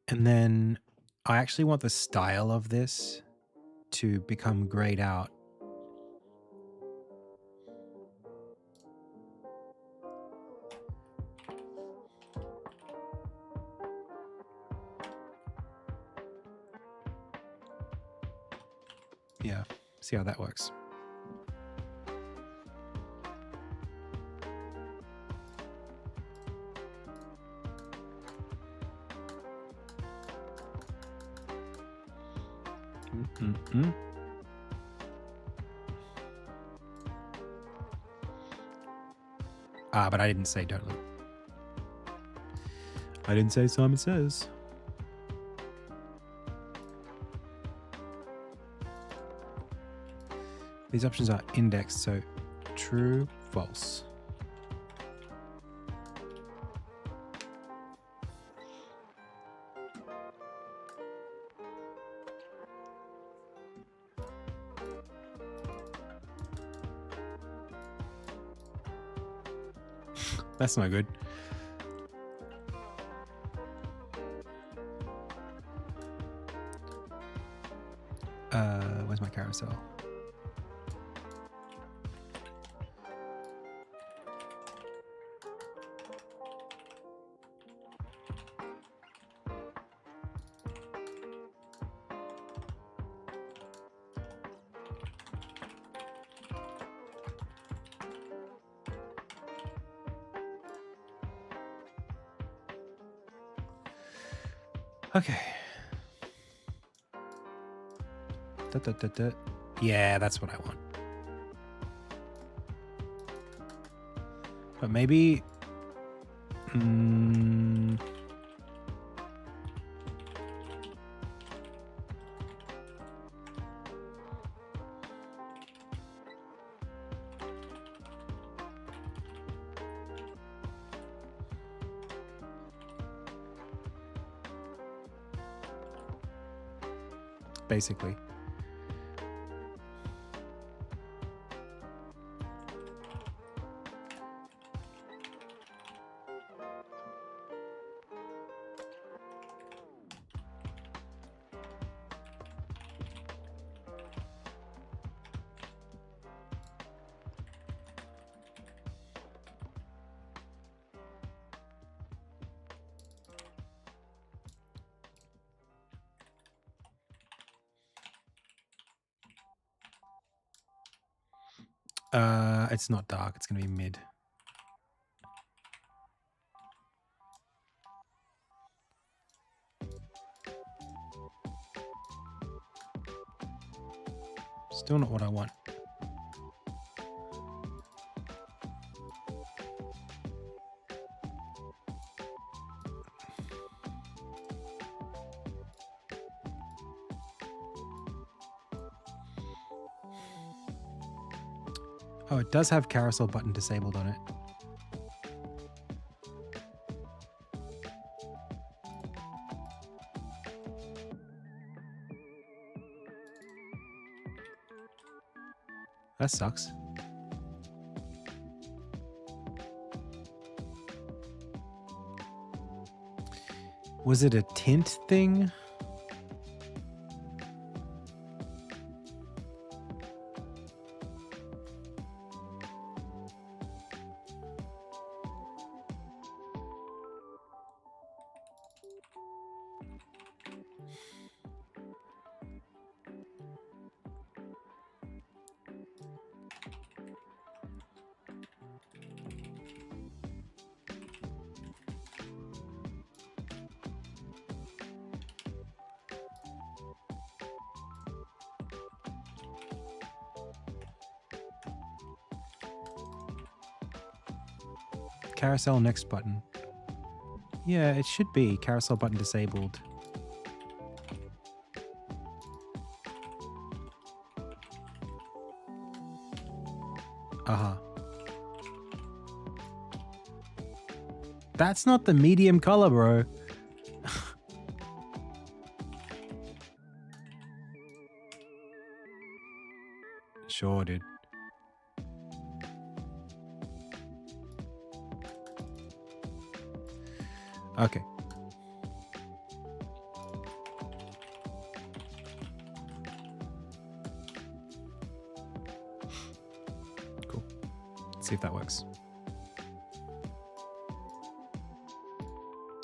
And then I actually want the style of this to become grayed out. Yeah, see how that works. But I didn't say don't loop. I didn't say Simon Says. These options are indexed, so true, false. That's no good. Where's my carousel? Okay. Yeah, that's what I want. But maybe... basically. It's not dark. It's going to be mid. Still not what I want. Oh, it does have carousel button disabled on it. That sucks. Was it a tint thing? Carousel next button. Yeah, it should be carousel button disabled. Uh-huh. That's not the medium color, bro. Sure, dude. Okay. Cool. Let's see if that works.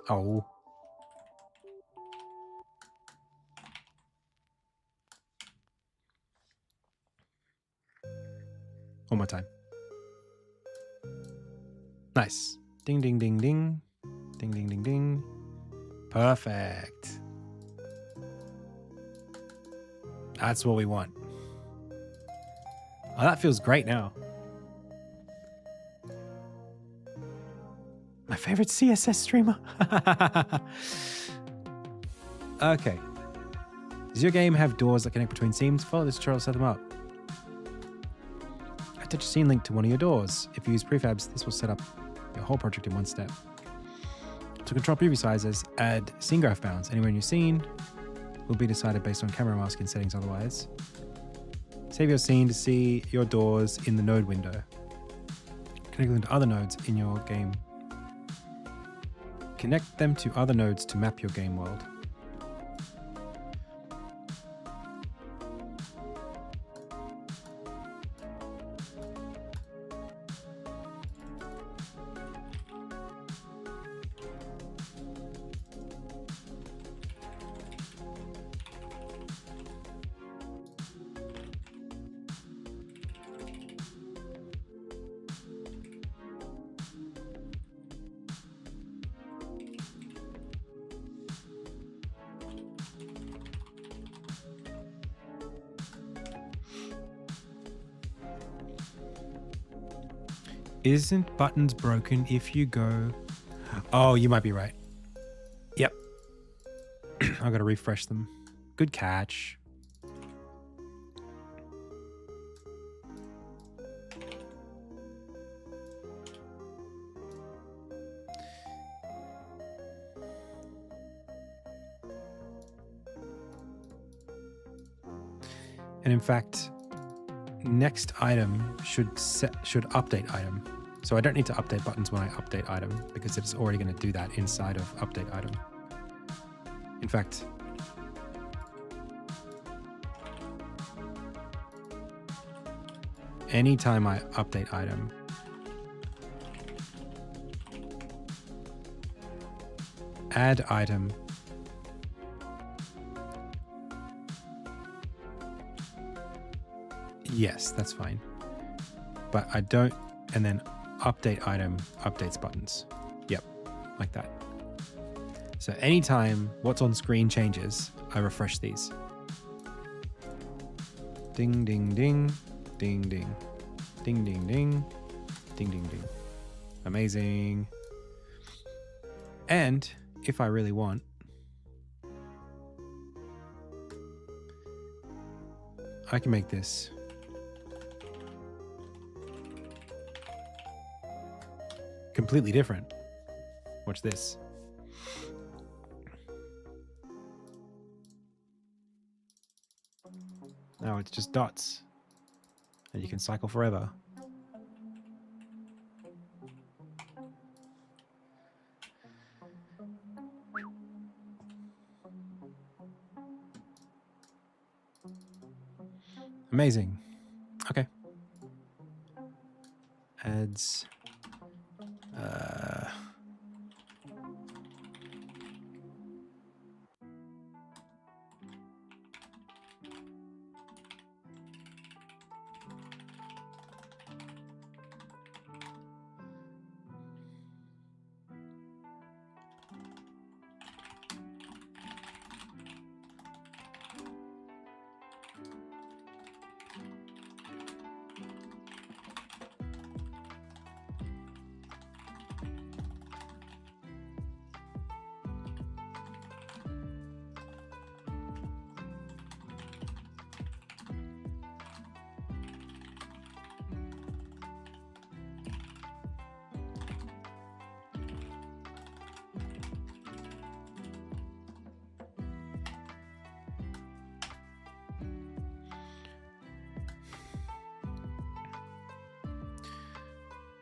Oh. One more time. Nice. Ding, ding, ding, ding. Ding, ding, ding, ding. Perfect. That's what we want. Oh, that feels great now. My favorite CSS streamer. Okay. Does your game have doors that connect between scenes? Follow this tutorial to set them up. Attach a scene link to one of your doors. If you use prefabs, this will set up your whole project in one step. To control preview sizes, add scene graph bounds. Anywhere in your scene will be decided based on camera masking settings otherwise. Save your scene to see your doors in the node window. Connect them to other nodes in your game Connect them to other nodes to map your game world. Isn't buttons broken if you go... Oh, you might be right. Yep. I've got to refresh them. Good catch. And in fact, next item should update item. So I don't need to update buttons when I update item because it's already going to do that inside of update item. In fact, anytime I update item, add item, yes, that's fine. But I don't, and then update item updates buttons. Yep, like that. So anytime what's on screen changes, I refresh these. Ding, ding, ding, ding, ding, ding, ding, ding, ding, ding, ding. Amazing. And if I really want, I can make this completely different. Watch this. Now it's just dots and you can cycle forever. Amazing. Okay. Adds.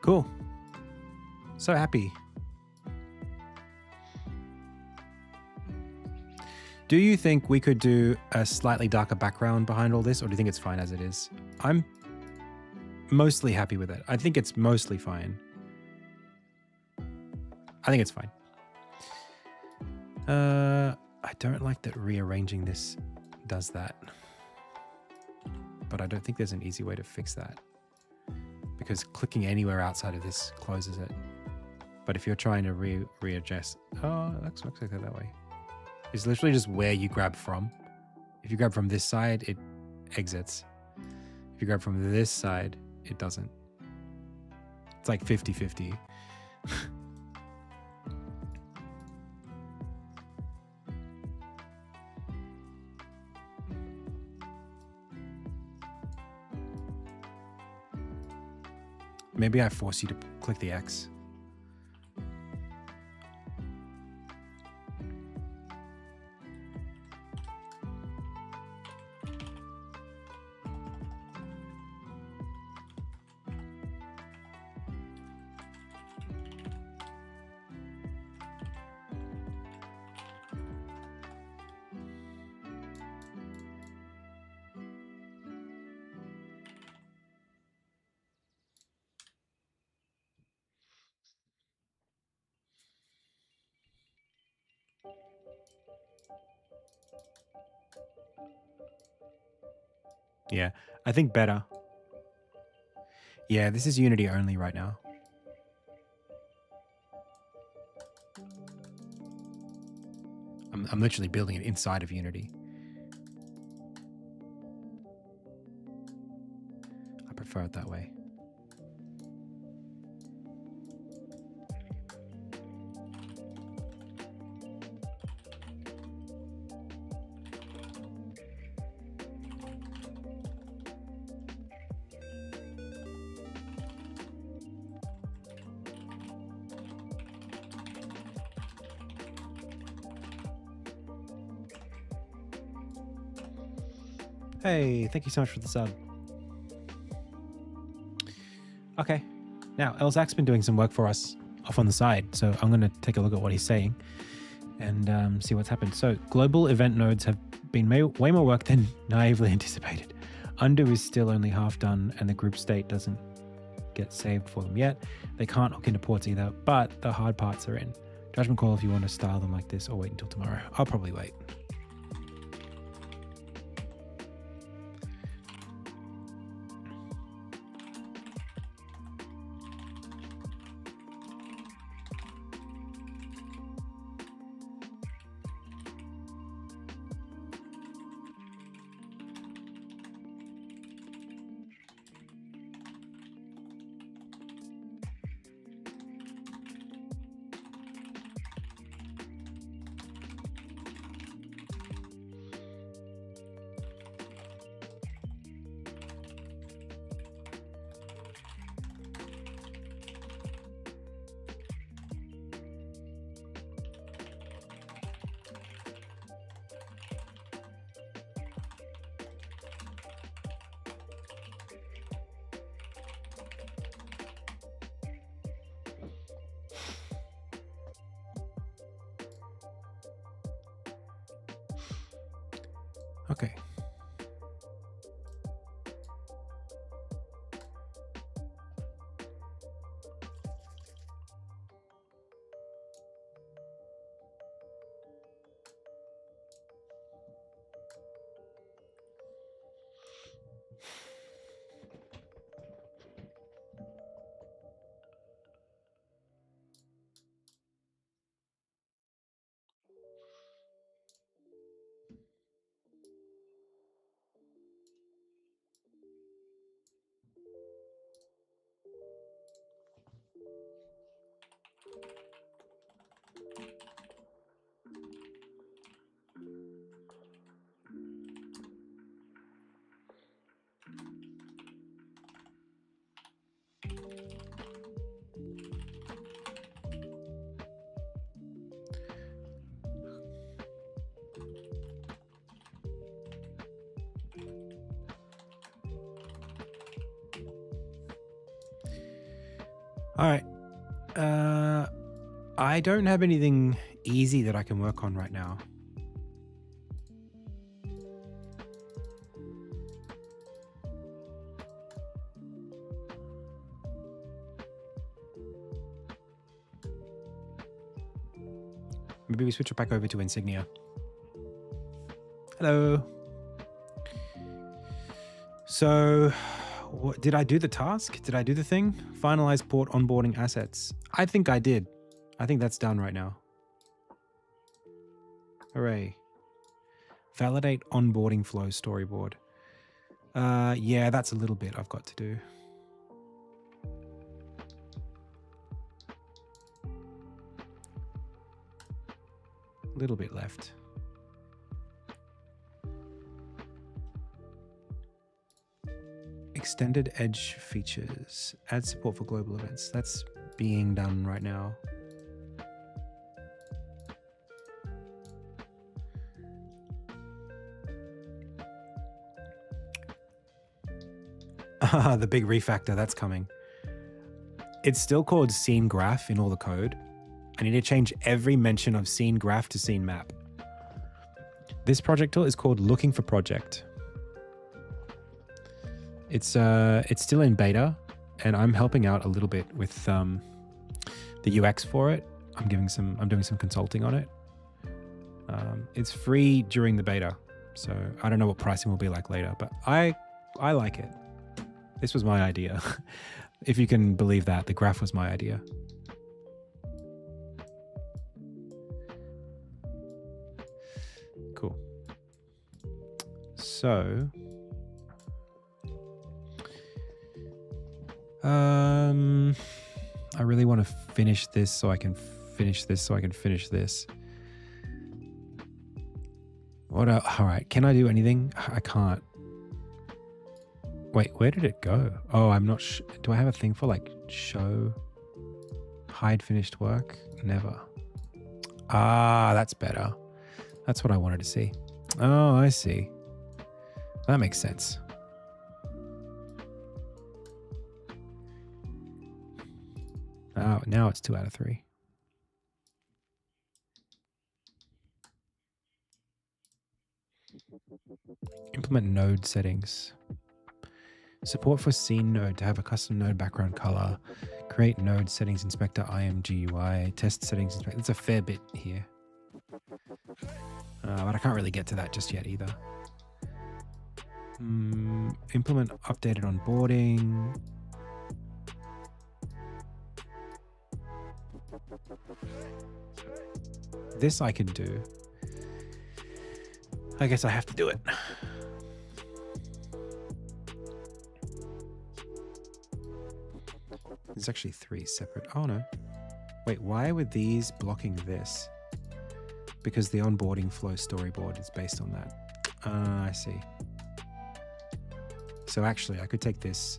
Cool. So happy. Do you think we could do a slightly darker background behind all this, or do you think it's fine as it is? I'm mostly happy with it. I think it's mostly fine. I think it's fine. I don't like that rearranging this does that. But I don't think there's an easy way to fix that, because clicking anywhere outside of this closes it. But if you're trying to readjust, oh, that's exactly that way. It's literally just where you grab from. If you grab from this side, it exits. If you grab from this side, it doesn't. It's like 50-50. Maybe I force you to click the X. Yeah, I think better. Yeah, this is Unity only right now. I'm literally building it inside of Unity. I prefer it that way. Hey, thank you so much for the sub. Okay, now Elzac's been doing some work for us off on the side, so I'm going to take a look at what he's saying and see what's happened. So global event nodes have been way more work than naively anticipated. Undo is still only half done, and the group state doesn't get saved for them yet. They can't hook into ports either, but the hard parts are in. Judgment call if you want to style them like this, or wait until tomorrow. I'll probably wait. Okay. All right. I don't have anything easy that I can work on right now. Maybe we switch it back over to Insignia. Hello. So, did I do the task? Did I do the thing? Finalize port onboarding assets. I think I did. I think that's done right now. Hooray. Validate onboarding flow storyboard. Yeah, that's a little bit I've got to do. A little bit left. Extended edge features. Add support for global events. That's being done right now. The big refactor, that's coming. It's still called scene graph in all the code. I need to change every mention of scene graph to scene map. This project tool is called looking for project. It's still in beta, and I'm helping out a little bit with the UX for it. I'm doing some consulting on it. It's free during the beta, so I don't know what pricing will be like later, but I I like it. This was my idea. If you can believe that, the graph was my idea. Cool. So, I really want to finish this so I can finish this so I can finish this. What? All right. Can I do anything? I can't. Wait, where did it go? Oh, I'm not sure. Do I have a thing for like show, hide finished work? Never. Ah, that's better. That's what I wanted to see. Oh, I see. That makes sense. Oh, now it's 2 out of 3. Implement node settings. Support for scene node to have a custom node background color. Create node settings inspector IMGUI. Test settings inspector. It's a fair bit here. But I can't really get to that just yet either. Implement updated onboarding. This I could do. I guess I have to do it. There's actually 3 separate. Oh no. Wait, why were these blocking this? Because the onboarding flow storyboard is based on that. I see. So actually I could take this,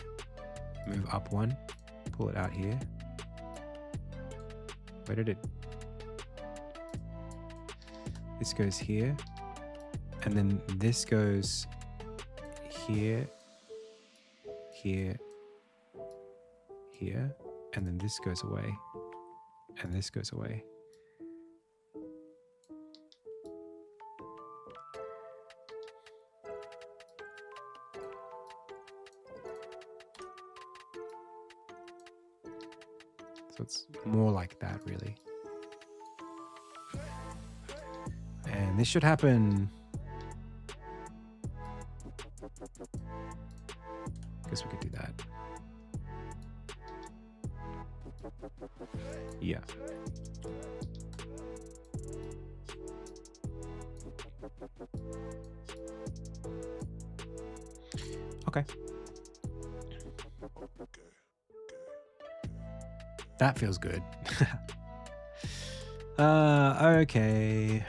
move up 1, pull it out here. Where did it? This goes here. And then this goes here, here, here, and then this goes away, and this goes away. So it's more like that, really. And this should happen. Guess we could do that. Yeah. Okay. That feels good. Okay.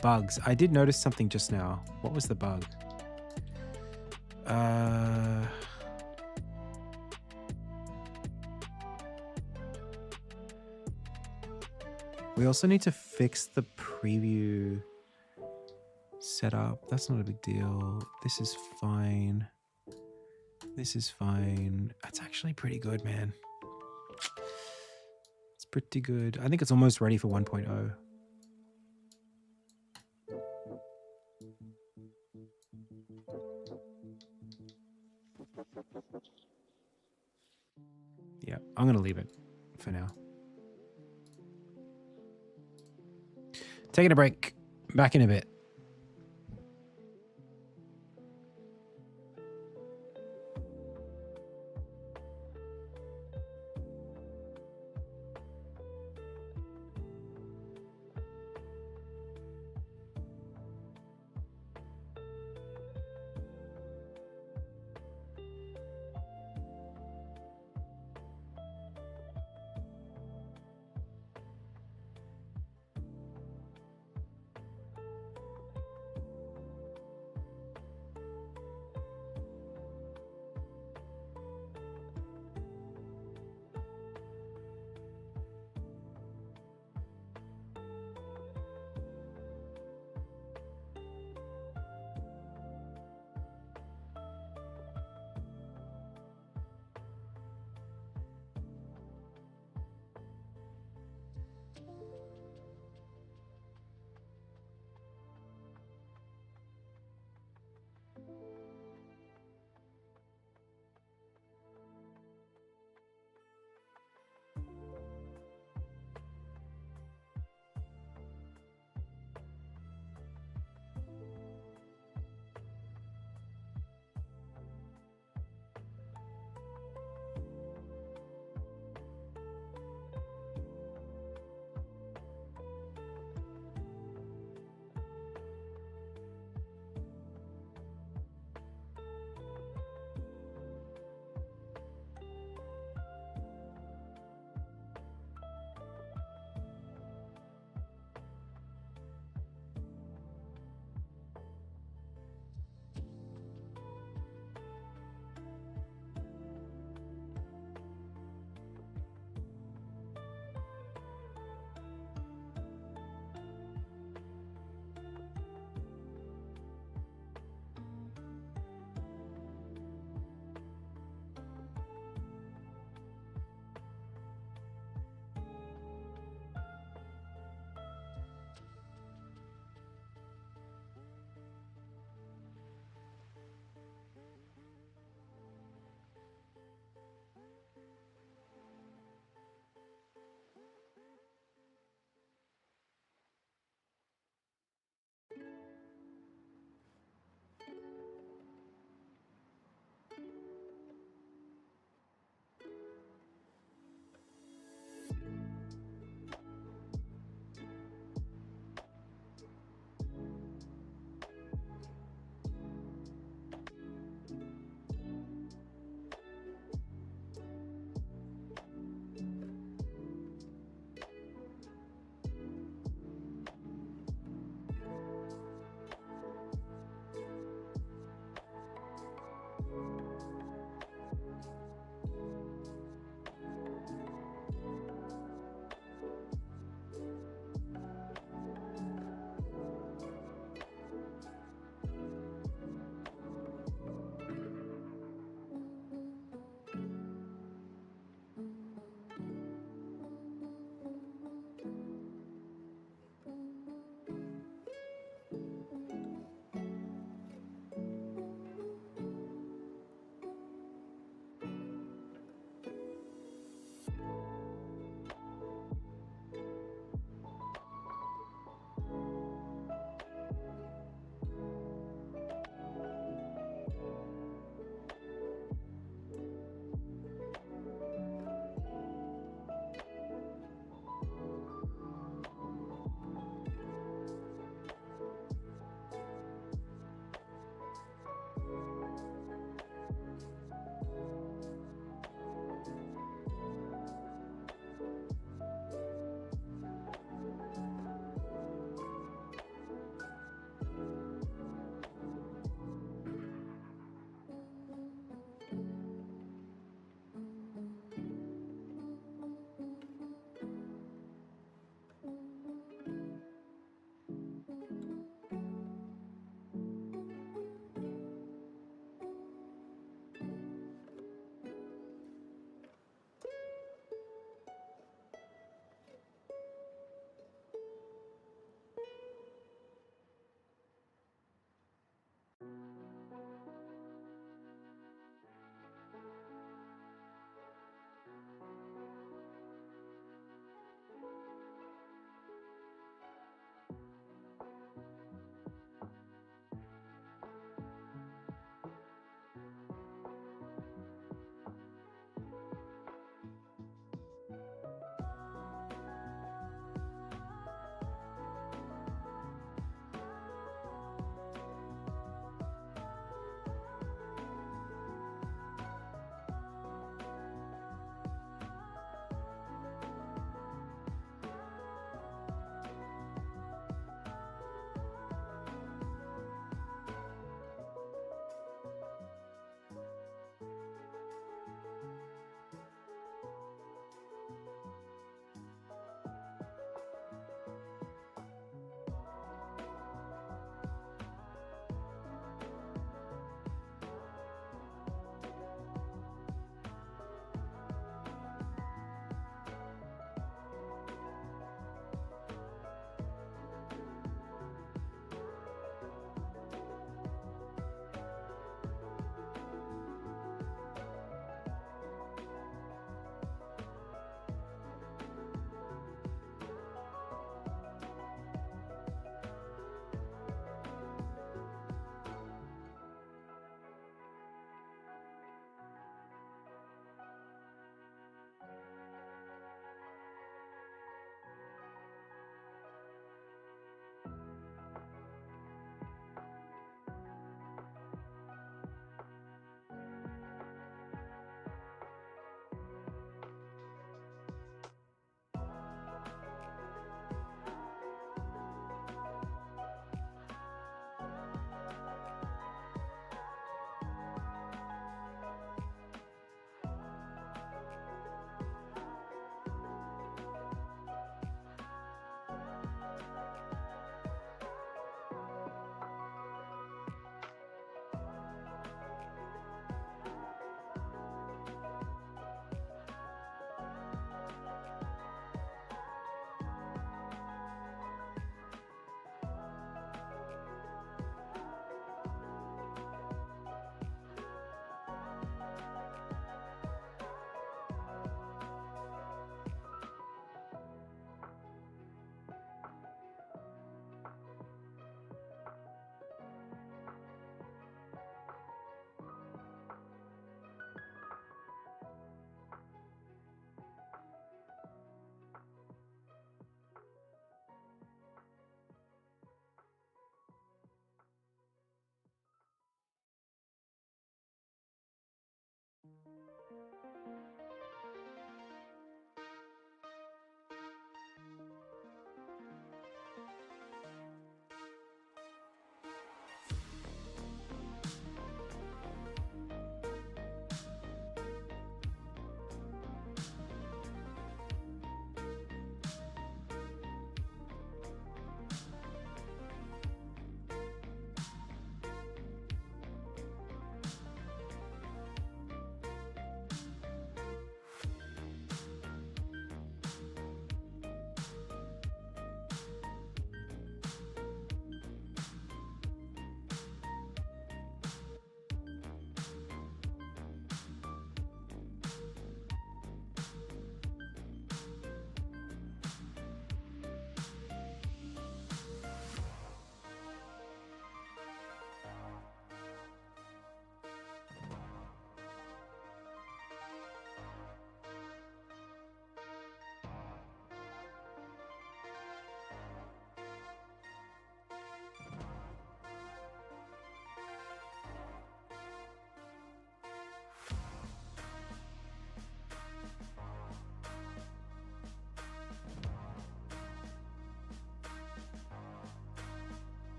Bugs. I did notice something just now. What was the bug? We also need to fix the preview setup. That's not a big deal. This is fine. This is fine. That's actually pretty good, man. It's pretty good. I think it's almost ready for 1.0. Yeah, I'm going to leave it for now. Taking a break. Back in a bit.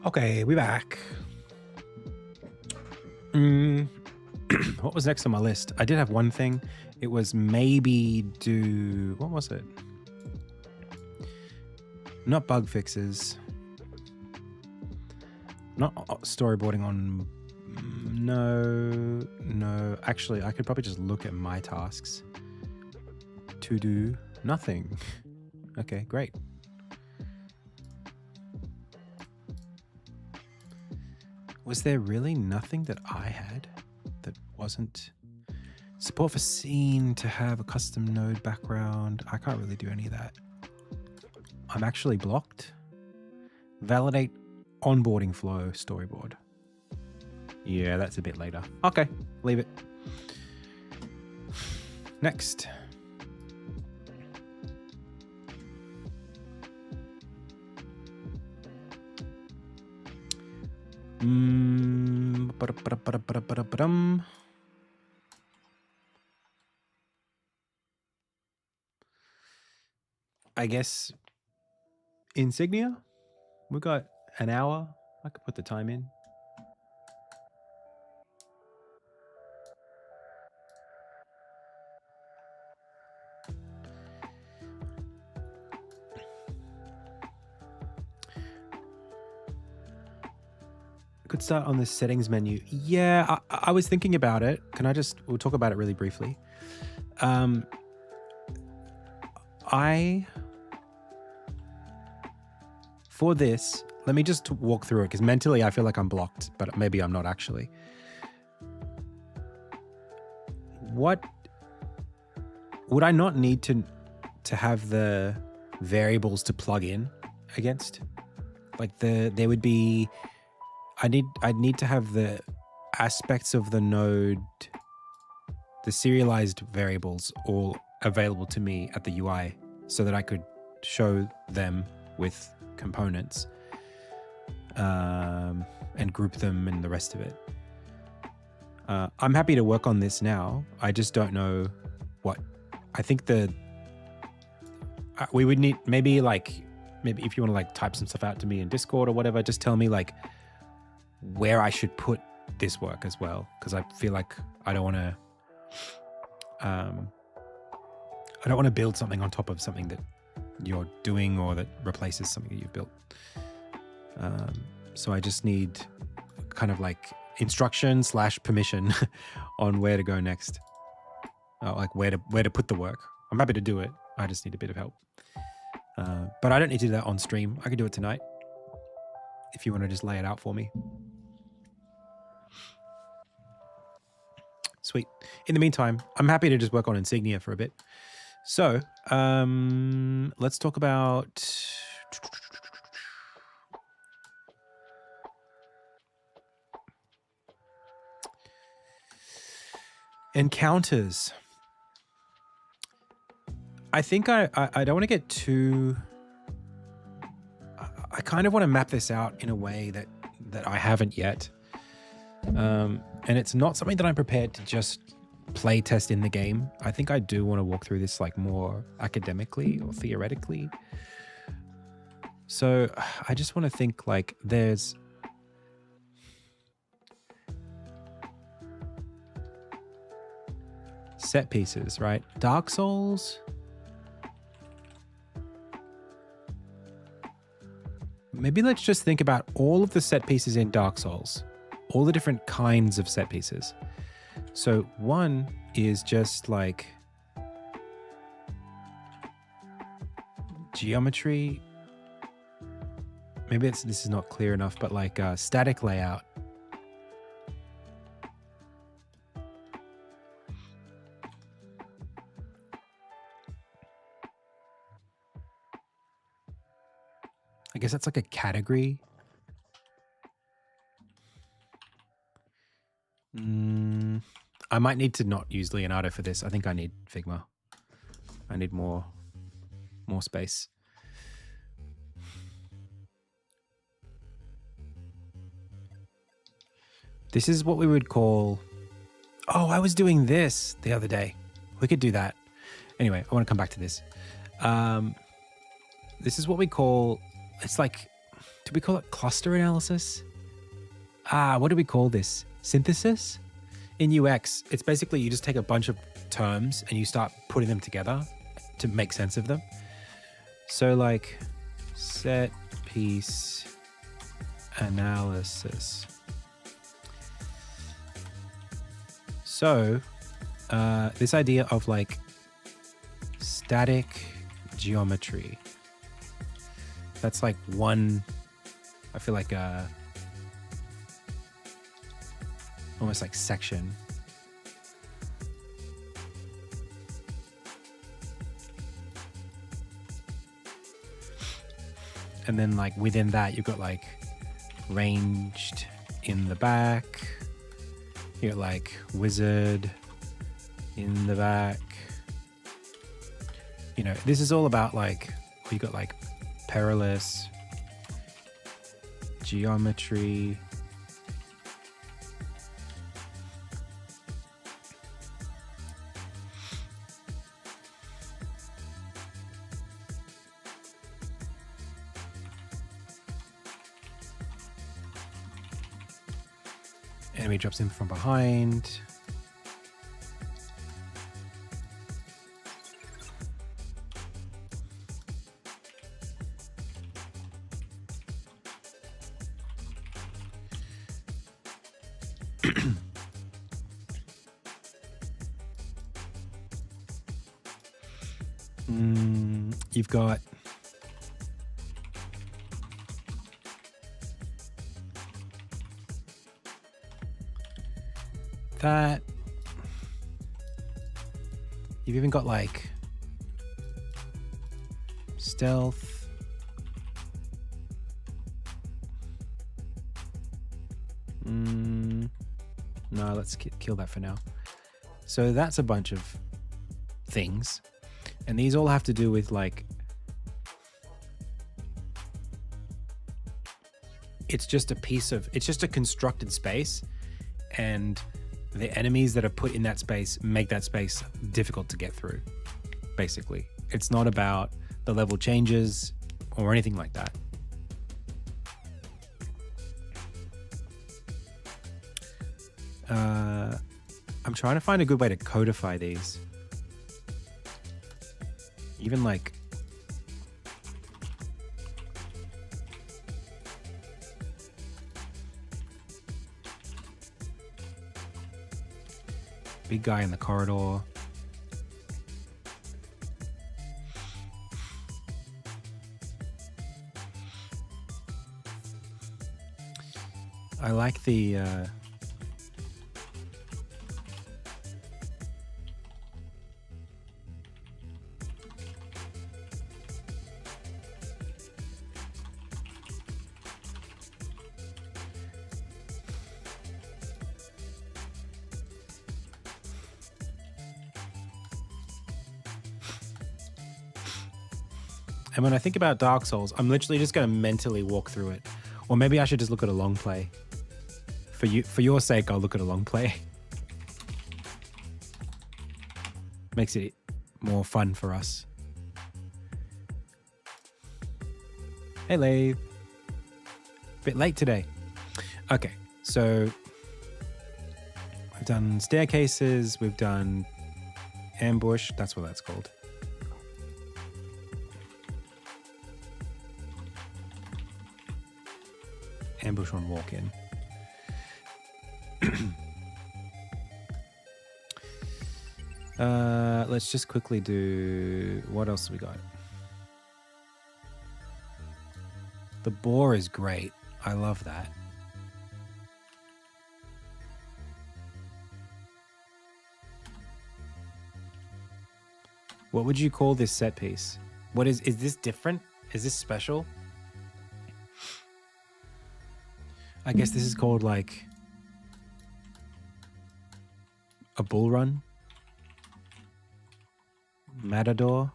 Okay, we're back. What was next on my list? I did have one thing. It was maybe do... What was it? Not bug fixes. Not storyboarding on... No. Actually, I could probably just look at my tasks. To do nothing. Okay, great. Was there really nothing that I had that wasn't... Support for scene to have a custom node background. I can't really do any of that. I'm actually blocked. Validate onboarding flow storyboard. Yeah, that's a bit later. Okay, leave it. Next. I guess Insignia. We got an hour. I could put the time in. Could start on the settings menu. Yeah, I was thinking about it. We'll talk about it really briefly. For this, let me just walk through it because mentally I feel like I'm blocked, but maybe I'm not actually. What would I not need to have the variables to plug in against? Like there would be... I'd need to have the aspects of the node, the serialized variables all available to me at the UI so that I could show them with components and group them and the rest of it. I'm happy to work on this now. I just don't know what... I think we would need maybe if you want to like type some stuff out to me in Discord or whatever, just tell me like where I should put this work as well, because I feel like I don't want to build something on top of something that you're doing or that replaces something that you've built. So I just need kind of like instruction / permission on where to go next, like where to put the work. I'm happy to do it. I just need a bit of help. But I don't need to do that on stream. I can do it tonight if you want to just lay it out for me. Sweet. In the meantime, I'm happy to just work on Insignia for a bit. So let's talk about... encounters. I think I don't want to get too... I kind of want to map this out in a way that I haven't yet. And it's not something that I'm prepared to just play test in the game. I think I do want to walk through this like more academically or theoretically. So I just want to think like there's... set pieces, right? Dark Souls... Maybe let's just think about all of the set pieces in Dark Souls, all the different kinds of set pieces. So one is just like geometry. Maybe this is not clear enough, but like static layout. I guess that's like a category. I might need to not use Leonardo for this. I think I need Figma. I need more space. This is what we would call... Oh, I was doing this the other day. We could do that. Anyway, I want to come back to this. This is what we call... It's like... do we call it cluster analysis? What do we call this? Synthesis? In UX, it's basically you just take a bunch of terms and you start putting them together to make sense of them. So like set piece analysis. So this idea of like static geometry, that's like one, I feel like almost like section. And then like within that, you've got like ranged in the back. You got like wizard in the back. You know, this is all about like, you got like perilous, geometry. Enemy drops in from behind. You've got that. You've even got like stealth. No, let's kill that for now. So that's a bunch of things. And these all have to do with like, it's just a constructed space, and the enemies that are put in that space make that space difficult to get through, basically. It's not about the level changes or anything like that. I'm trying to find a good way to codify these. Even like big guy in the corridor. I like the and when I think about Dark Souls, I'm literally just going to mentally walk through it. Or maybe I should just look at a long play. For your sake, I'll look at a long play. Makes it more fun for us. Hey, Lathe. Bit late today. Okay, so we've done staircases, we've done ambush. That's what that's called. Ambush on walk-in. Let's just quickly do... What else we got? The boar is great. I love that. What would you call this set piece? What is this different? Is this special? I guess this is called like a bull run. Matador.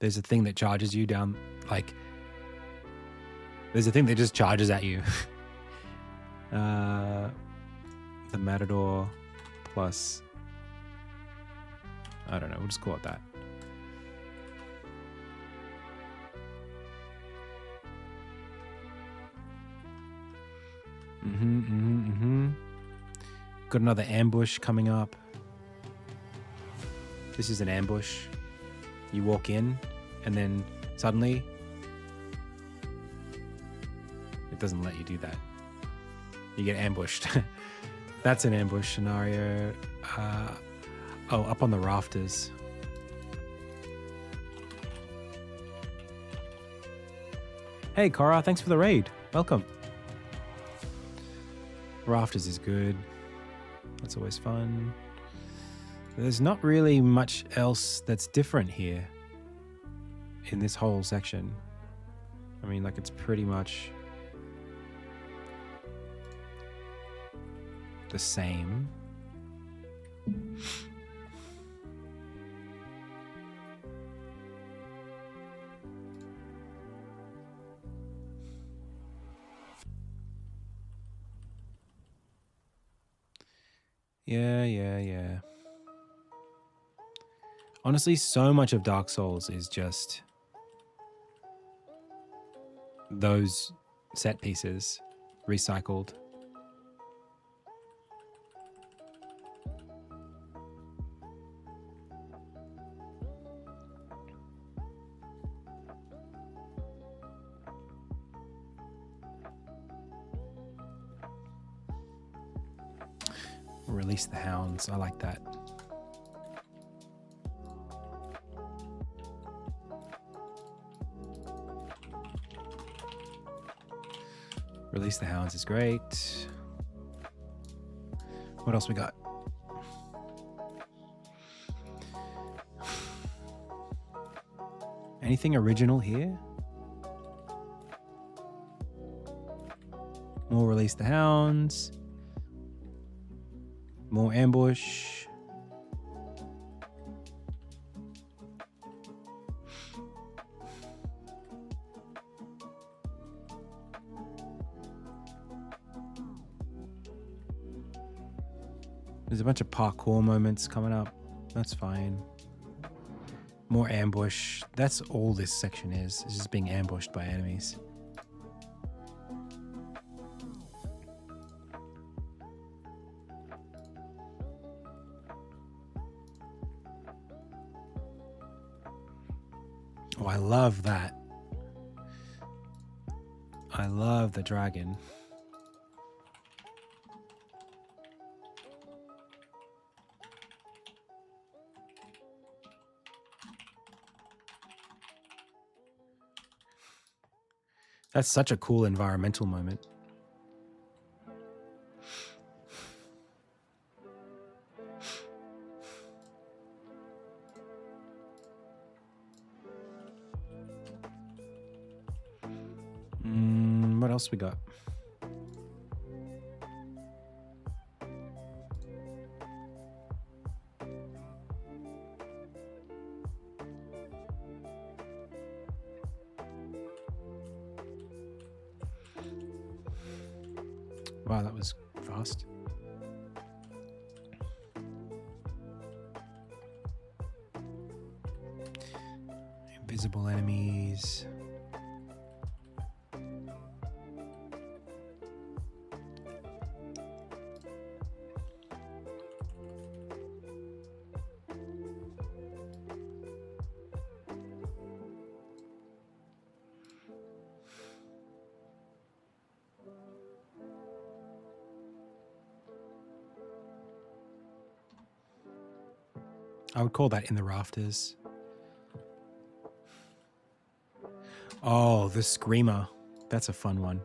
There's a thing that charges you down, like, there's a thing that just charges at you. The Matador plus I don't know. We'll just call it that. Got another ambush coming up. This is an ambush. You walk in, and then suddenly it doesn't let you do that. You get ambushed. That's an ambush scenario. Oh, up on the rafters. Hey, Cora, thanks for the raid. Welcome. Rafters is good. That's always fun. There's not really much else that's different here in this whole section. I mean, like, it's pretty much the same. Yeah. Honestly, so much of Dark Souls is just those set pieces recycled. Release the hounds. I like that. Release the hounds is great. What else we got? Anything original here? More release the hounds. More ambush. There's a bunch of parkour moments coming up. That's fine. More ambush. That's all this section is. It's just being ambushed by enemies. Oh, I love that. I love the dragon. That's such a cool environmental moment. What else we got? Wow, that was fast. Invisible enemies. I would call that in the rafters. Oh, the screamer. That's a fun one.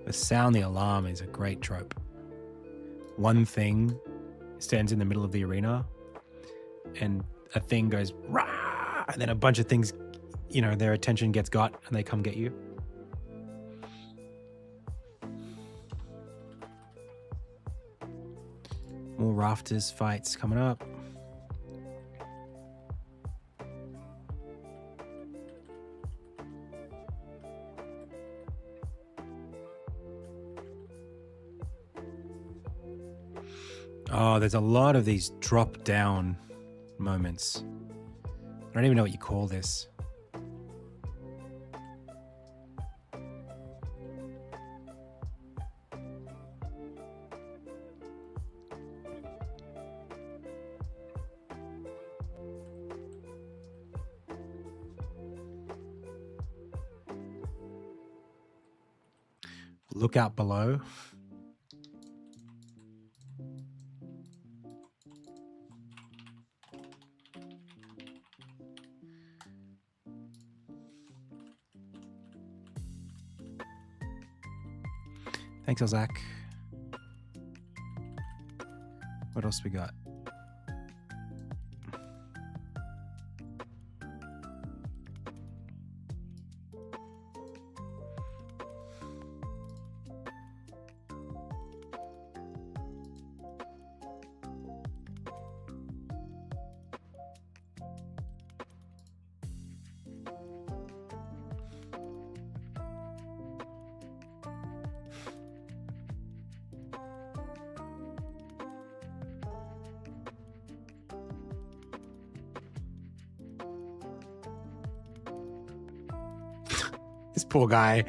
The sound the alarm is a great trope. One thing stands in the middle of the arena and a thing goes rah, and then a bunch of things, you know, their attention gets got and they come get you. More rafters fights coming up. Oh, there's a lot of these drop down moments. I don't even know what you call this. Look out below. Thanks, Elzak. What else we got? This poor guy.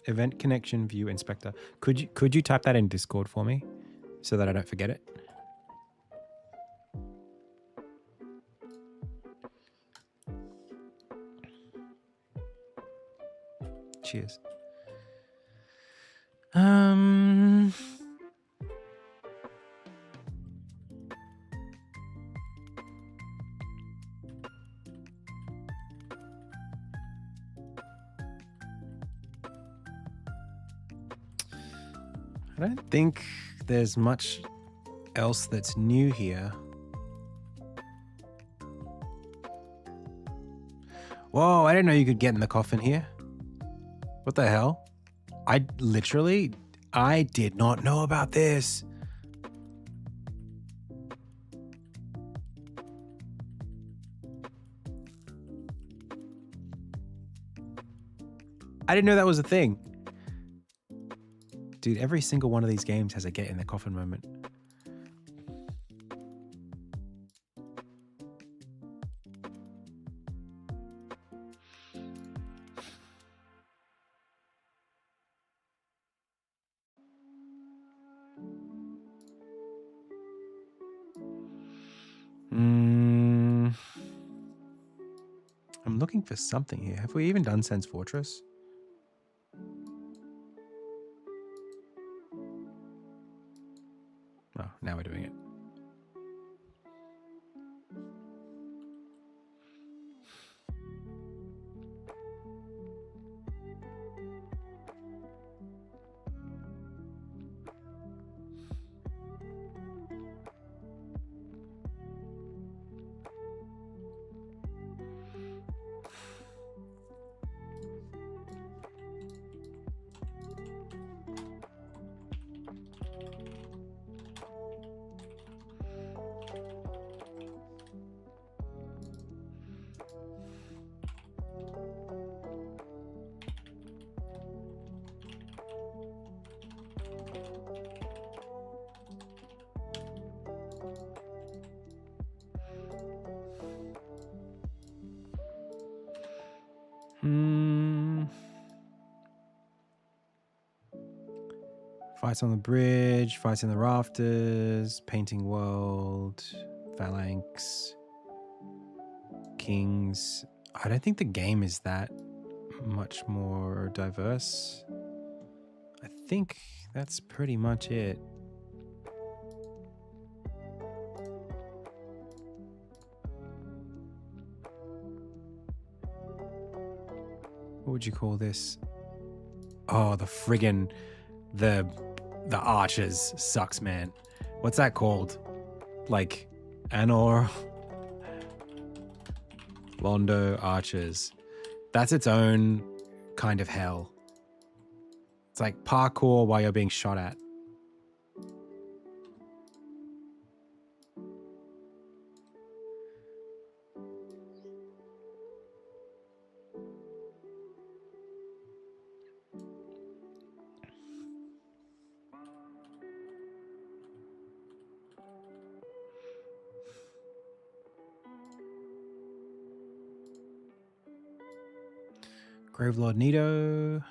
Event connection view inspector. Could you type that in Discord for me so that I don't forget it? Cheers. I don't think there's much else that's new here. Whoa, I didn't know you could get in the coffin here. What the hell? I did not know about this. I didn't know that was a thing. Dude, every single one of these games has a get in the coffin moment. I'm looking for something here. Have we even done Sense Fortress? Oh, now we're doing it. Fights on the bridge, fights in the rafters, painting world, phalanx, kings. I don't think the game is that much more diverse. I think that's pretty much it. What would you call this? Oh, the friggin' the archers sucks, man. What's that called? Like Anor Londo archers. That's its own kind of hell. It's like parkour while you're being shot at. Gravelord Nito.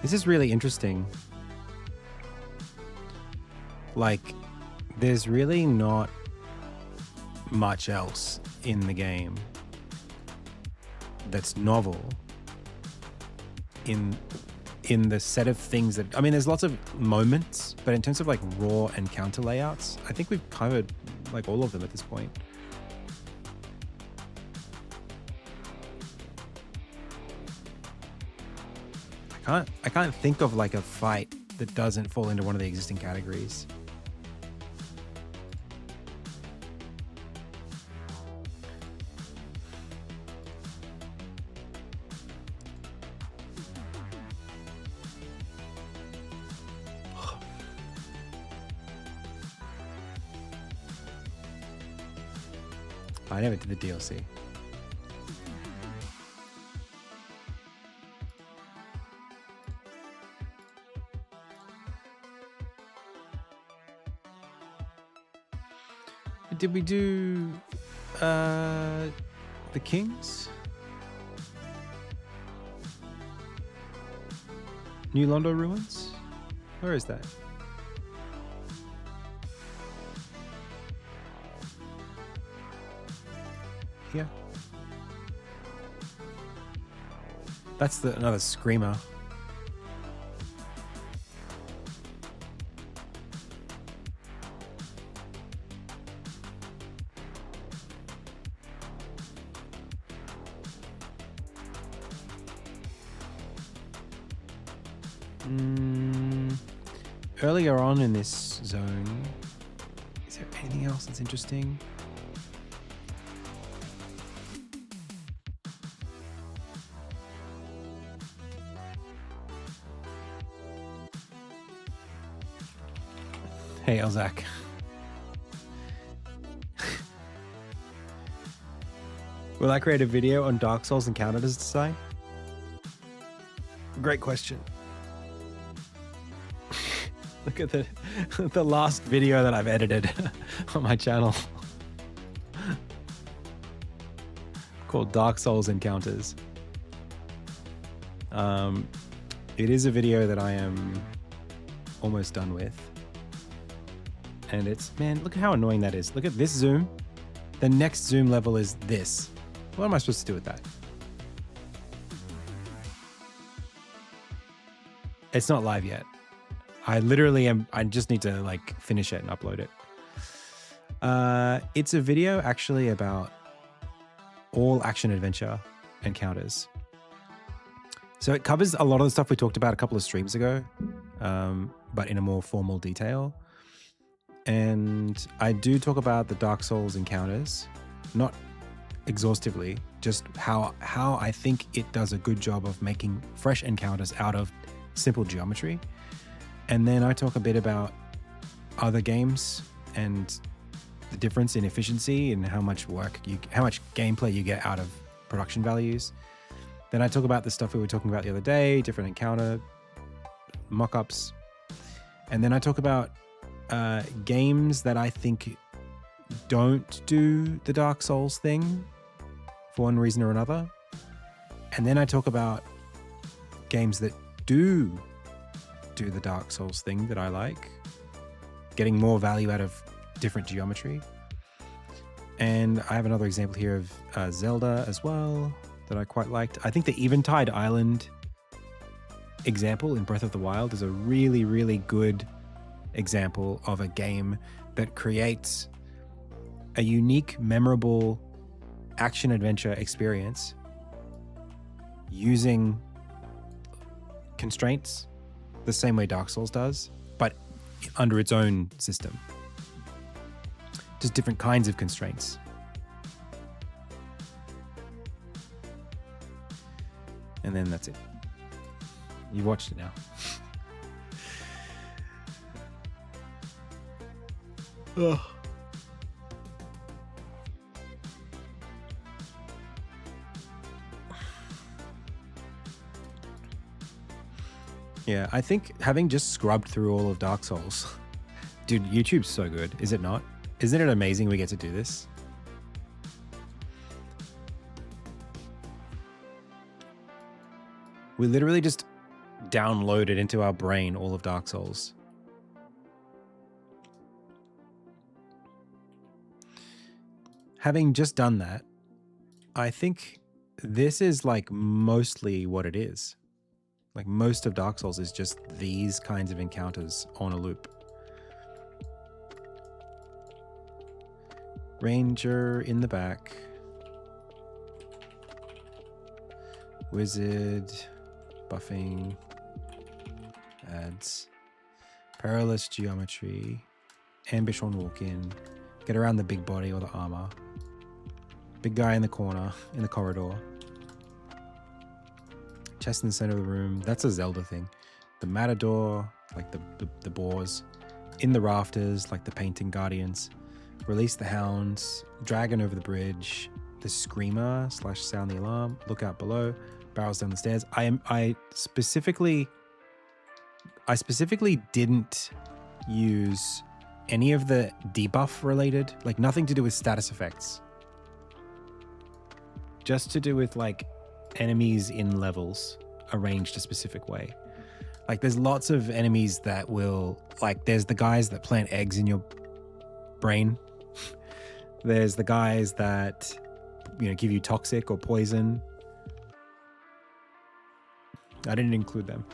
This is really interesting. Like, there's really not much else in the game that's novel in the set of things that, I mean, there's lots of moments, but in terms of like raw and counter layouts, I think we've covered like all of them at this point. I can't think of like a fight that doesn't fall into one of the existing categories. I never did the DLC. Did we do the Kings? New Londo Ruins? Where is that? Here. That's another screamer. Earlier on in this zone, is there anything else that's interesting? Hey, Elzak. Will I create a video on Dark Souls encounters to say? Great question. Look at the last video that I've edited on my channel called Dark Souls Encounters. It is a video that I am almost done with. And it's, man, look at how annoying that is. Look at this zoom. The next zoom level is this. What am I supposed to do with that? It's not live yet. I literally am, I just need to like finish it and upload it. It's a video actually about all action adventure encounters. So it covers a lot of the stuff we talked about a couple of streams ago, but in a more formal detail. And I do talk about the Dark Souls encounters, not exhaustively, just how I think it does a good job of making fresh encounters out of simple geometry. And then I talk a bit about other games and the difference in efficiency and how much gameplay you get out of production values. Then I talk about the stuff we were talking about the other day, different encounter mock-ups. And then I talk about games that I think don't do the Dark Souls thing for one reason or another. And then I talk about games that do the Dark Souls thing that I like, getting more value out of different geometry. And I have another example here of Zelda as well that I quite liked. I think the Eventide Island example in Breath of the Wild is a really, really good example of a game that creates a unique, memorable action-adventure experience using constraints the same way Dark Souls does, but under its own system. Just different kinds of constraints. And then that's it. You've watched it now. Ugh. Yeah, I think having just scrubbed through all of Dark Souls, dude, YouTube's so good, is it not? Isn't it amazing we get to do this? We literally just downloaded into our brain all of Dark Souls. Having just done that, I think this is like mostly what it is. Like most of Dark Souls is just these kinds of encounters on a loop. Ranger in the back. Wizard. Buffing. Ads. Perilous geometry. Ambush on walk-in. Get around the big body or the armor. Big guy in the corner, in the corridor. Chest in the center of the room. That's a Zelda thing. The matador, like the boars. In the rafters, like the painting guardians. Release the hounds. Dragon over the bridge. The screamer / sound the alarm. Look out below. Barrels down the stairs. I specifically didn't use any of the debuff related, like nothing to do with status effects. Just to do with like enemies in levels arranged a specific way. Like there's lots of enemies that will, like there's the guys that plant eggs in your brain. There's the guys that, you know, give you toxic or poison. I didn't include them.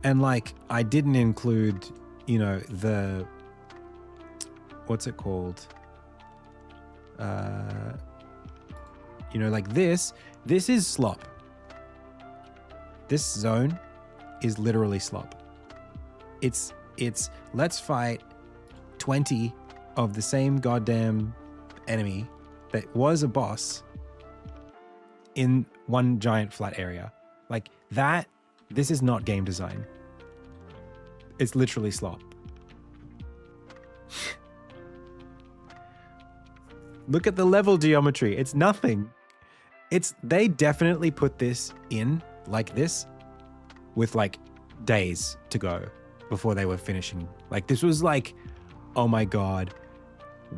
And like, I didn't include, you know, the, what's it called? You know, like this is slop. This zone is literally slop. It's let's fight 20 of the same goddamn enemy that was a boss in one giant flat area. Like that, this is not game design. It's literally slop. Look at the level geometry. It's nothing. They definitely put this in like this with like days to go before they were finishing. Like this was like, oh my God,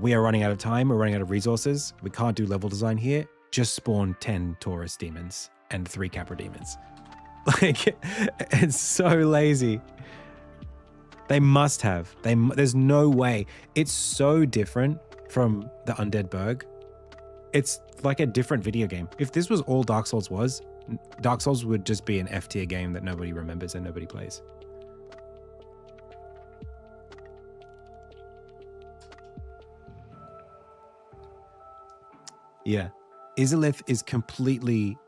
we are running out of time. We're running out of resources. We can't do level design here. Just spawn 10 Taurus demons and 3 Capra demons. Like it's so lazy. They must have. There's no way. It's so different from the Undead Burg. It's like a different video game. If this was all Dark Souls was, Dark Souls would just be an F tier game that nobody remembers and nobody plays. Yeah. Izalith is completely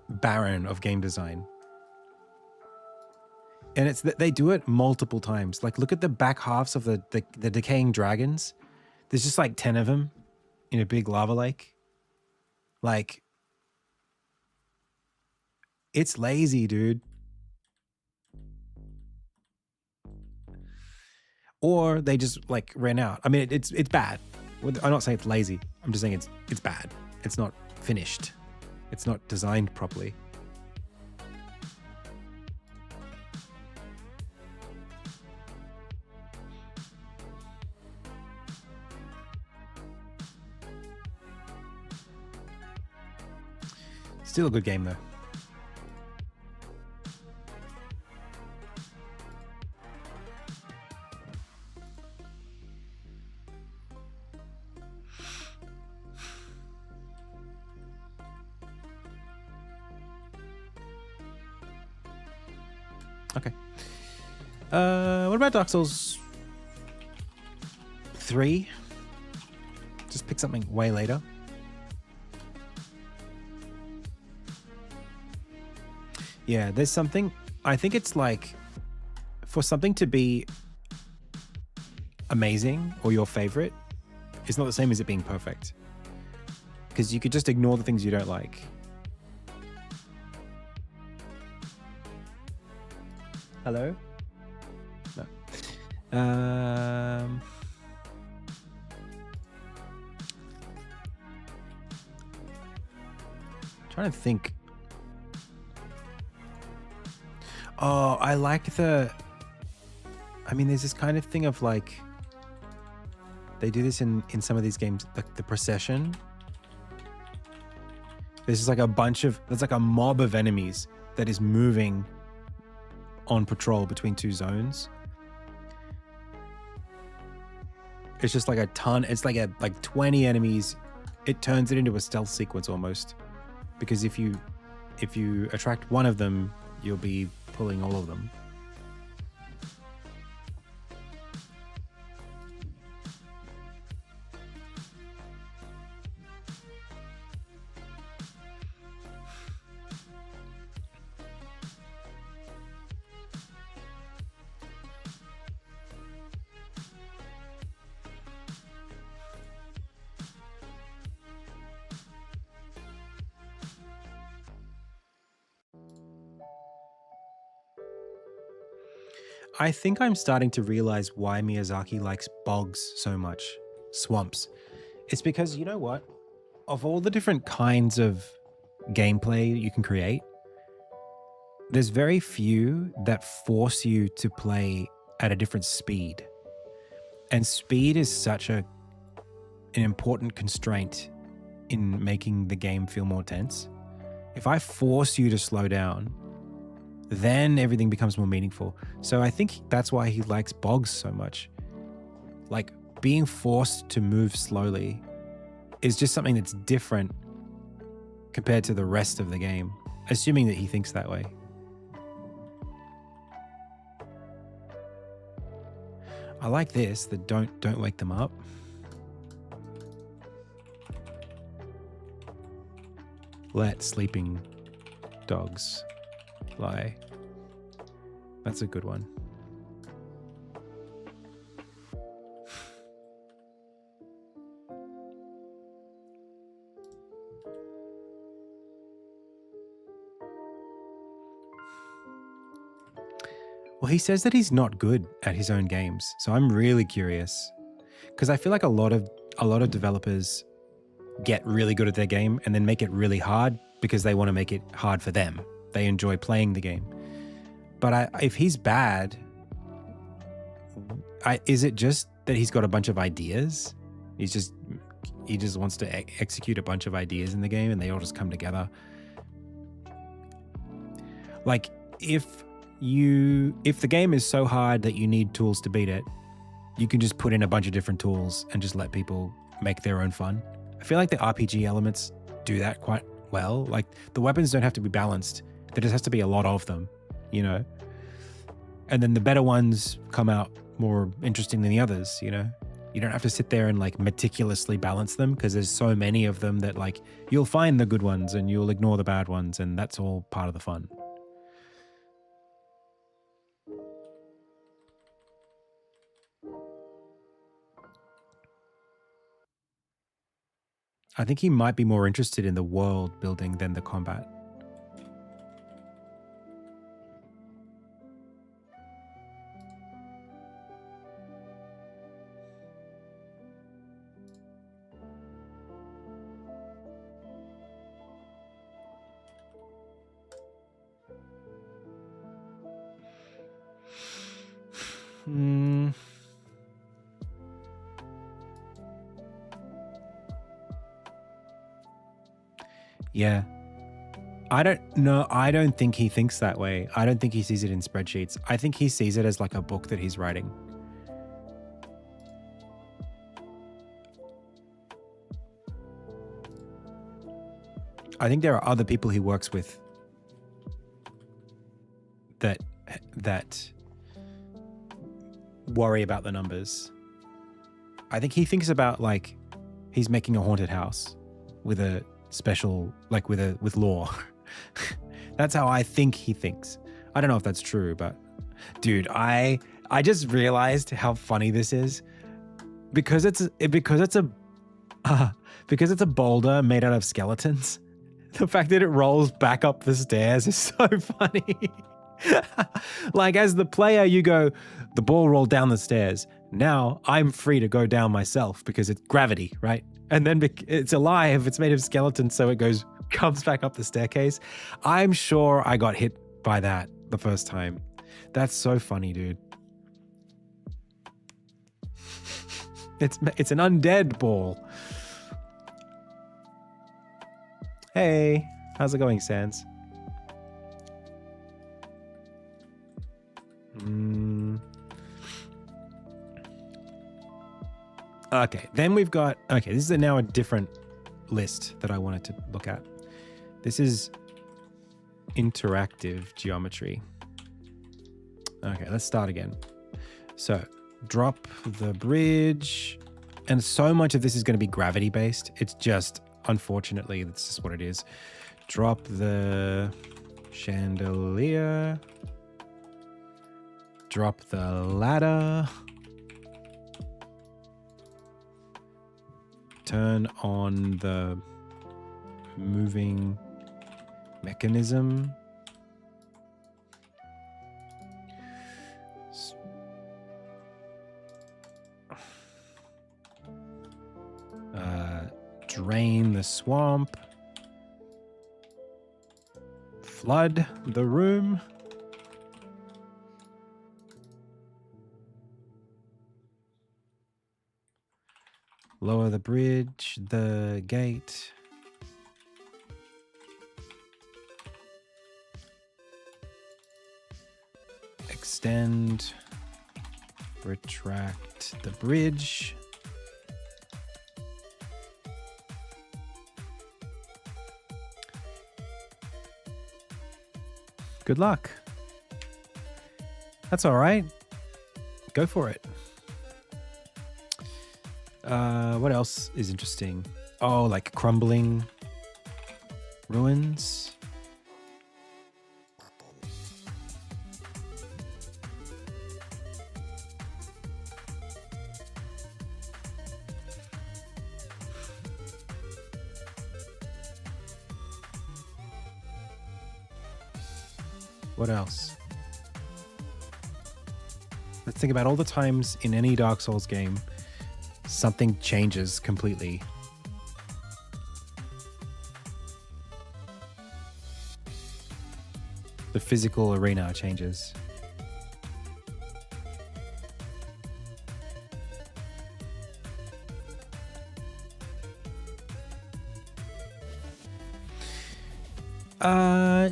barren of game design. And it's that they do it multiple times. Like look at the back halves of the decaying dragons. There's just like 10 of them in a big lava lake. Like, it's lazy, dude. Or they just like ran out. I mean, it's bad. I'm not saying it's lazy. I'm just saying it's bad. It's not finished. It's not designed properly. Still a good game though. Okay. What about Dark Souls 3? Just pick something way later. Yeah, there's something, I think it's like, for something to be amazing or your favorite is not the same as it being perfect. Because you could just ignore the things you don't like. Hello? No. Trying to think. Oh, I like there's this kind of thing of like, they do this in some of these games, like the procession. There's like there's like a mob of enemies that is moving on patrol between two zones. It's just like a ton. It's like 20 enemies. It turns it into a stealth sequence almost, because if you attract one of them, you'll be pulling all of them. I think I'm starting to realize why Miyazaki likes bogs so much, swamps. It's because, you know what? Of all the different kinds of gameplay you can create, there's very few that force you to play at a different speed. And speed is such an important constraint in making the game feel more tense. If I force you to slow down, then everything becomes more meaningful. So I think that's why he likes bogs so much. Like, being forced to move slowly is just something that's different compared to the rest of the game, assuming that he thinks that way. I like this, the don't wake them up. Let sleeping dogs lie. That's a good one. Well, he says that he's not good at his own games, so I'm really curious, because I feel like a lot of developers get really good at their game and then make it really hard because they want to make it hard for them. They enjoy playing the game. But if he's bad, is it just that he's got a bunch of ideas? He just wants to execute a bunch of ideas in the game and they all just come together. Like, if the game is so hard that you need tools to beat it, you can just put in a bunch of different tools and just let people make their own fun. I feel like the RPG elements do that quite well. Like, the weapons don't have to be balanced. There just has to be a lot of them, you know? And then the better ones come out more interesting than the others, you know? You don't have to sit there and like meticulously balance them because there's so many of them that like you'll find the good ones and you'll ignore the bad ones, and that's all part of the fun. I think he might be more interested in the world building than the combat. Yeah. I don't know. I don't think he thinks that way. I don't think he sees it in spreadsheets. I think he sees it as like a book that he's writing. I think there are other people he works with that worry about the numbers. I think he thinks about like he's making a haunted house with a special, like with lore. That's how I think he thinks. I don't know if that's true, but dude, I I just realized how funny this is because it's a boulder made out of skeletons. The fact that it rolls back up the stairs is so funny. Like as the player, you go, the ball rolled down the stairs. Now I'm free to go down myself because it's gravity, right? And then it's alive. It's made of skeletons, so it comes back up the staircase. I'm sure I got hit by that the first time. That's so funny, dude. It's an undead ball. Hey, how's it going, Sans? Okay, then we've got... Okay, this is now a different list that I wanted to look at. This is interactive geometry. Okay, let's start again. So, drop the bridge. And so much of this is going to be gravity-based. It's just, unfortunately, that's just what it is. Drop the chandelier. Drop the ladder. Turn on the moving mechanism. Drain the swamp. Flood the room. Lower the bridge, the gate. Extend. Retract the bridge. Good luck. That's all right. Go for it. What else is interesting? Oh, like crumbling ruins. What else? Let's think about all the times in any Dark Souls game something changes completely. The physical arena changes.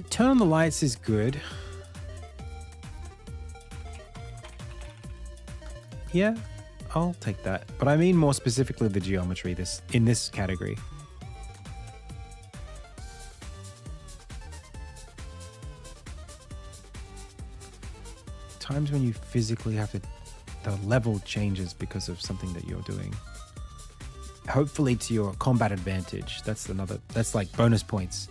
Turn on the lights is good. Yeah, I'll take that. But I mean more specifically the geometry in this category. Times when you physically have to... The level changes because of something that you're doing. Hopefully to your combat advantage. That's like bonus points.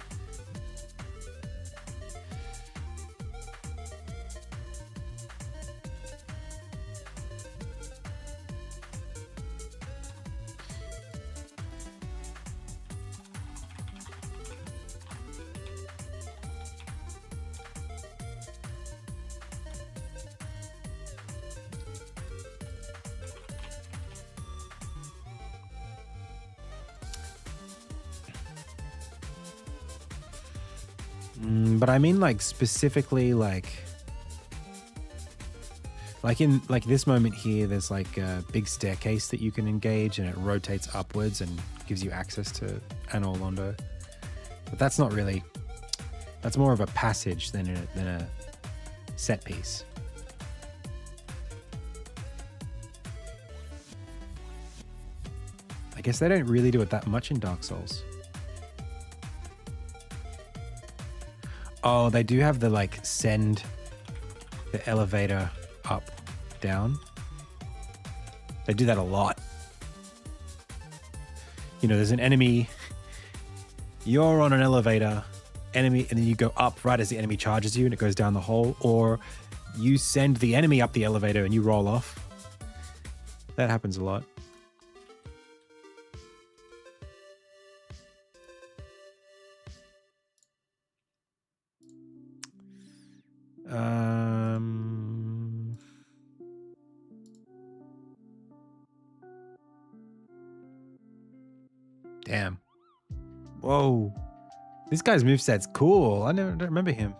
But I mean like specifically like in this moment here, there's like a big staircase that you can engage and it rotates upwards and gives you access to Anor Londo. But that's not really, that's more of a passage than a set piece. I guess they don't really do it that much in Dark Souls. Oh, they do have the like send the elevator up, down. They do that a lot. You know, there's an enemy, you're on an elevator, enemy, and then you go up right as the enemy charges you and it goes down the hole, or you send the enemy up the elevator and you roll off. That happens a lot. Damn. Whoa. This guy's moveset's cool. I don't remember him.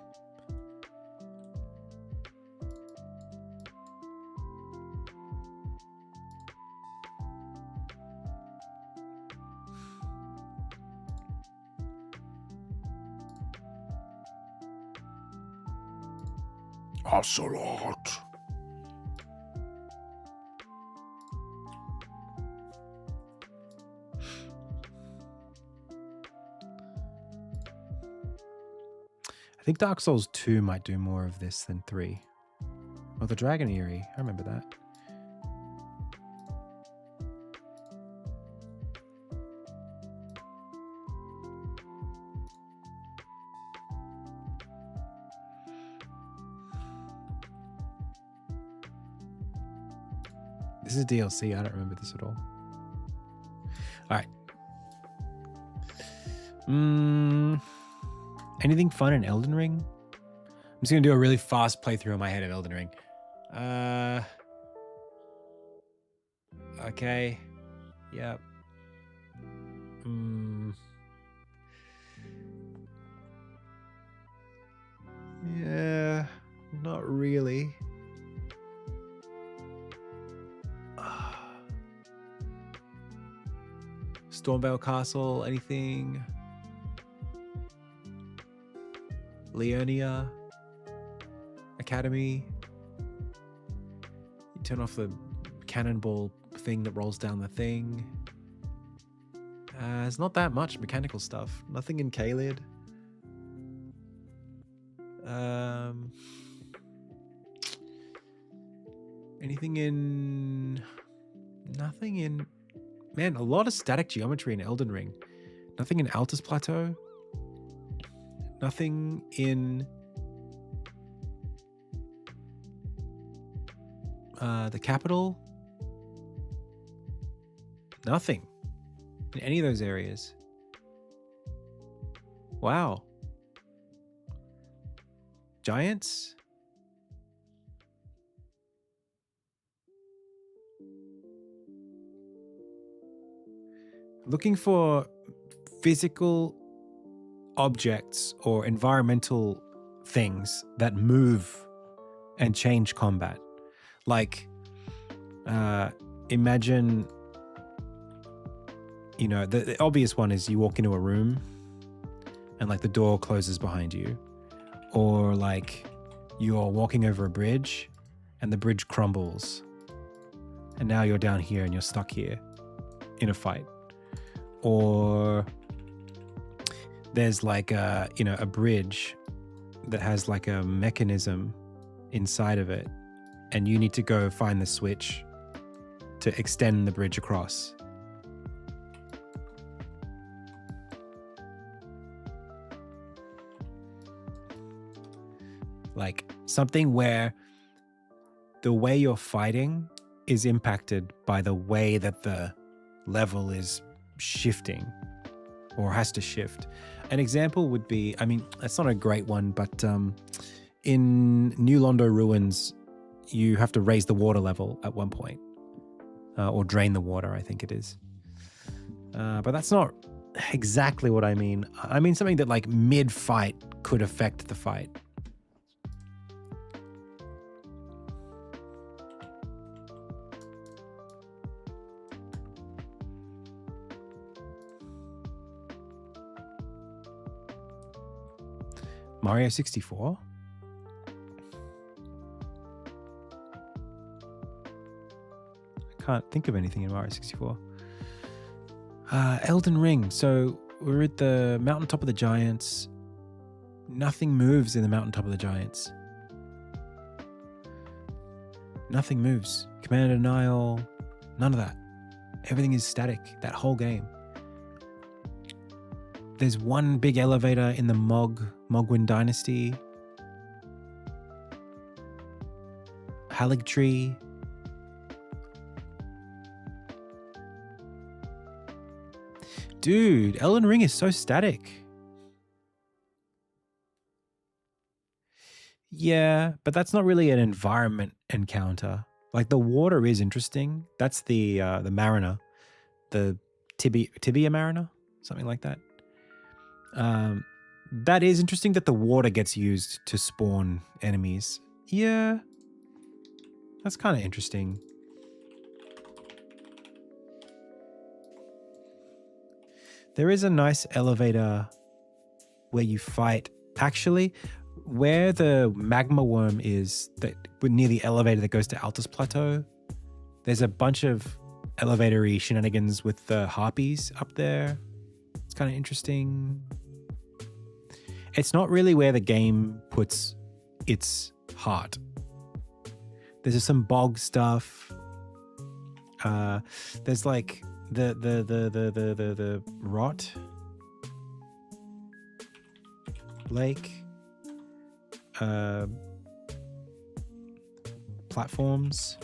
Ocelot. I think Dark Souls 2 might do more of this than 3. Oh, the Dragon Eerie. I remember that. This is DLC. I don't remember this at all. All right. Anything fun in Elden Ring? I'm just going to do a really fast playthrough in my head of Elden Ring. Okay. Yep. Yeah, not really. Stormvale Castle, anything? Leonia Academy. You turn off the cannonball thing that rolls down the thing. It's not that much mechanical stuff. Nothing in Caelid. Anything in... Nothing in... Man, a lot of static geometry in Elden Ring. Nothing in Altus Plateau. Nothing in the capital. Nothing in any of those areas. Wow. Giants? Looking for physical objects or environmental things that move and change combat. Like, imagine, you know, the obvious one is you walk into a room and like the door closes behind you, or like you're walking over a bridge and the bridge crumbles and now you're down here and you're stuck here in a fight. Or there's like a, you know, a bridge that has like a mechanism inside of it and you need to go find the switch to extend the bridge across. Like something where the way you're fighting is impacted by the way that the level is shifting or has to shift. An example would be, I mean, that's not a great one, but in New Londo Ruins, you have to raise the water level at one point, or drain the water, I think it is. But that's not exactly what I mean. I mean something that like mid-fight could affect the fight. Mario 64? I can't think of anything in Mario 64. Elden Ring. So we're at the mountaintop of the giants. Nothing moves in the mountaintop of the giants. Nothing moves. Command and denial. None of that. Everything is static. That whole game. There's one big elevator in the Mogwin Dynasty. Haligtree. Dude, Elden Ring is so static. Yeah, but that's not really an environment encounter. Like the water is interesting. That's the mariner, the tibia mariner, something like that. That is interesting that the water gets used to spawn enemies. Yeah, that's kind of interesting. There is a nice elevator where you fight. Actually, where the magma worm is, that near the elevator that goes to Altus Plateau, there's a bunch of elevator-y shenanigans with the harpies up there. It's kind of interesting. It's not really where the game puts its heart. There's just some bog stuff. There's like the rot lake. Platforms.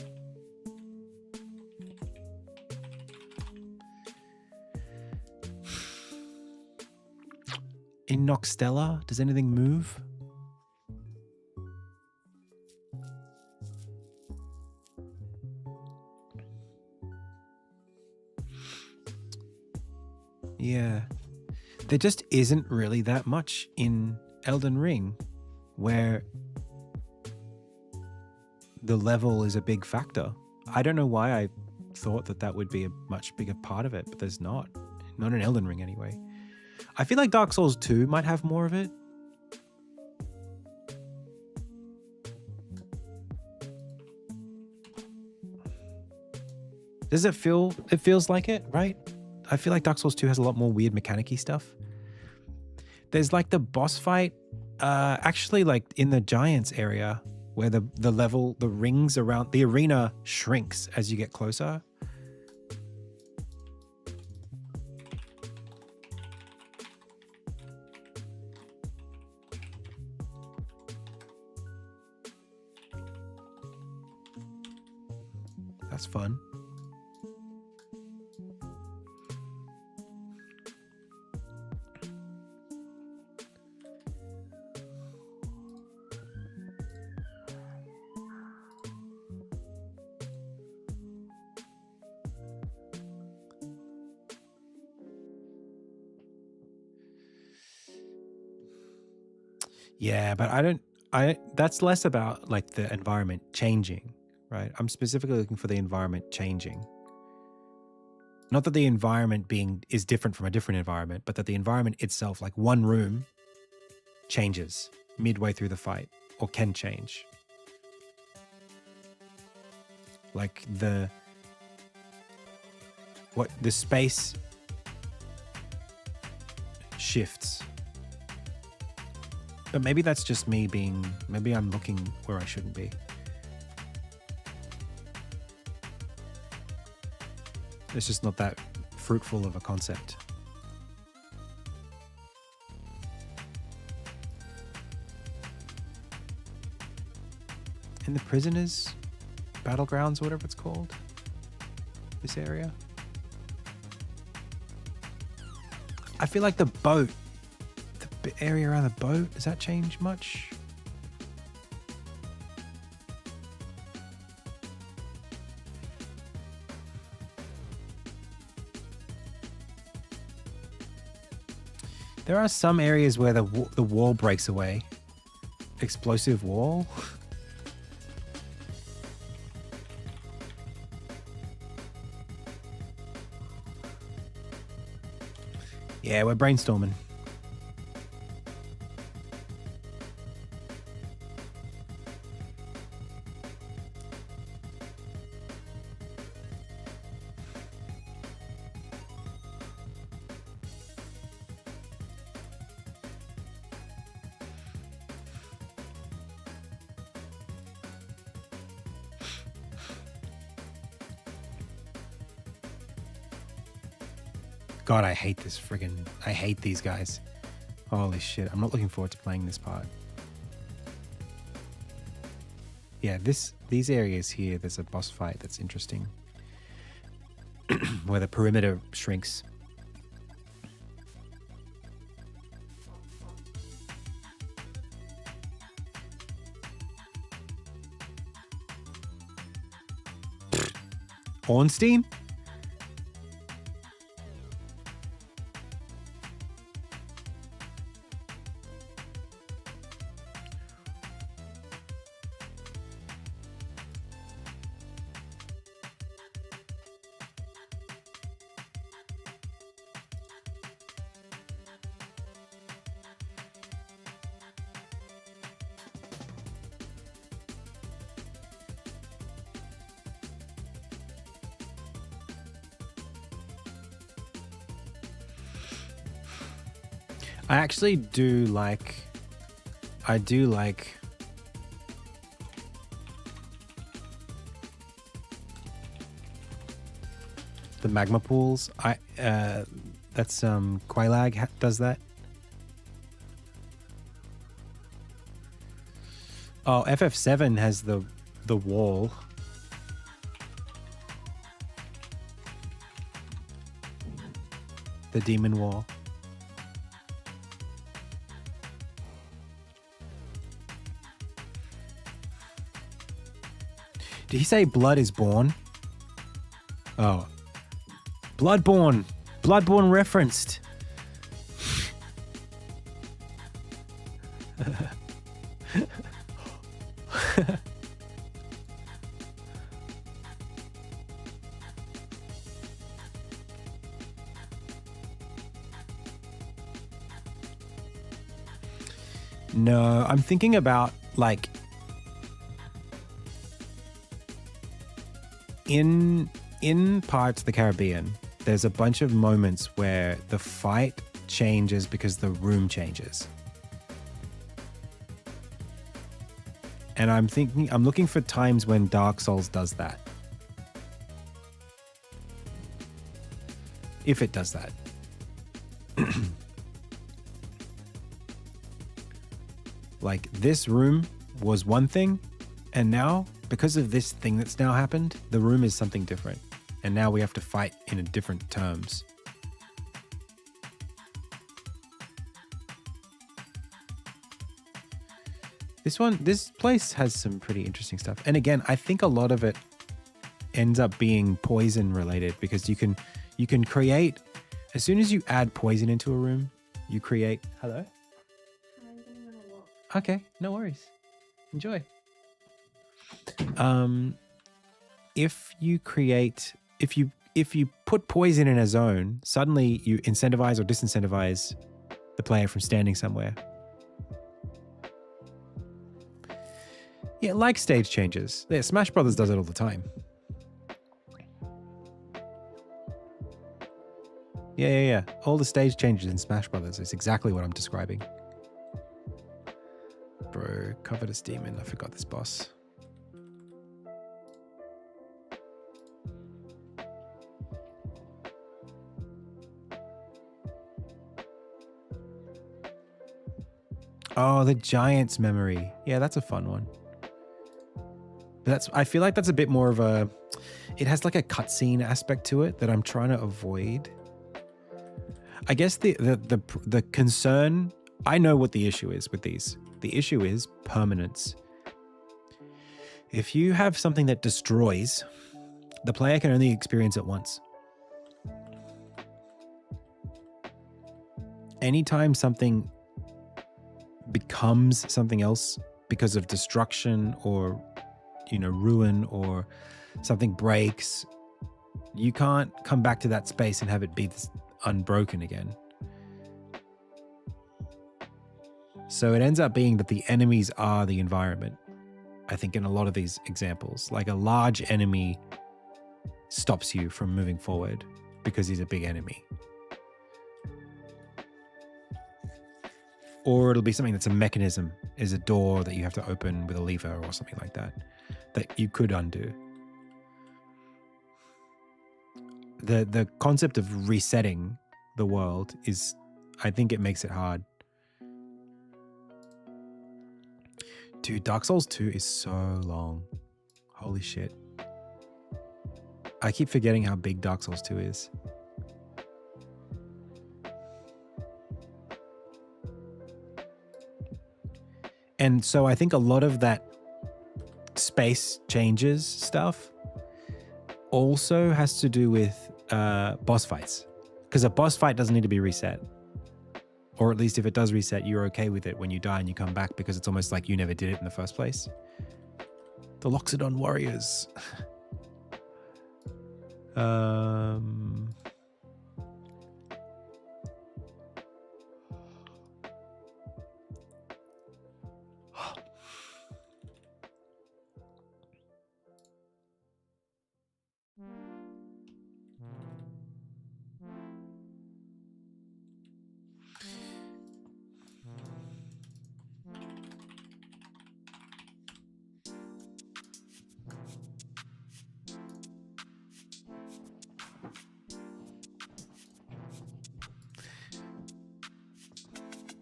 In Noxtella, does anything move? Yeah. There just isn't really that much in Elden Ring where the level is a big factor. I don't know why I thought that that would be a much bigger part of it, but there's not. Not in Elden Ring anyway. I feel like Dark Souls 2 might have more of it. Does it feel, it feels like it, right? I feel like Dark Souls 2 has a lot more weird mechanic-y stuff. There's like the boss fight, actually like in the Giants area where the level, the rings around the arena shrinks as you get closer. That's fun. Yeah, but that's less about like the environment changing, right? I'm specifically looking for the environment changing. Not that the environment is different from a different environment, but that the environment itself, like one room, changes midway through the fight or can change. Like the space shifts. But maybe that's just me maybe I'm looking where I shouldn't be. It's just not that fruitful of a concept. In the prisoners' battlegrounds, or whatever it's called, this area. I feel like the boat, the area around the boat, does that change much? There are some areas where the wall breaks away. Explosive wall. Yeah, we're brainstorming. God, I hate this I hate these guys. Holy shit, I'm not looking forward to playing this part. Yeah, these areas here, there's a boss fight that's interesting. Where the perimeter shrinks. Ornstein? I actually do like... I do like... the magma pools. That's Quailag does that. Oh, FF7 has the wall. The demon wall. Did he say blood is born? Oh. Bloodborne. Bloodborne referenced. No, I'm thinking about like in Pirates of the Caribbean, there's a bunch of moments where the fight changes because the room changes. And I'm looking for times when Dark Souls does that. If it does that. Like this room was one thing, and now because of this thing that's now happened, the room is something different. And now we have to fight in a different terms. This place has some pretty interesting stuff. And again, I think a lot of it ends up being poison related because you can create, as soon as you add poison into a room, you create, hello? Okay, no worries. Enjoy. If you put poison in a zone, suddenly you incentivize or disincentivize the player from standing somewhere. Yeah, like stage changes. Yeah, Smash Brothers does it all the time. Yeah. All the stage changes in Smash Brothers is exactly what I'm describing. Bro, Covetous Demon. I forgot this boss. Oh, the Giant's Memory. Yeah, that's a fun one. But I feel like that's a bit more of a... It has like a cutscene aspect to it that I'm trying to avoid. I guess the concern... I know what the issue is with these. The issue is permanence. If you have something that destroys, the player can only experience it once. Anytime something becomes something else because of destruction or, ruin or something breaks, you can't come back to that space and have it be unbroken again. So it ends up being that the enemies are the environment. I think in a lot of these examples, like a large enemy stops you from moving forward because he's a big enemy. Or it'll be something that's a mechanism, is a door that you have to open with a lever or something like that you could undo. The concept of resetting the world I think it makes it hard. Dude, Dark Souls 2 is so long. Holy shit. I keep forgetting how big Dark Souls 2 is. And so I think a lot of that space changes stuff also has to do with boss fights. Because a boss fight doesn't need to be reset. Or at least if it does reset, you're okay with it when you die and you come back because it's almost like you never did it in the first place. The Loxodon Warriors.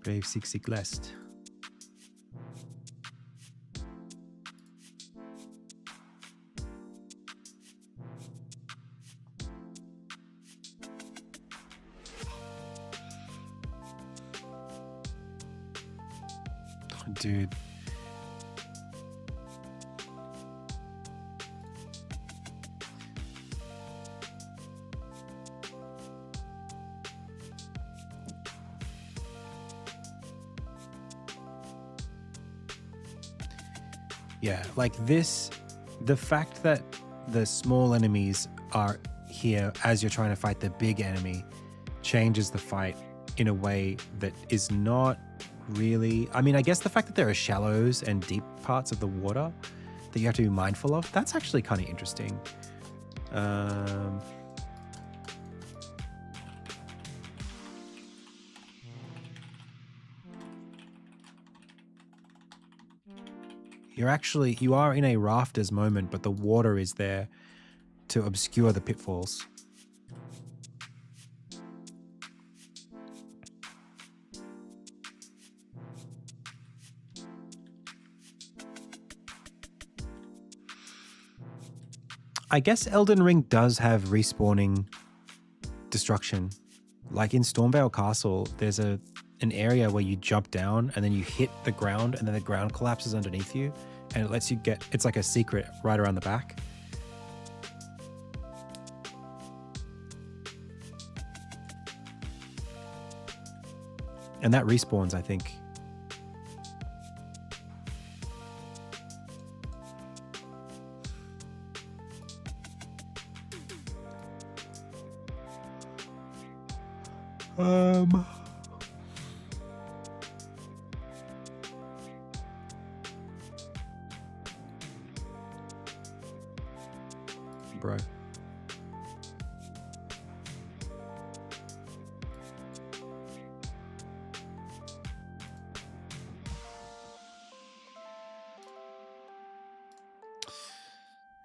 Brave Sig Lest. Dude. Yeah, like this, the fact that the small enemies are here as you're trying to fight the big enemy changes the fight in a way that is not really, I mean, I guess the fact that there are shallows and deep parts of the water that you have to be mindful of, that's actually kind of interesting. You are in a rafters moment, but the water is there to obscure the pitfalls. I guess Elden Ring does have respawning destruction. Like in Stormvale Castle, there's an area where you jump down and then you hit the ground and then the ground collapses underneath you and it lets you get, it's like a secret right around the back. And that respawns, I think. Bro.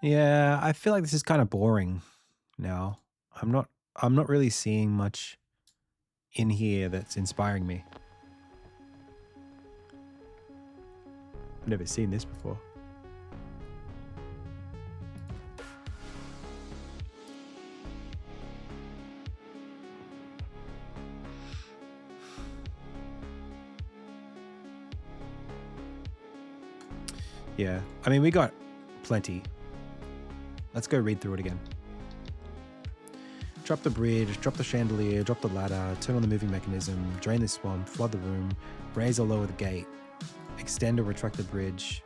Yeah, I feel like this is kind of boring now. I'm not really seeing much in here that's inspiring me. I've never seen this before. Yeah, I mean, we got plenty. Let's go read through it again. Drop the bridge, drop the chandelier, drop the ladder, turn on the moving mechanism, drain the swamp, flood the room, raise or lower the gate, extend or retract the bridge.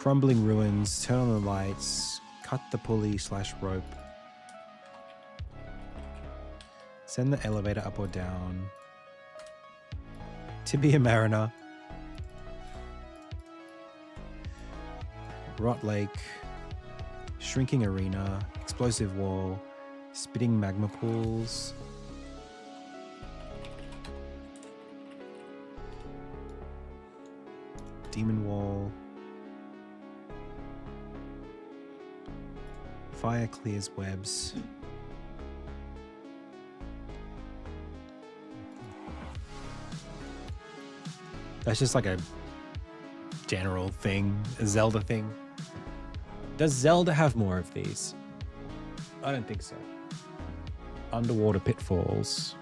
Crumbling ruins, turn on the lights, cut the pulley/rope. Send the elevator up or down. Tibia Mariner. Rot Lake. Shrinking Arena. Explosive Wall. Spitting Magma Pools. Demon Wall. Fire clears webs. That's just like a general thing, a Zelda thing. Does Zelda have more of these? I don't think so. Underwater pitfalls.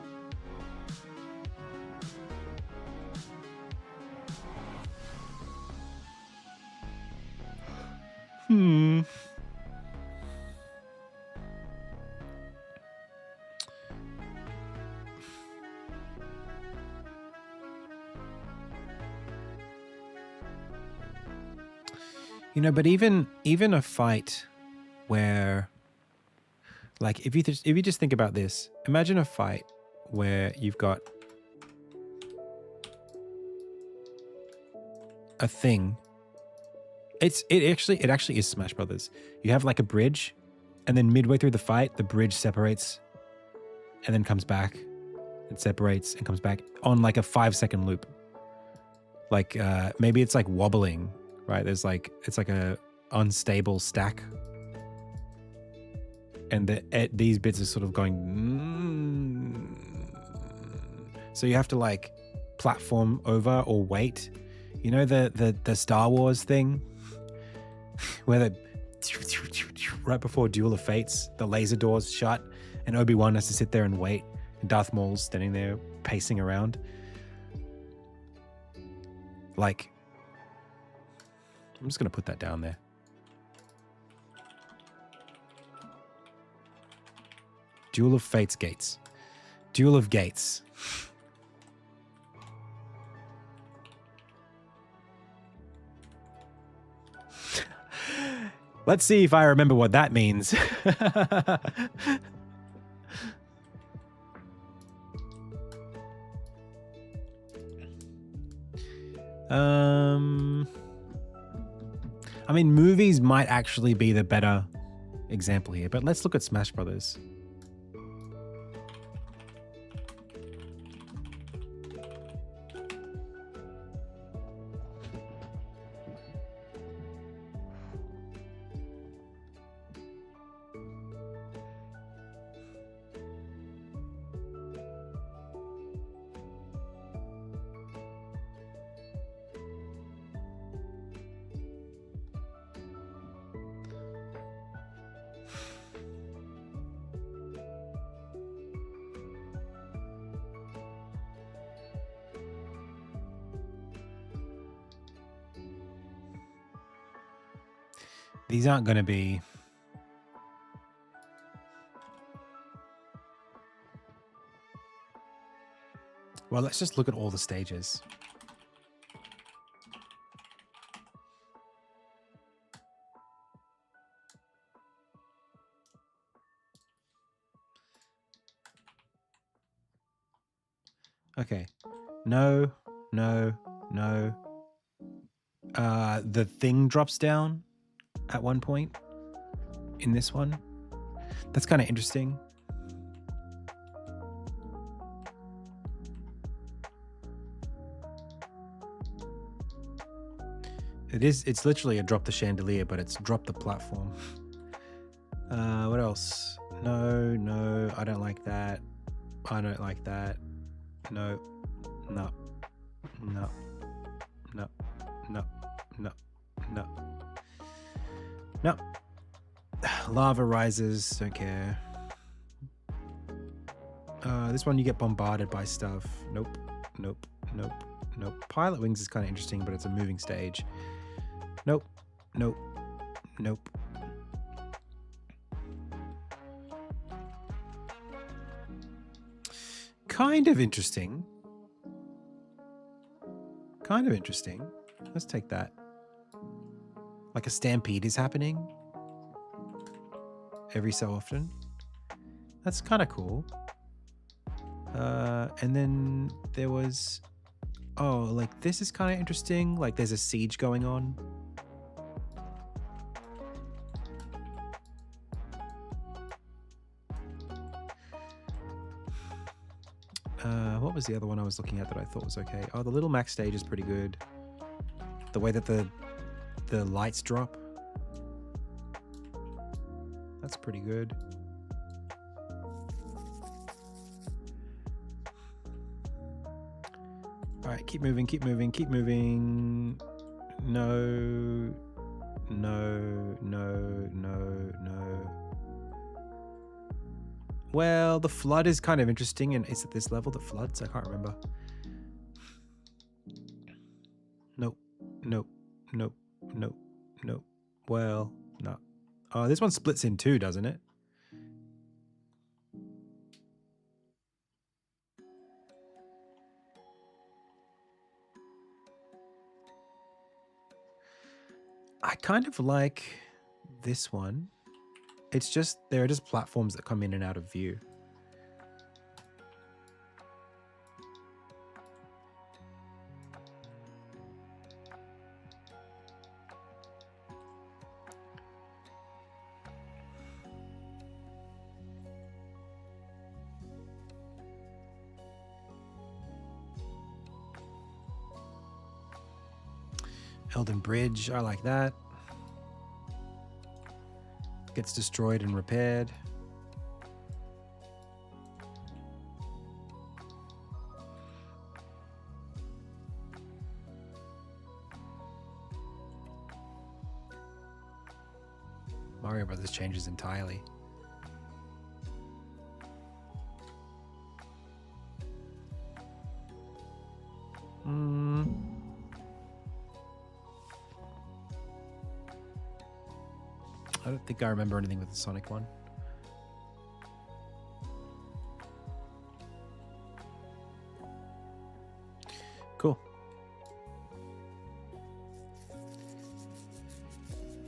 You know, but even a fight where, like, if you just think about this, imagine a fight where you've got a thing. It actually is Smash Brothers. You have like a bridge, and then midway through the fight, the bridge separates, and then comes back, and separates and comes back on like a 5-second loop. Like maybe it's like wobbling. Right, it's like a unstable stack, and these bits are sort of going. So you have to like platform over or wait. You know the Star Wars thing, where the right before Duel of Fates, the laser doors shut, and Obi-Wan has to sit there and wait, and Darth Maul's standing there pacing around, like. I'm just going to put that down there. Duel of Fates gates. Duel of Gates. Let's see if I remember what that means. I mean, movies might actually be the better example here, but let's look at Smash Brothers. These aren't going to be... Well, let's just look at all the stages. Okay. No. The thing drops down at one point in this one. That's kind of interesting. It's literally a drop the chandelier, but it's drop the platform. What else? No, I don't like that. I don't like that. No. Lava rises, don't care. This one you get bombarded by stuff. Nope. Pilot Wings is kind of interesting, but it's a moving stage. Nope. Kind of interesting. Let's take that. Like a stampede is happening every so often. That's kind of cool. And then there was... Oh, like this is kind of interesting. Like there's a siege going on. What was the other one I was looking at that I thought was okay? Oh, the Little Mac stage is pretty good. The way that the lights drop. That's pretty good. All right, keep moving, keep moving, keep moving. No. No, no, no, no. Well, the flood is kind of interesting, and is it this level that floods? I can't remember. Nope, nope, nope, nope, nope. Well, no. Oh, this one splits in two, doesn't it? I kind of like this one. It's just, there are just platforms that come in and out of view. Elden Bridge, I like that. Gets destroyed and repaired. Mario Brothers changes entirely. I don't think I remember anything with the Sonic one. Cool.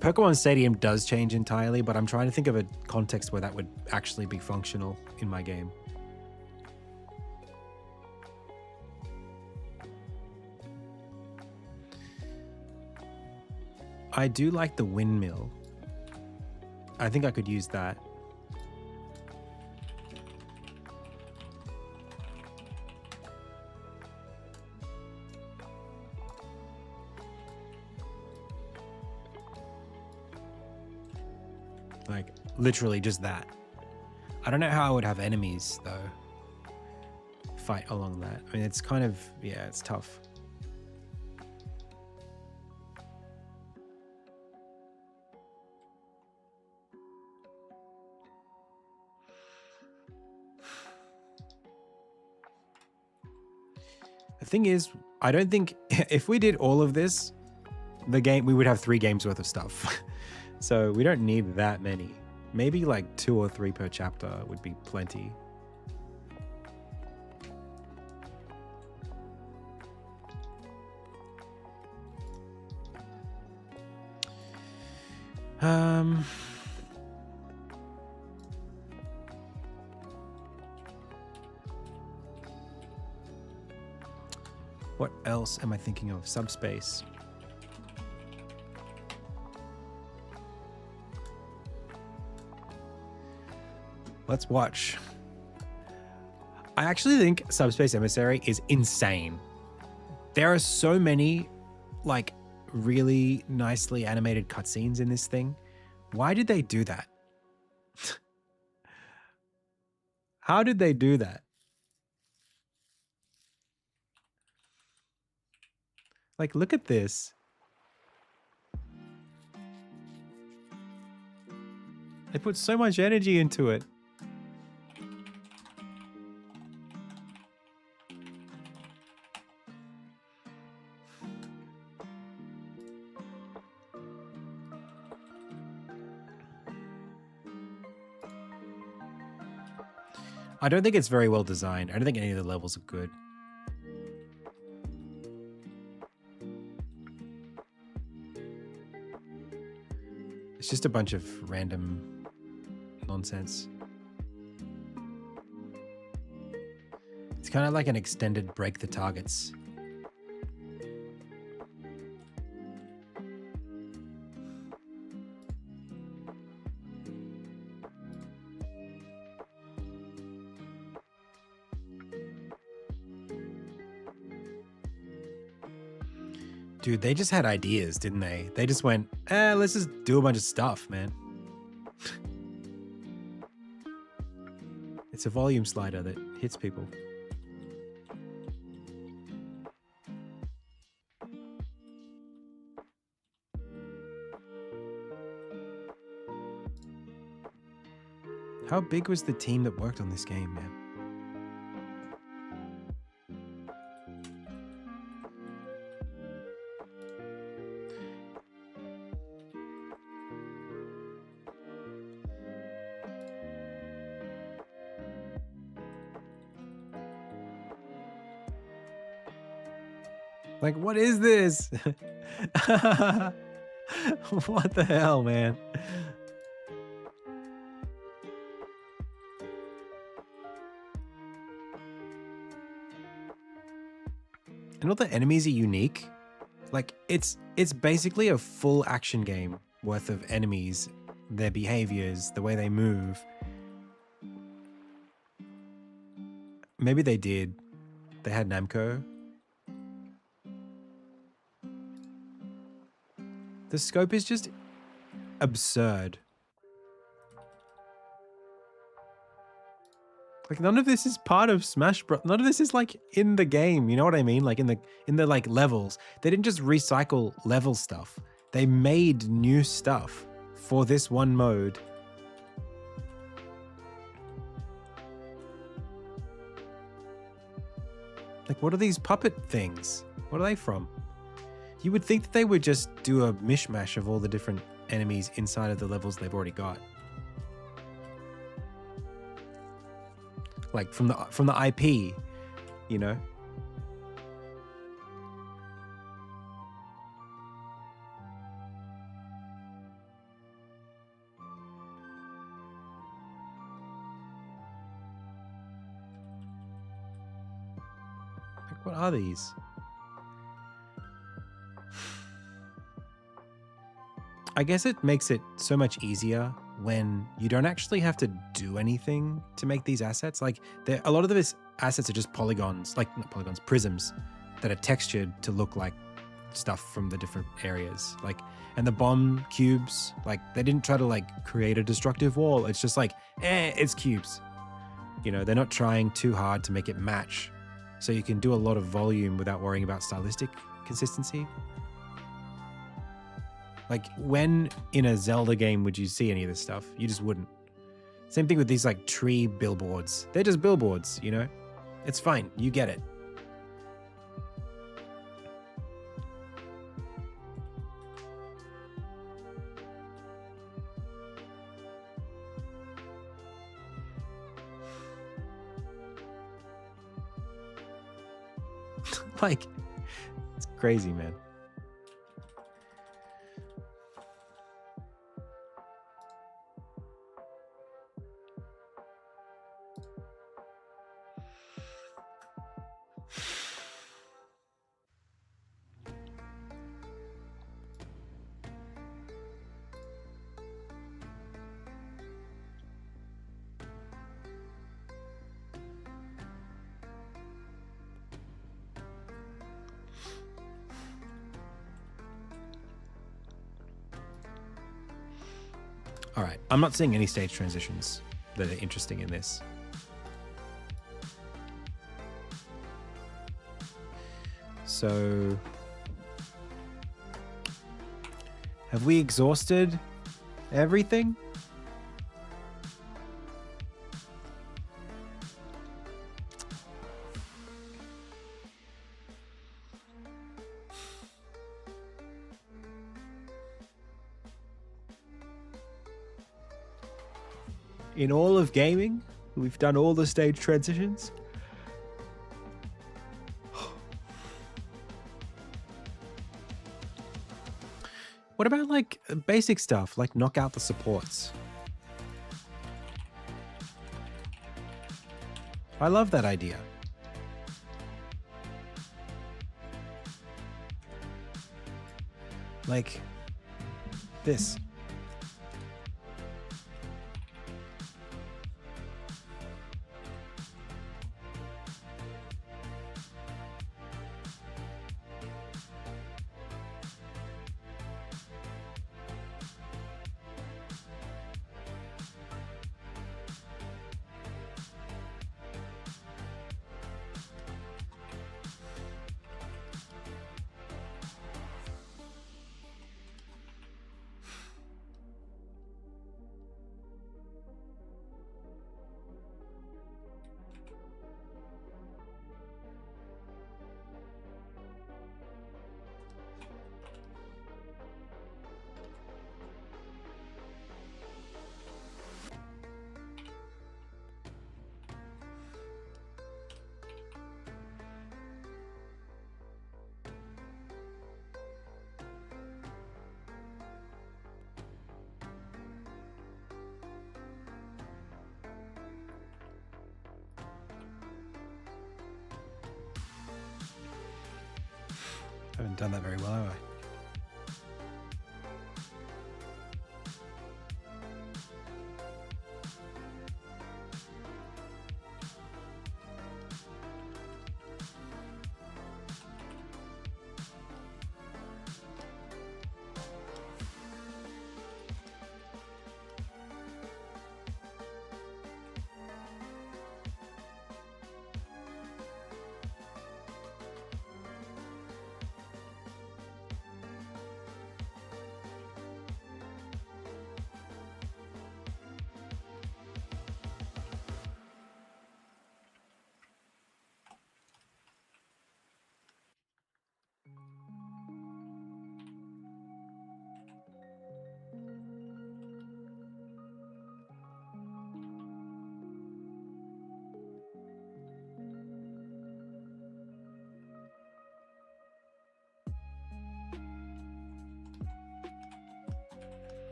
Pokemon Stadium does change entirely, but I'm trying to think of a context where that would actually be functional in my game. I do like the windmill. I think I could use that. Like, literally just that. I don't know how I would have enemies, though, fight along that. I mean, it's kind of, yeah, it's tough. The thing is, I don't think if we did all of this, the game, we would have 3 games worth of stuff. So we don't need that many. Maybe like 2 or 3 per chapter would be plenty. What else am I thinking of? Subspace. Let's watch. I actually think Subspace Emissary is insane. There are so many, like, really nicely animated cutscenes in this thing. Why did they do that? How did they do that? Like, look at this. They put so much energy into it. I don't think it's very well designed. I don't think any of the levels are good. It's just a bunch of random nonsense. It's kind of like an extended break the targets. Dude, they just had ideas, didn't they? They just went, let's just do a bunch of stuff, man. It's a volume slider that hits people. How big was the team that worked on this game, man? Like, what is this? What the hell, man? And all the enemies are unique. Like, it's basically a full action game worth of enemies, their behaviors, the way they move. Maybe they did. They had Namco. The scope is just absurd. Like, none of this is part of Smash Bros. None of this is like in the game. You know what I mean? Like in the like levels. They didn't just recycle level stuff. They made new stuff for this one mode. Like, what are these puppet things? What are they from? You would think that they would just do a mishmash of all the different enemies inside of the levels they've already got. Like from the IP, you know? Like, what are these? I guess it makes it so much easier when you don't actually have to do anything to make these assets. Like, a lot of these assets are just polygons, like not polygons, prisms that are textured to look like stuff from the different areas. Like, and the bomb cubes, like they didn't try to like create a destructive wall. It's just like, it's cubes. You know, they're not trying too hard to make it match. So you can do a lot of volume without worrying about stylistic consistency. Like, when in a Zelda game would you see any of this stuff? You just wouldn't. Same thing with these like tree billboards. They're just billboards, you know? It's fine. You get it. Like, it's crazy, man. All right, I'm not seeing any stage transitions that are interesting in this. So, have we exhausted everything? In all of gaming, we've done all the stage transitions. What about like basic stuff, like knock out the supports? I love that idea. Like this. done that very well, have I?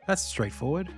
That's straightforward.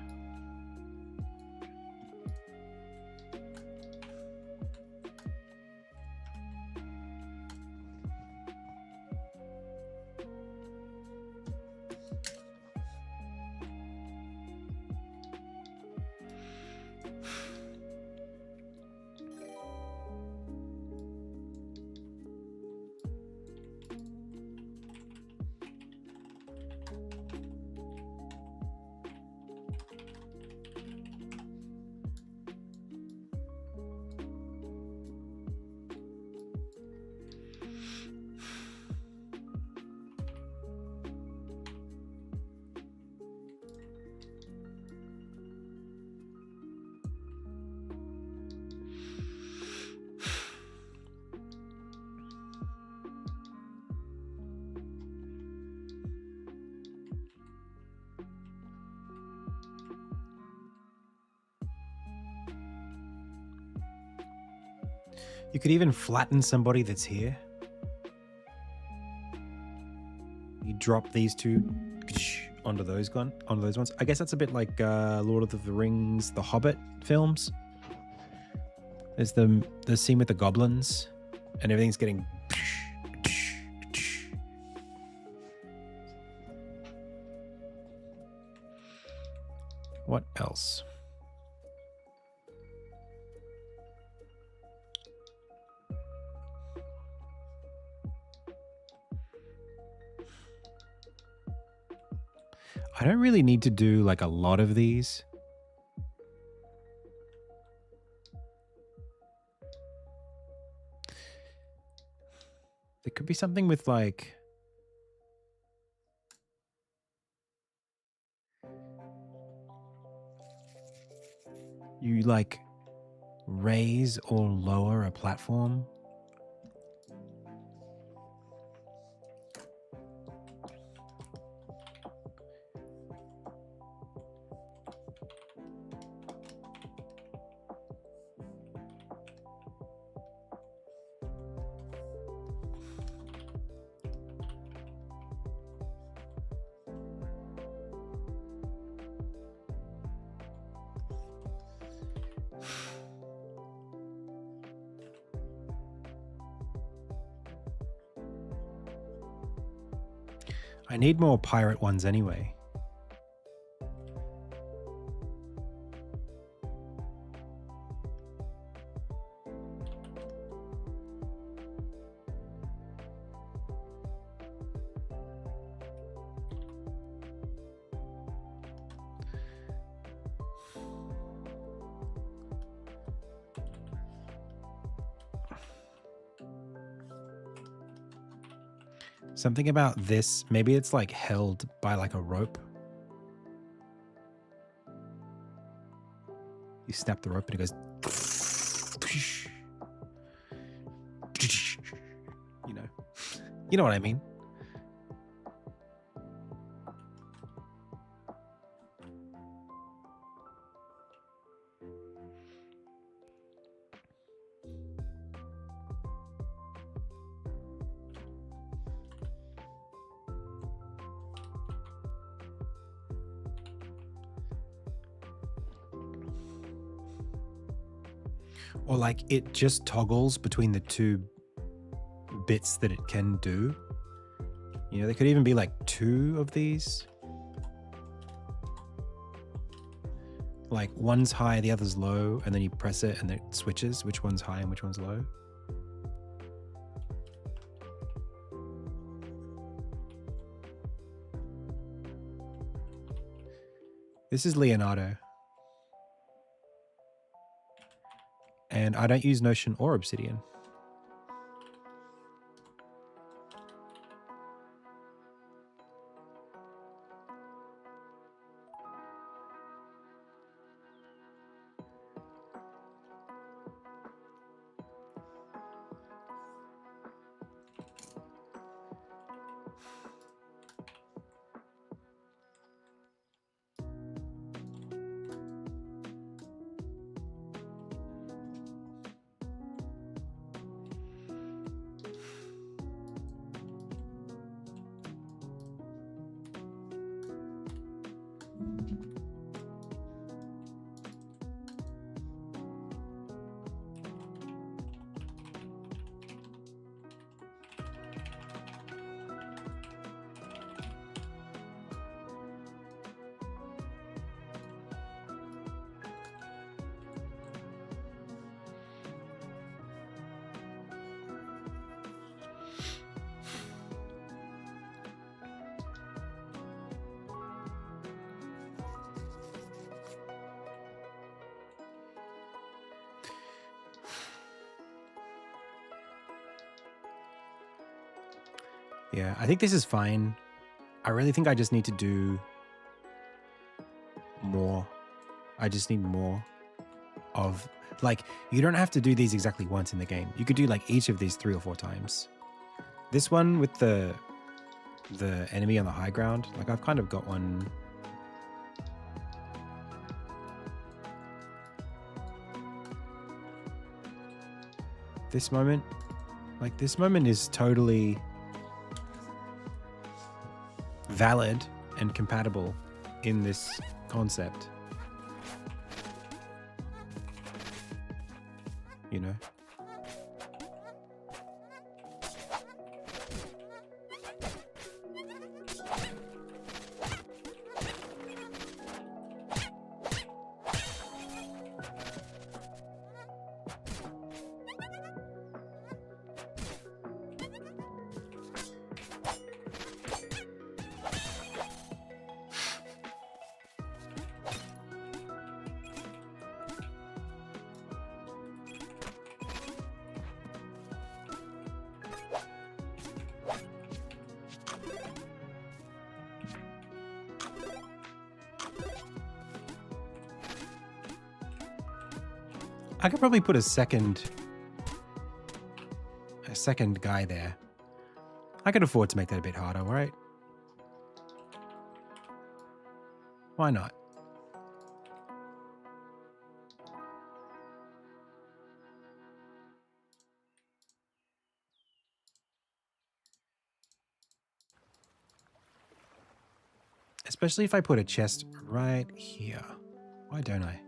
You could even flatten somebody that's here. You drop these two onto those ones. I guess that's a bit like Lord of the Rings, the Hobbit films. There's the scene with the goblins, and everything's getting. What else? I don't really need to do like a lot of these. There could be something with like you like raise or lower a platform. I need more pirate ones anyway. Something about this, maybe it's like held by like a rope. You snap the rope and it goes. You know what I mean? Or like it just toggles between the two bits that it can do. You know, there could even be like 2 of these. Like one's high, the other's low, and then you press it and it switches which one's high and which one's low. This is Leonardo. And I don't use Notion or Obsidian. Yeah, I think this is fine. I really think I just need to do more. I just need more of, like, you don't have to do these exactly once in the game. You could do like each of these 3 or 4 times. This one with the enemy on the high ground, like I've kind of got one. This moment, like this moment is totally valid and compatible in this concept. You know? I could probably put a second guy there. I could afford to make that a bit harder, right? Why not? Especially if I put a chest right here. Why don't I?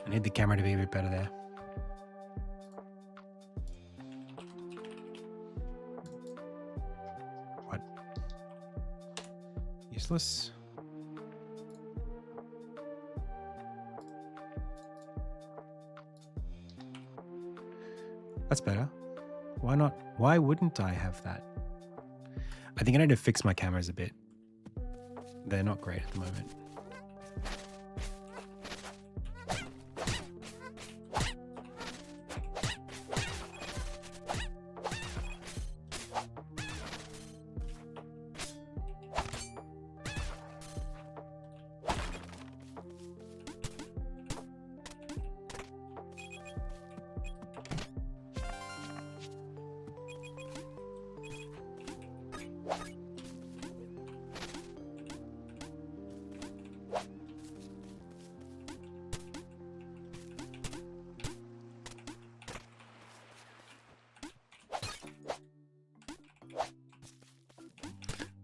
I need the camera to be a bit better there. Useless. That's better. Why not? Why wouldn't I have that? I think I need to fix my cameras a bit. They're not great at the moment.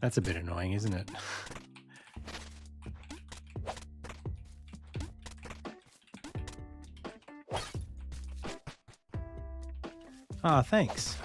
That's a bit annoying, isn't it? Ah, thanks.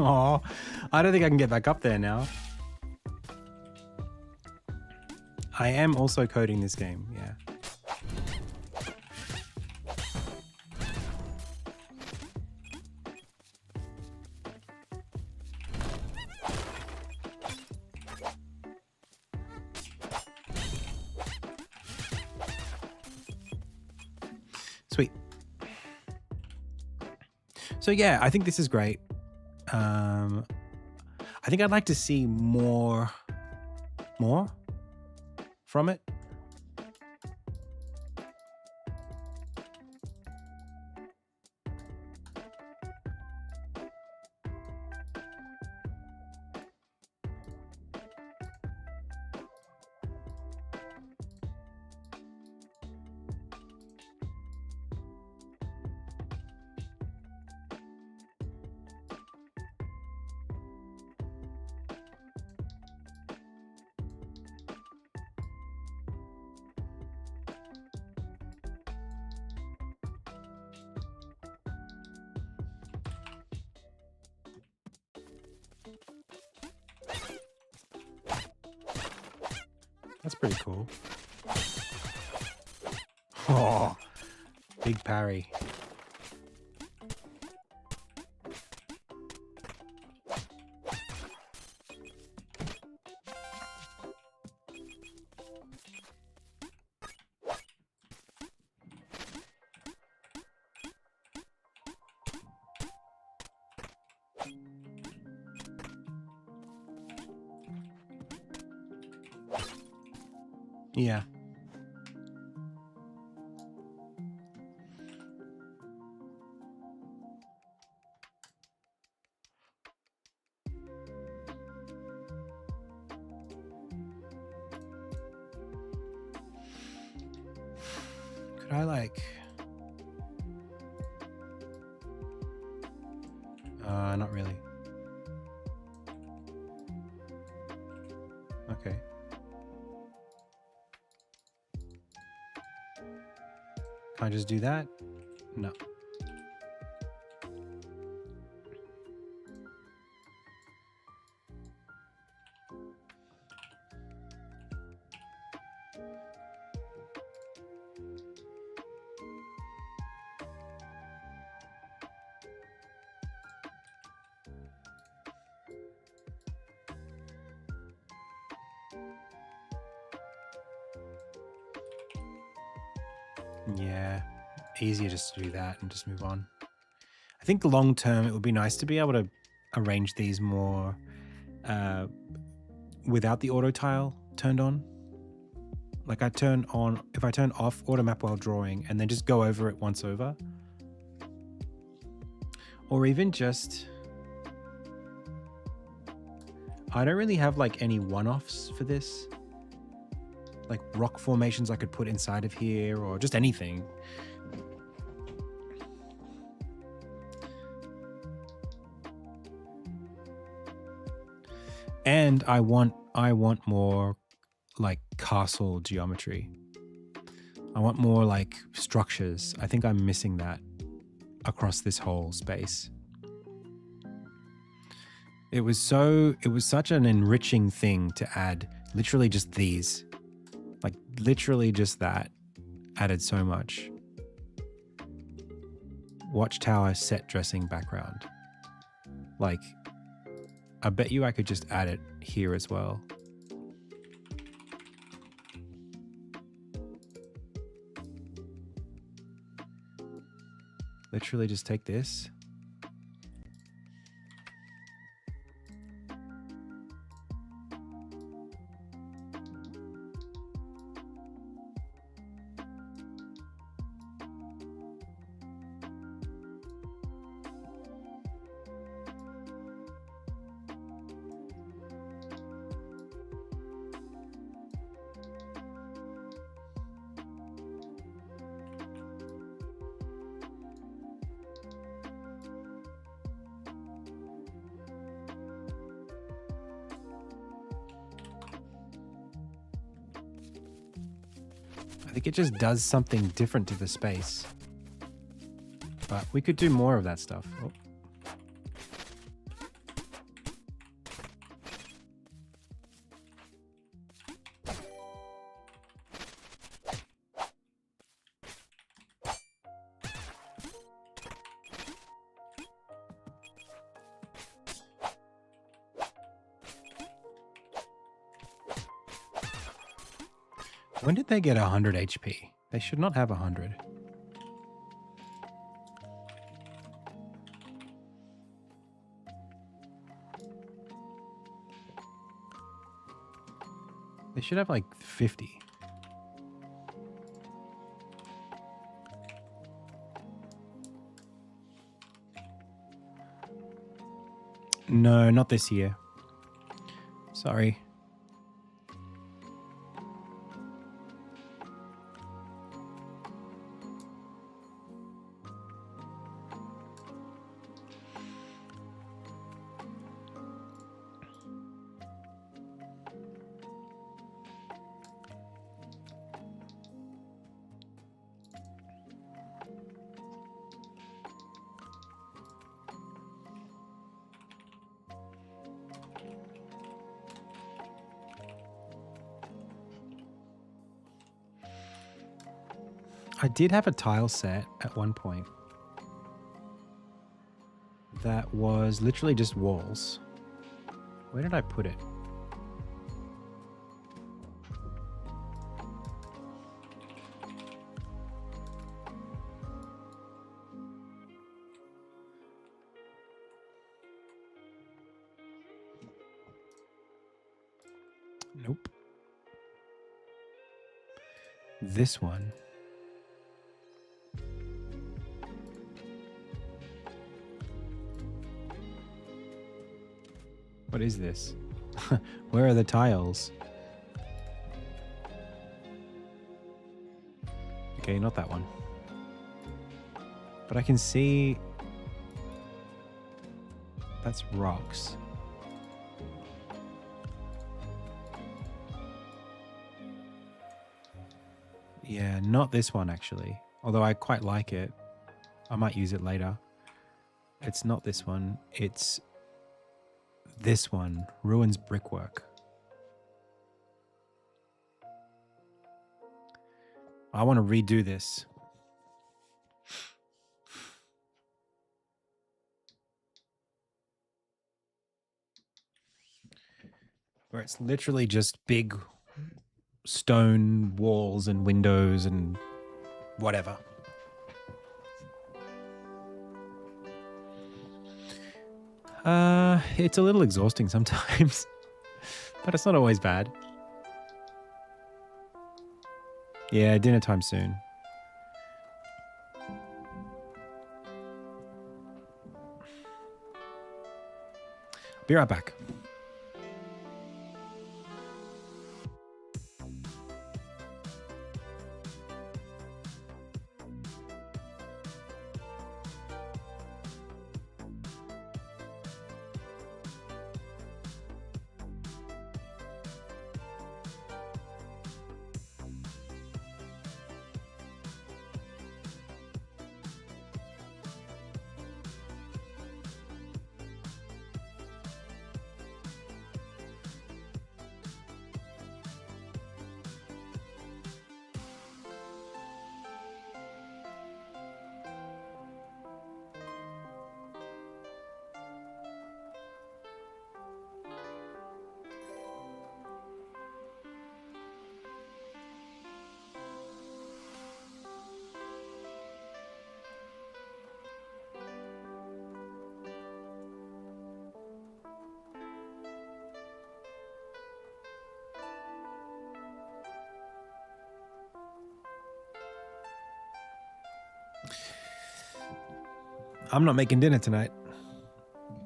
Oh, I don't think I can get back up there now. I am also coding this game, yeah. Sweet. So yeah, I think this is great. I think I'd like to see more from it. That's pretty cool. Oh, big parry. Yeah. Could I like... not really. Okay. Can I just do that? No. Yeah, easier just to do that and just move on. I think long term it would be nice to be able to arrange these more without the auto tile turned on. Like if I turn off auto map while drawing and then just go over it once over. Or even just, I don't really have like any one-offs for this. Like rock formations I could put inside of here or just anything. And I want more like castle geometry. I want more like structures. I think I'm missing that across this whole space. It was such an enriching thing to add literally just these. Like literally just that added so much. Watchtower set dressing background. Like, I bet you I could just add it here as well. Literally just take this. I think it just does something different to the space. But we could do more of that stuff. Oh. When did they get 100 HP? They should not have 100. They should have like 50. No, not this year. Sorry. I did have a tile set at one point that was literally just walls. Where did I put it? Nope. This one. What is this? Where are the tiles? Okay, not that one. But I can see that's rocks. Yeah, not this one actually. Although I quite like it. I might use it later. It's not this one. It's this one, Ruins Brickwork. I want to redo this. Where it's literally just big stone walls and windows and whatever. It's a little exhausting sometimes, but it's not always bad. Yeah, dinner time soon. Be right back. I'm not making dinner tonight.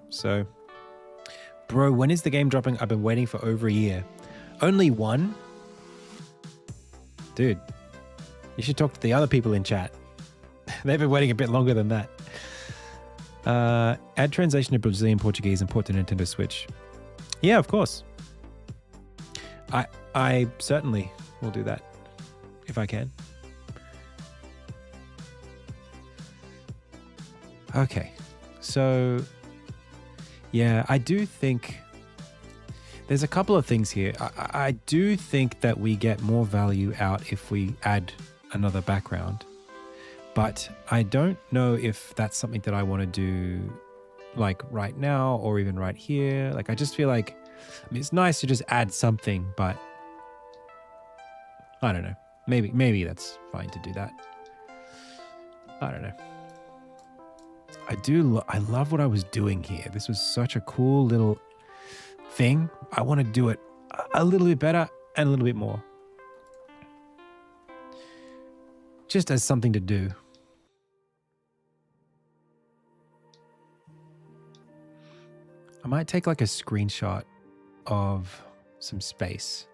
So, bro, when is the game dropping? I've been waiting for over a year. Only one? Dude, you should talk to the other people in chat. They've been waiting a bit longer than that. Add translation to Brazilian Portuguese and port to Nintendo Switch. Yeah, of course. I certainly will do that if I can. Okay, so yeah, I do think there's a couple of things here. I do think that we get more value out if we add another background, but I don't know if that's something that I want to do like right now or even right here. Like, I just feel like, I mean, it's nice to just add something, but I don't know. Maybe that's fine to do that. I don't know. I love what I was doing here. This was such a cool little thing. I want to do it a little bit better and a little bit more. Just as something to do. I might take like a screenshot of some space.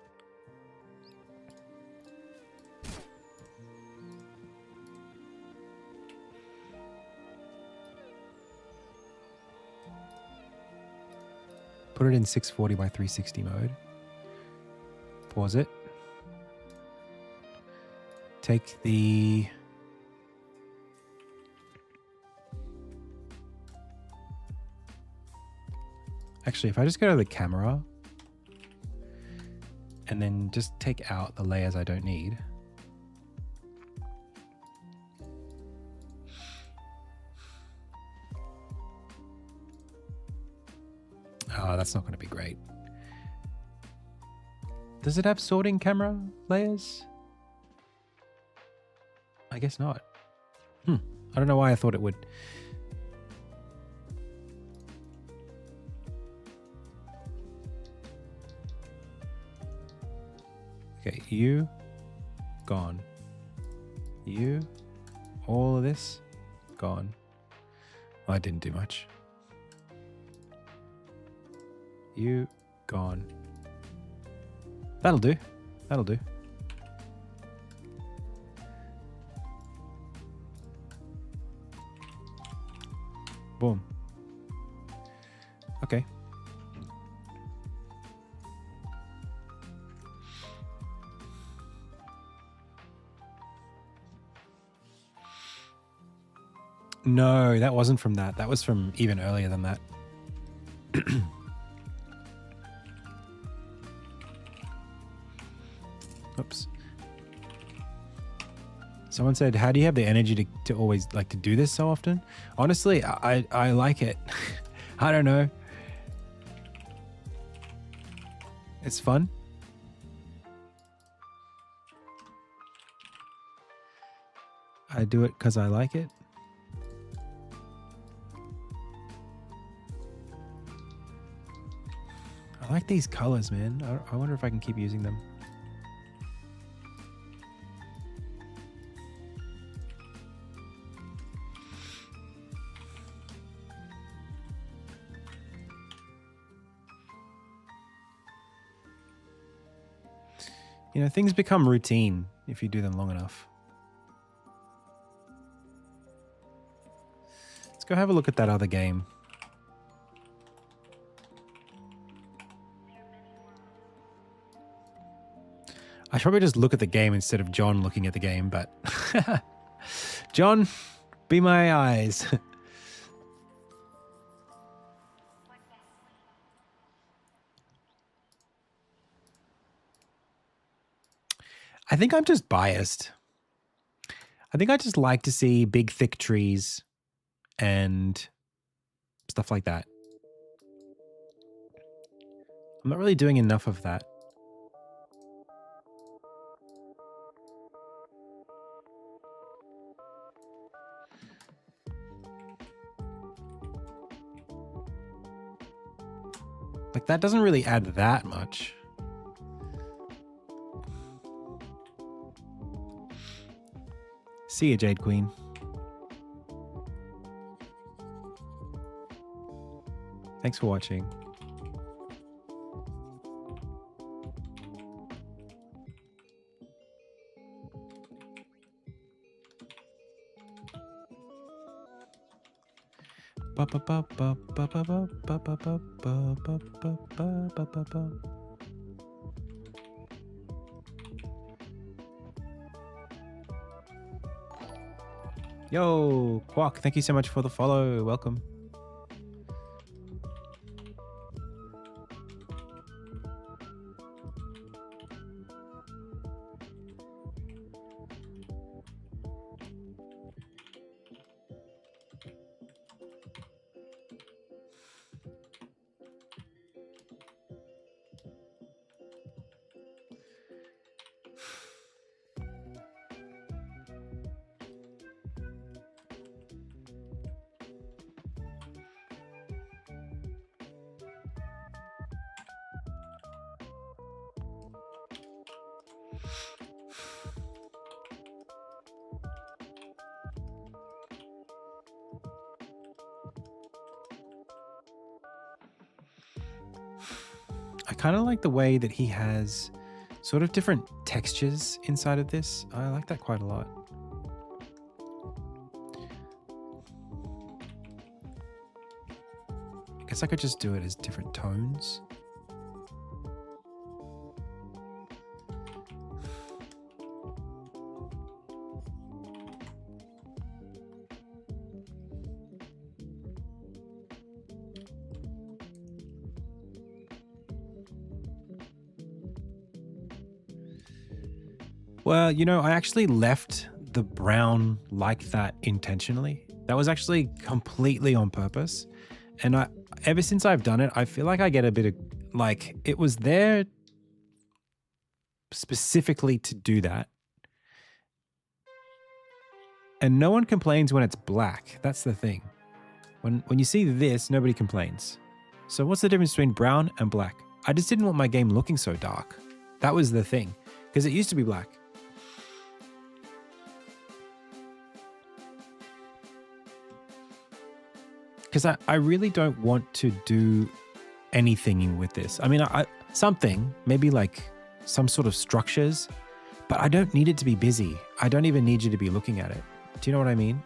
Put it in 640 by 360 mode. Pause it. Take the... Actually, if I just go to the camera and then just take out the layers I don't need. Oh, that's not going to be great. Does it have sorting camera layers? I guess not. I don't know why I thought it would. Okay, you, gone. You, all of this, gone. Well, I didn't do much. You, gone. That'll do. That'll do. Boom. Okay. No, that wasn't from that. That was from even earlier than that. Oops. Someone said, how do you have the energy to always like to do this so often? Honestly, I like it. I don't know. It's fun. I do it because I like it. I like these colors, man. I wonder if I can keep using them. You know, things become routine if you do them long enough. Let's go have a look at that other game. I should probably just look at the game instead of John looking at the game, but John, be my eyes. I think I'm just biased. I think I just like to see big, thick trees and stuff like that. I'm not really doing enough of that. Like, that doesn't really add that much. See ya, Jade Queen. Thanks for watching. Yo, Quack, thank you so much for the follow. Welcome. I kind of like the way that he has sort of different textures inside of this. I like that quite a lot. I guess I could just do it as different tones. Well, you know, I actually left the brown like that intentionally. That was actually completely on purpose. And ever since I've done it, I feel like I get a bit of, like, it was there specifically to do that. And no one complains when it's black. That's the thing. When you see this, nobody complains. So what's the difference between brown and black? I just didn't want my game looking so dark. That was the thing. Because it used to be black. Because I really don't want to do anything with this. I mean, something, maybe like some sort of structures, but I don't need it to be busy. I don't even need you to be looking at it. Do you know what I mean?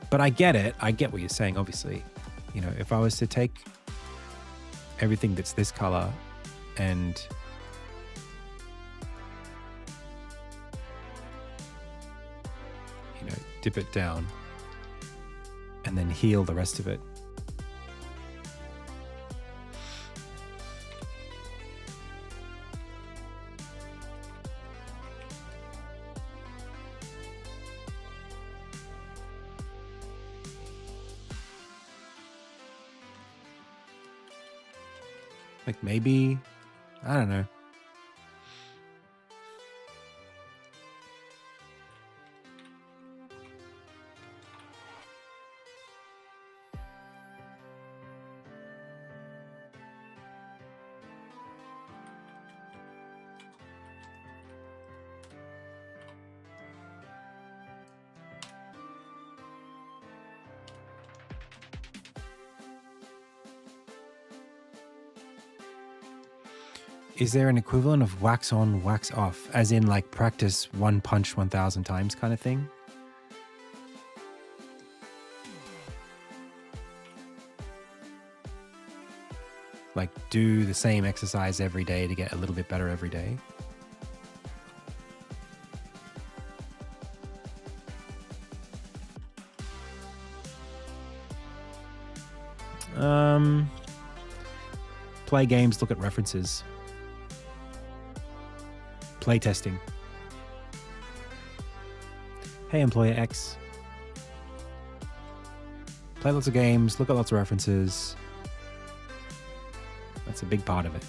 But I get it. I get what you're saying, obviously. You know, if I was to take everything that's this color and dip it down and then heal the rest of it. Like maybe, I don't know. is there an equivalent of wax on, wax off? As in like practice one punch 1,000 times kind of thing? Like do the same exercise every day to get a little bit better every day? Play games, look at references. Play testing. Hey, employer X. Play lots of games, look at lots of references. That's a big part of it.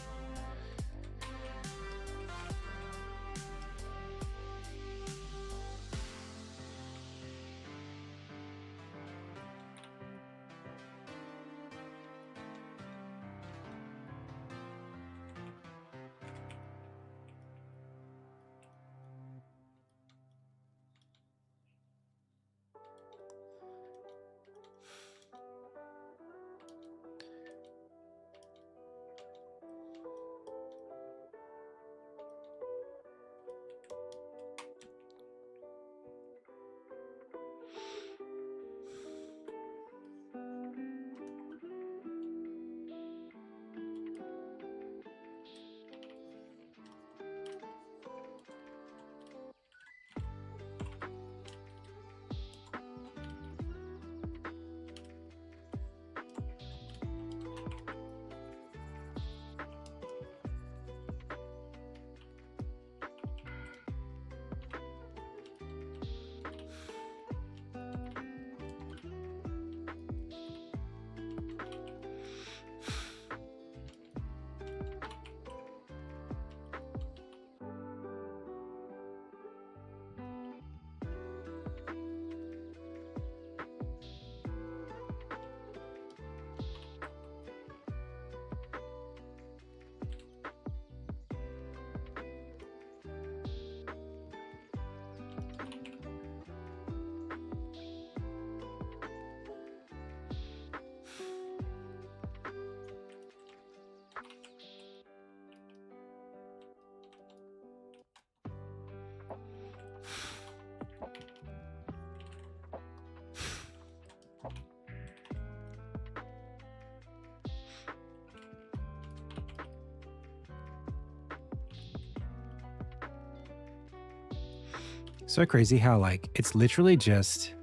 So crazy how like it's literally just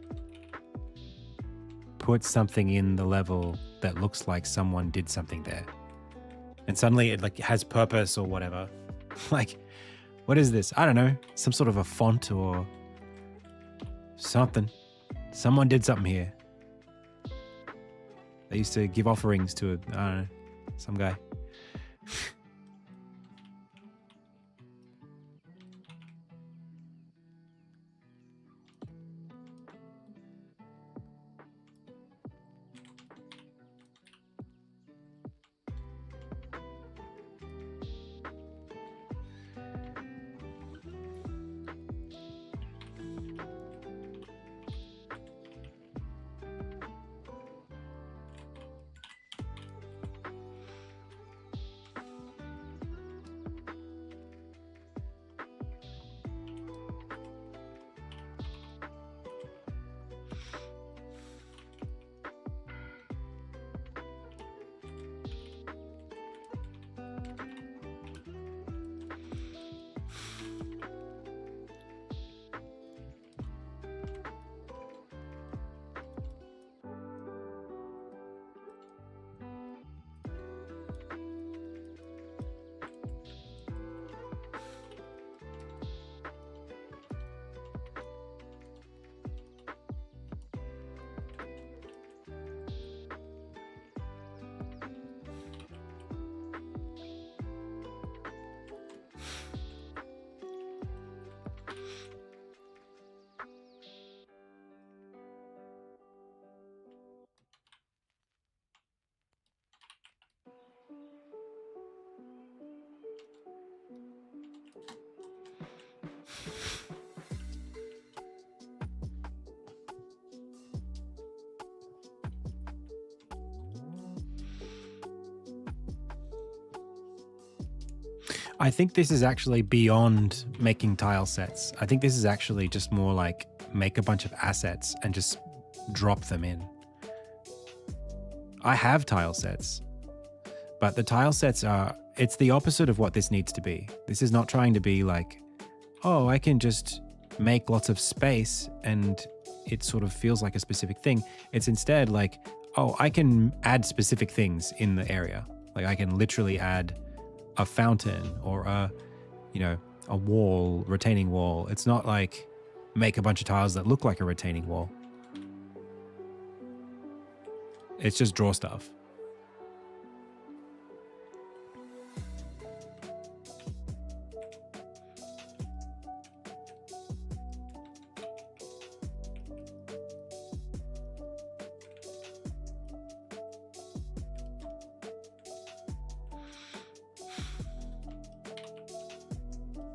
put something in the level that looks like someone did something there. And suddenly it like has purpose or whatever. Like, what is this? I don't know. Some sort of a font or something. Someone did something here. They used to give offerings to, I don't know, some guy. I think this is actually beyond making tile sets. I think this is actually just more like make a bunch of assets and just drop them in. I have tile sets, but the tile sets it's the opposite of what this needs to be. This is not trying to be like, oh, I can just make lots of space and it sort of feels like a specific thing. It's instead like, oh, I can add specific things in the area. Like I can literally add a fountain or a wall, retaining wall. It's not like make a bunch of tiles that look like a retaining wall. It's just draw stuff.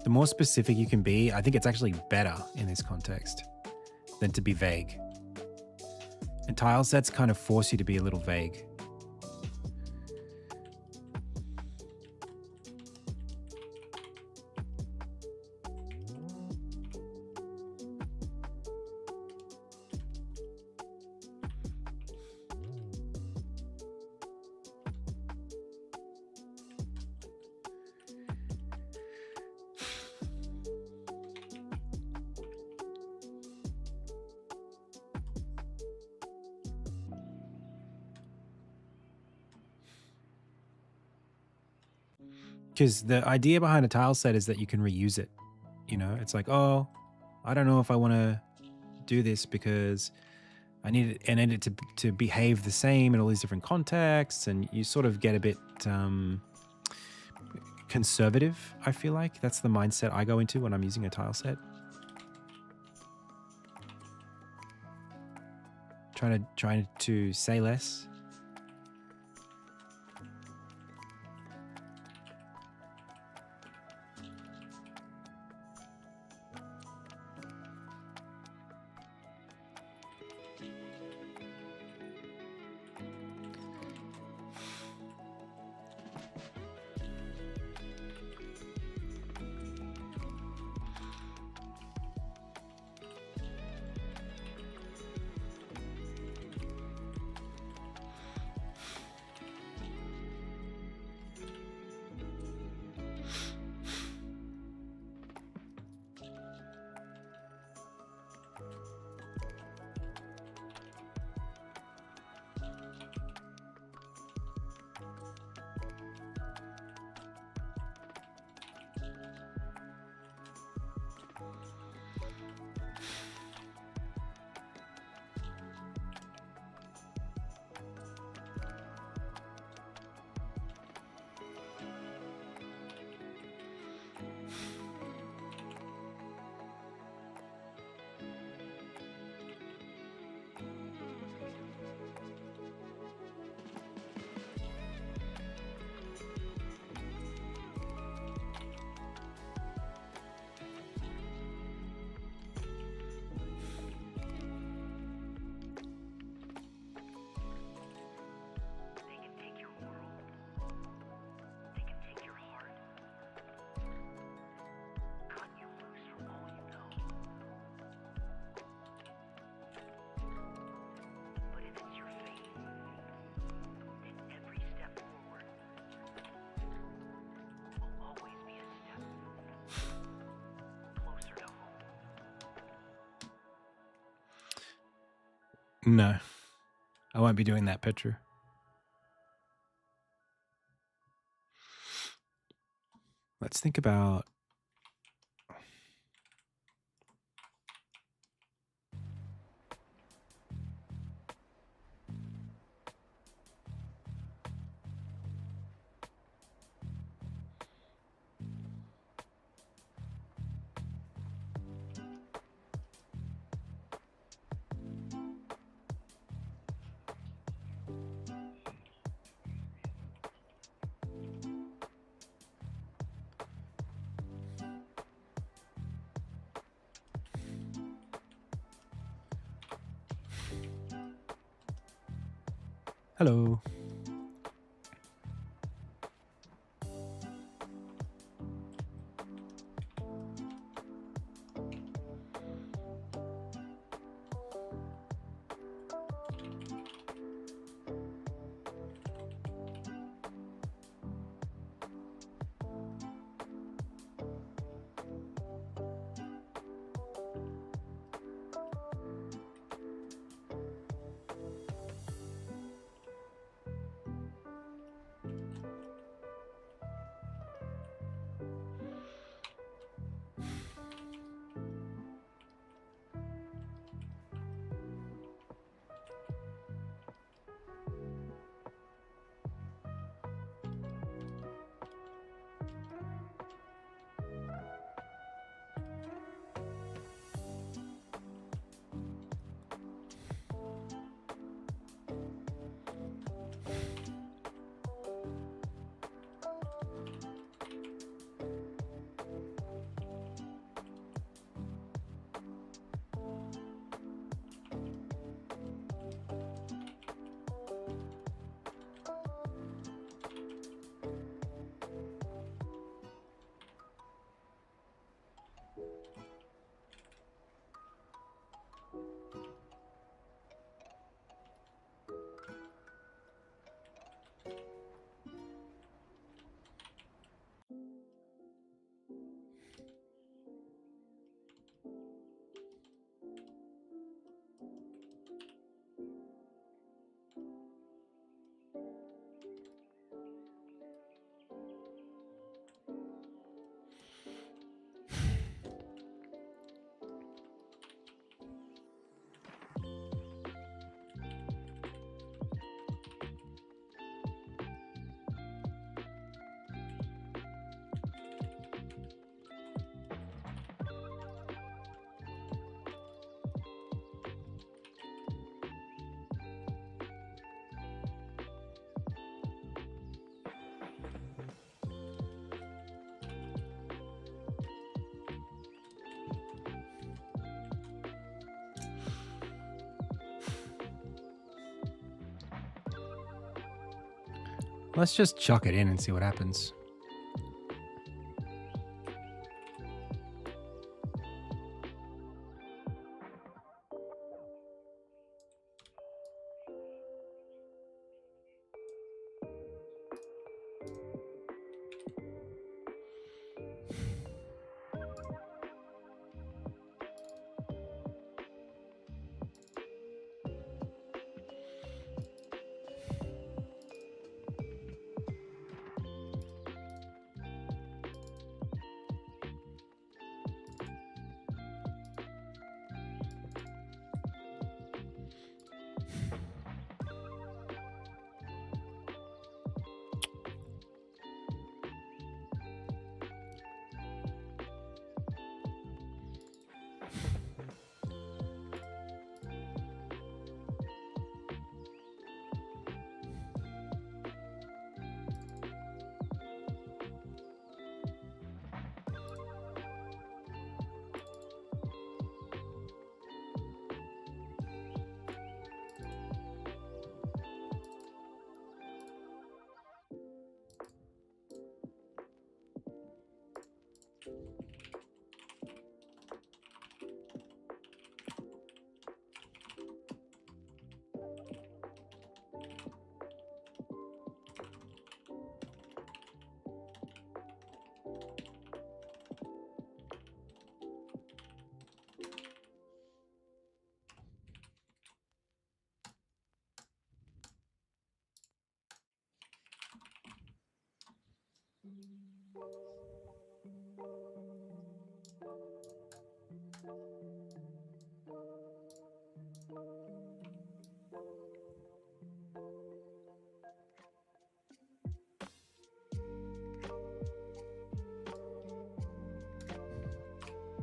The more specific you can be, I think it's actually better in this context than to be vague. And tile sets kind of force you to be a little vague. Because the idea behind a tile set is that you can reuse it. You know, it's like, oh, I don't know if I want to do this because I need it to behave the same in all these different contexts, and you sort of get a bit conservative. I feel like that's the mindset I go into when I'm using a tile set. Trying to say less. No, I won't be doing that, Petra. Let's think about... Hello. Let's just chuck it in and see what happens.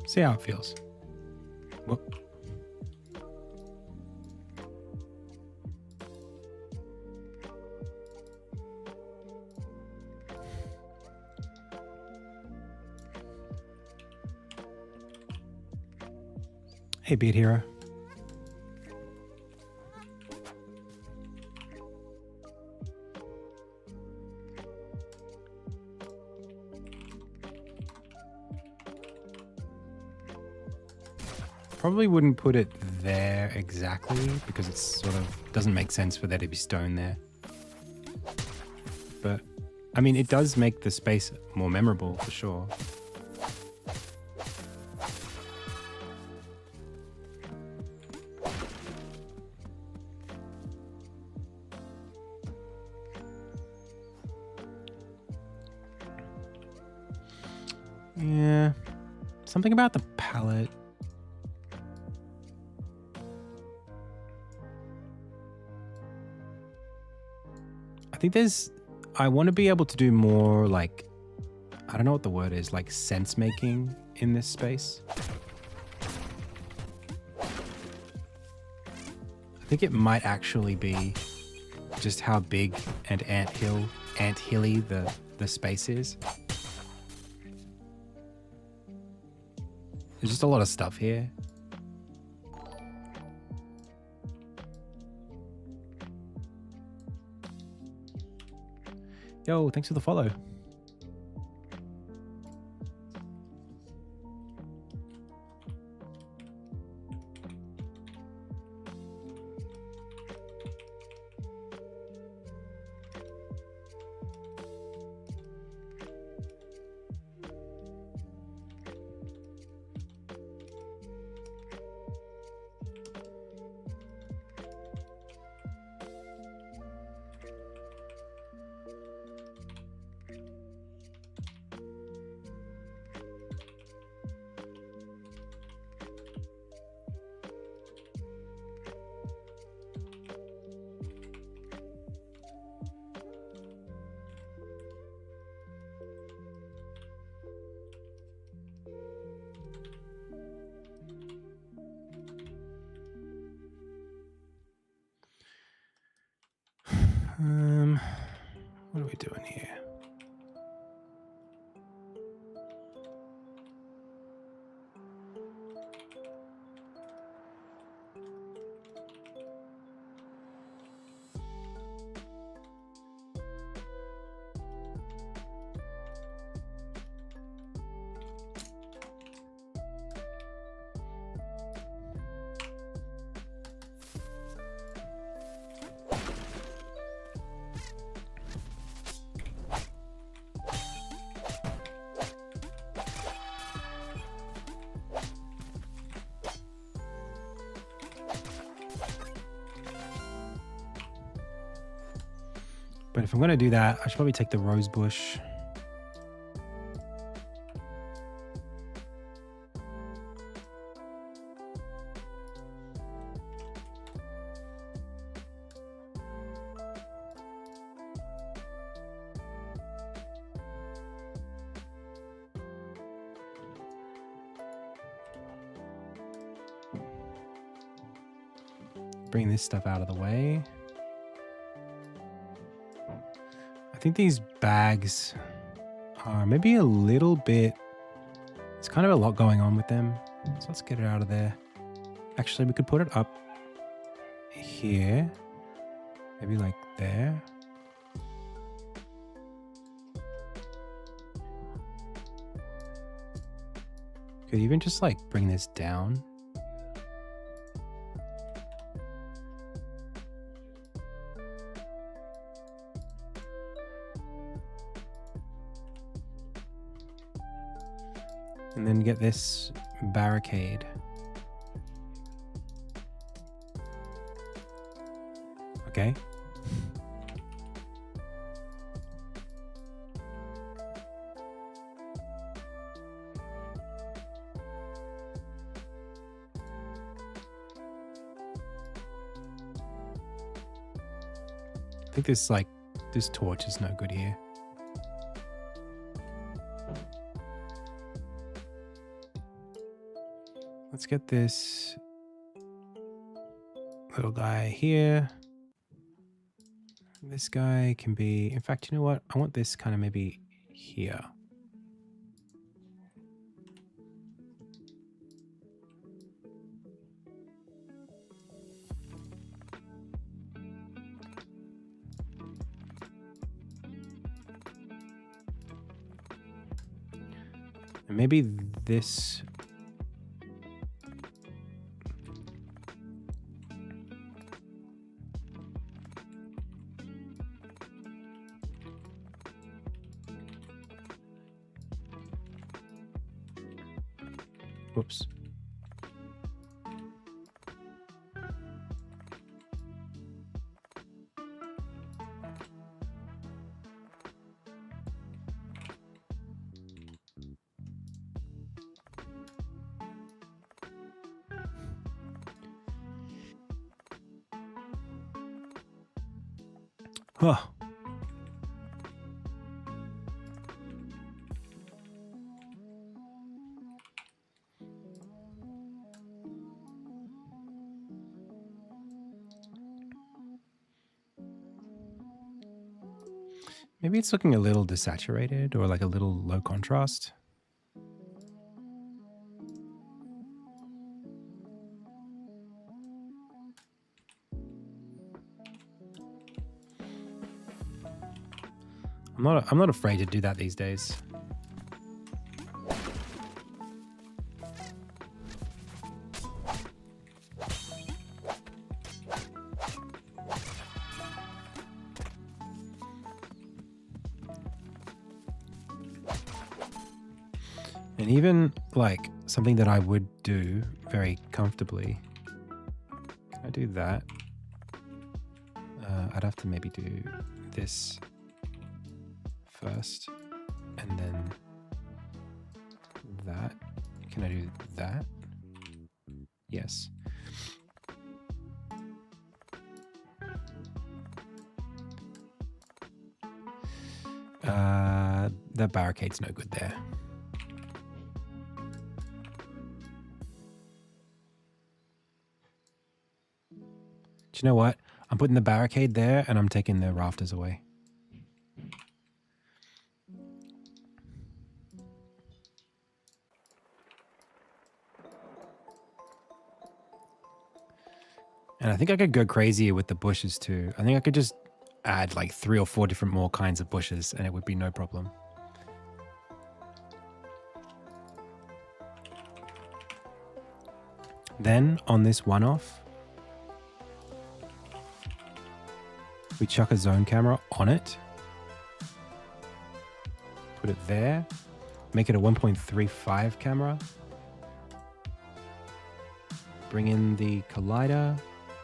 See how it feels. Whoop. Hey, Beat Hero. Probably wouldn't put it there exactly because it sort of doesn't make sense for there to be stone there. But, I mean, it does make the space more memorable for sure. Yeah, something about the palette. I think I want to be able to do more like, I don't know what the word is, like sense making in this space. I think it might actually be just how big and ant-hilly the space is. There's just a lot of stuff here. Yo, thanks for the follow. What are we doing here? But if I'm going to do that, I should probably take the rose bush. Bring this stuff out of the way. I think these bags are maybe a little bit, it's kind of a lot going on with them. So let's get it out of there. Actually, we could put it up here. Maybe like there. Could even just like bring this down. And then get this barricade. Okay. I think this torch is no good here. Let's get this little guy here. This guy can be, in fact, you know what? I want this kind of maybe here. And maybe this. Whoops. Oh. Maybe it's looking a little desaturated or like a little low contrast. I'm not afraid to do that these days. And even like something that I would do very comfortably. Can I do that? I'd have to maybe do this first and then that. Can I do that? Yes. That barricade's no good there. Do you know what? I'm putting the barricade there and I'm taking the rafters away. And I think I could go crazier with the bushes too. I think I could just add like 3 or 4 different more kinds of bushes and it would be no problem. Then on this one-off, we chuck a zone camera on it. Put it there. Make it a 1.35 camera. Bring in the collider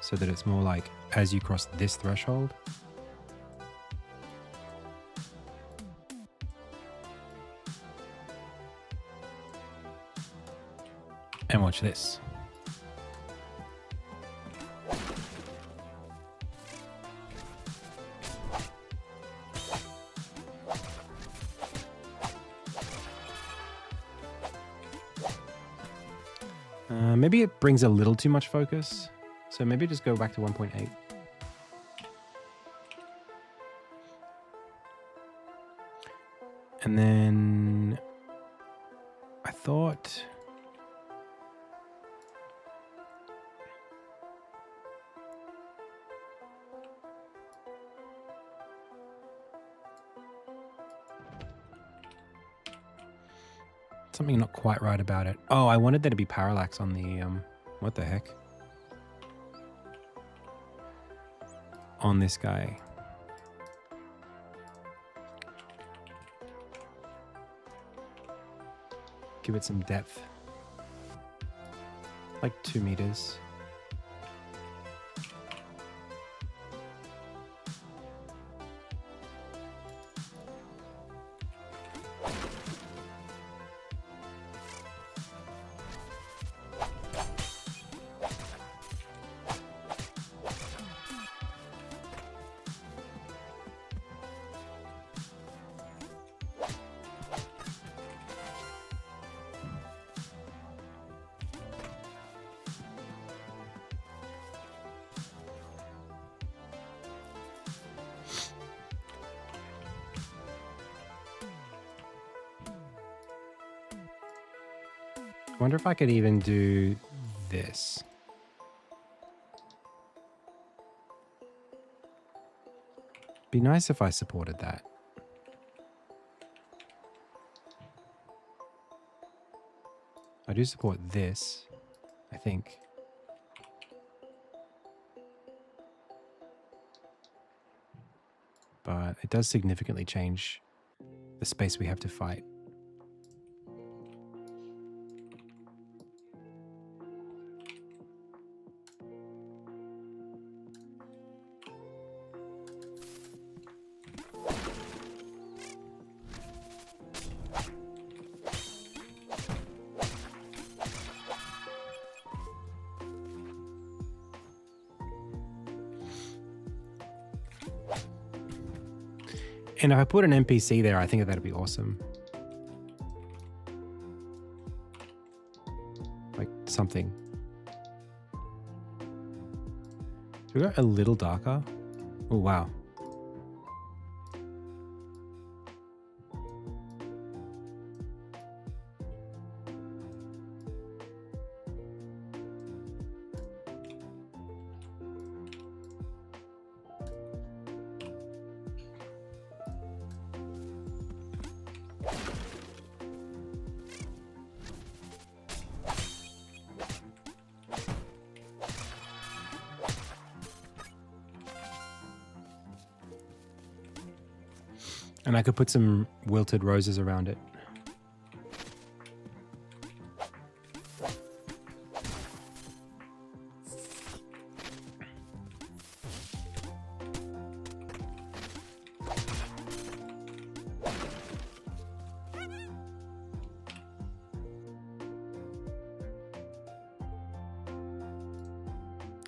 so that it's more like as you cross this threshold. And watch this. Maybe it brings a little too much focus. So maybe just go back to 1.8. And then I thought something not quite right about it. Oh, I wanted there to be parallax on the what the heck? On this guy. Give it some depth. Like 2 meters. I wonder if I could even do this. Be nice if I supported that. I do support this, I think. But it does significantly change the space we have to fight. And if I put an NPC there, I think that'd be awesome. Like something. Should we go a little darker? Oh, wow. And I could put some wilted roses around it.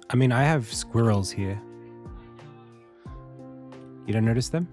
I mean, I have squirrels here. You don't notice them?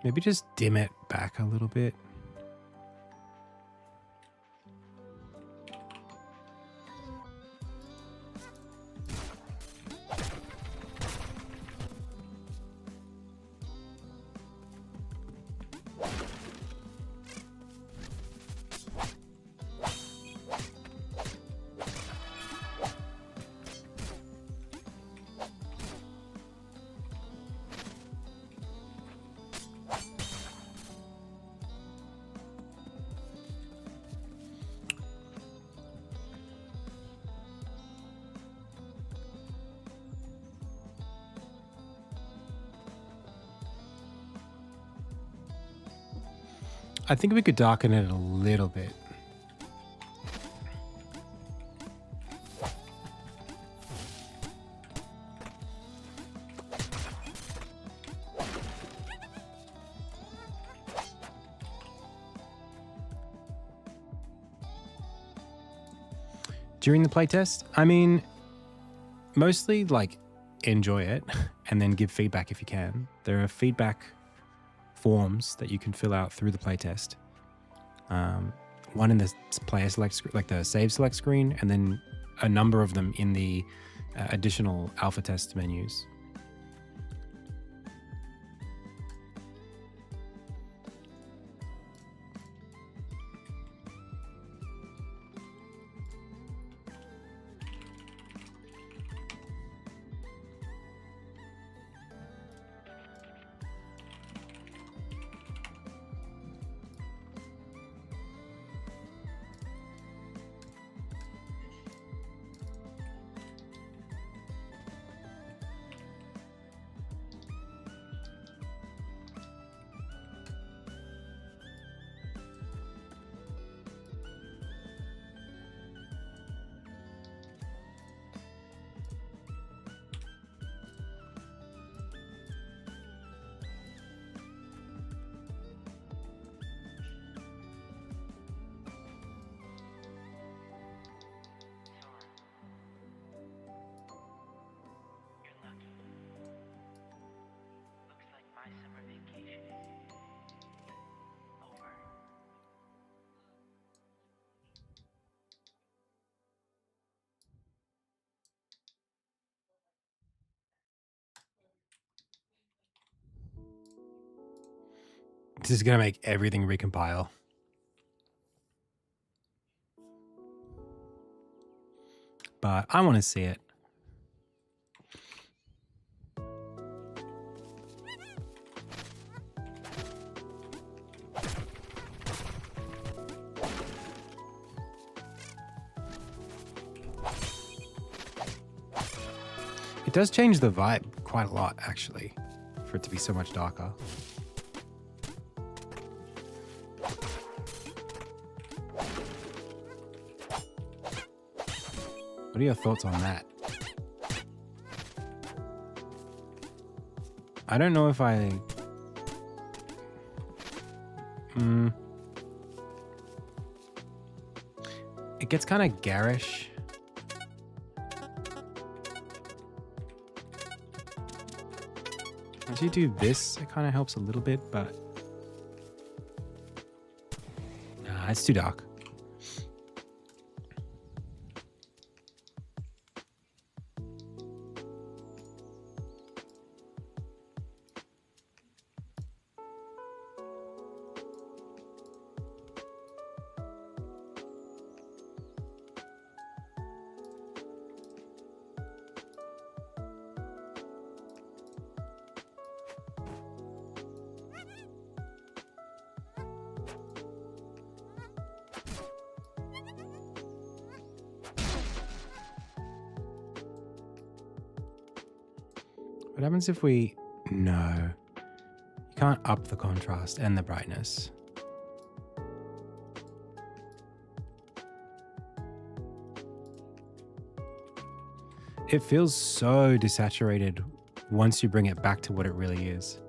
Maybe just dim it back a little bit. I think we could darken it a little bit. During the playtest, I mean, mostly like enjoy it and then give feedback if you can. There are feedback forms that you can fill out through the playtest. One in the player select, like the save select screen, and then a number of them in the additional alpha test menus. This is going to make everything recompile. But I want to see it. It does change the vibe quite a lot, actually, for it to be so much darker. What are your thoughts on that? I don't know if I... It gets kind of garish. As you do this, it kind of helps a little bit, but... Nah, it's too dark. What happens if we... No. You can't up the contrast and the brightness. It feels so desaturated once you bring it back to what it really is.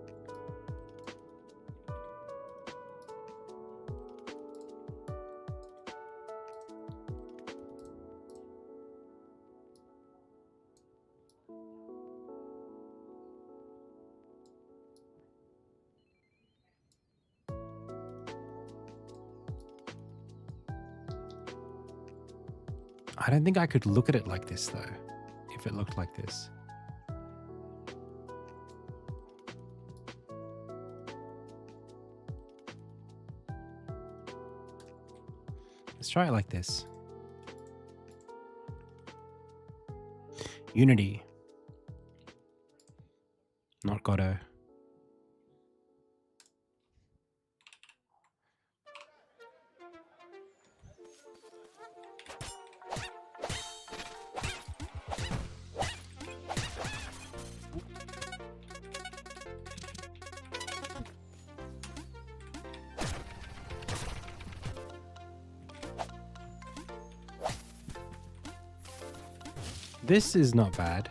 I don't think I could look at it like this, though, if it looked like this. Let's try it like this. Unity. Not Godot. This is not bad.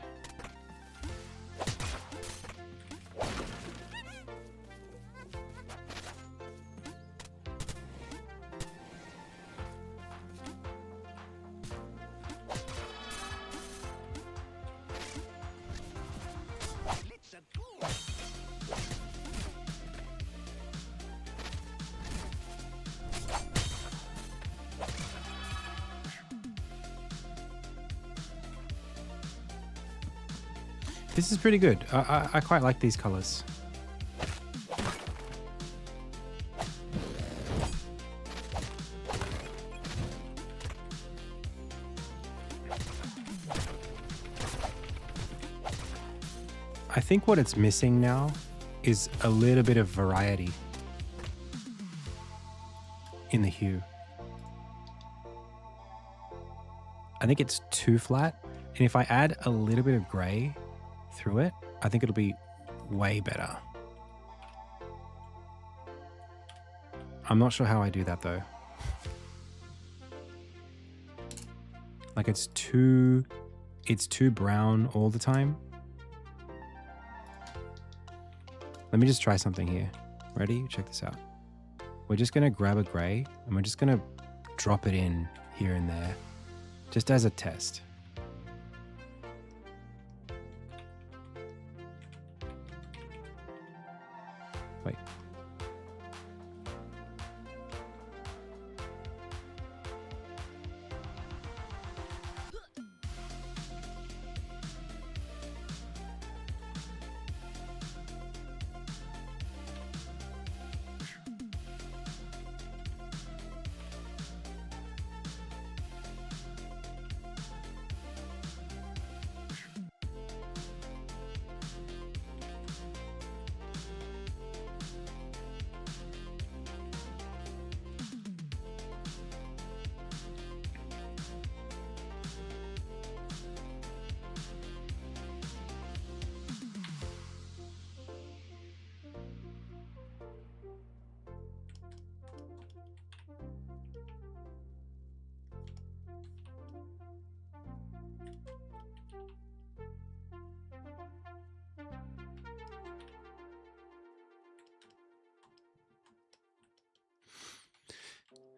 This is pretty good. I quite like these colors. I think what it's missing now is a little bit of variety in the hue. I think it's too flat, and if I add a little bit of gray through it, I think it'll be way better. I'm not sure how I do that though. Like it's too brown all the time. Let me just try something here. Ready? Check this out. We're just gonna grab a gray and we're just gonna drop it in here and there, just as a test. Wait.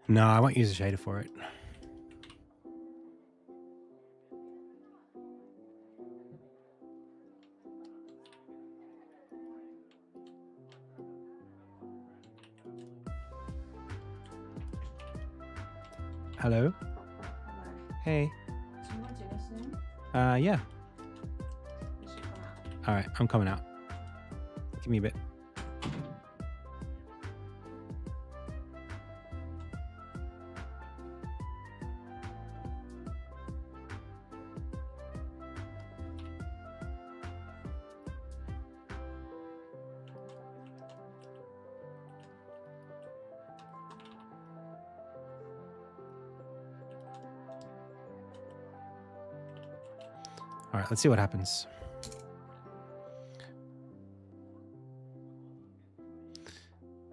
No, I won't use a shader for it. Hello? Hello. Hey. Do you want to listen? Yeah. You should come out. All right, I'm coming out. Give me a bit. All right, let's see what happens.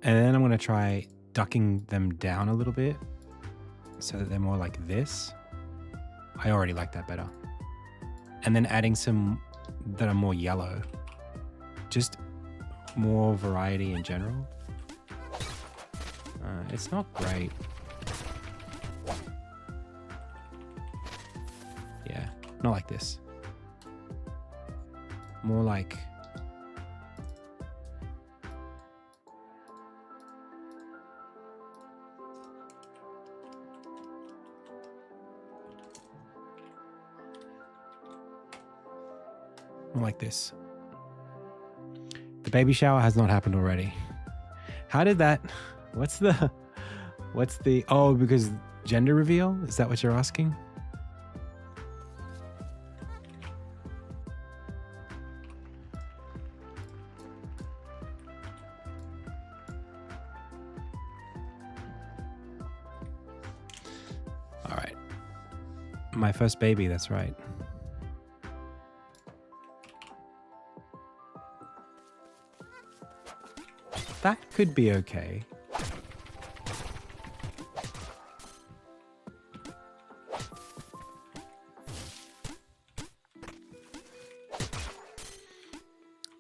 And then I'm going to try ducking them down a little bit so that they're more like this. I already like that better. And then adding some that are more yellow. Just more variety in general. It's not great. Yeah, not like this. More like this. The baby shower has not happened already. How did that? What's the? Oh, because gender reveal? Is that what you're asking? All right. My first baby, that's right. That could be okay.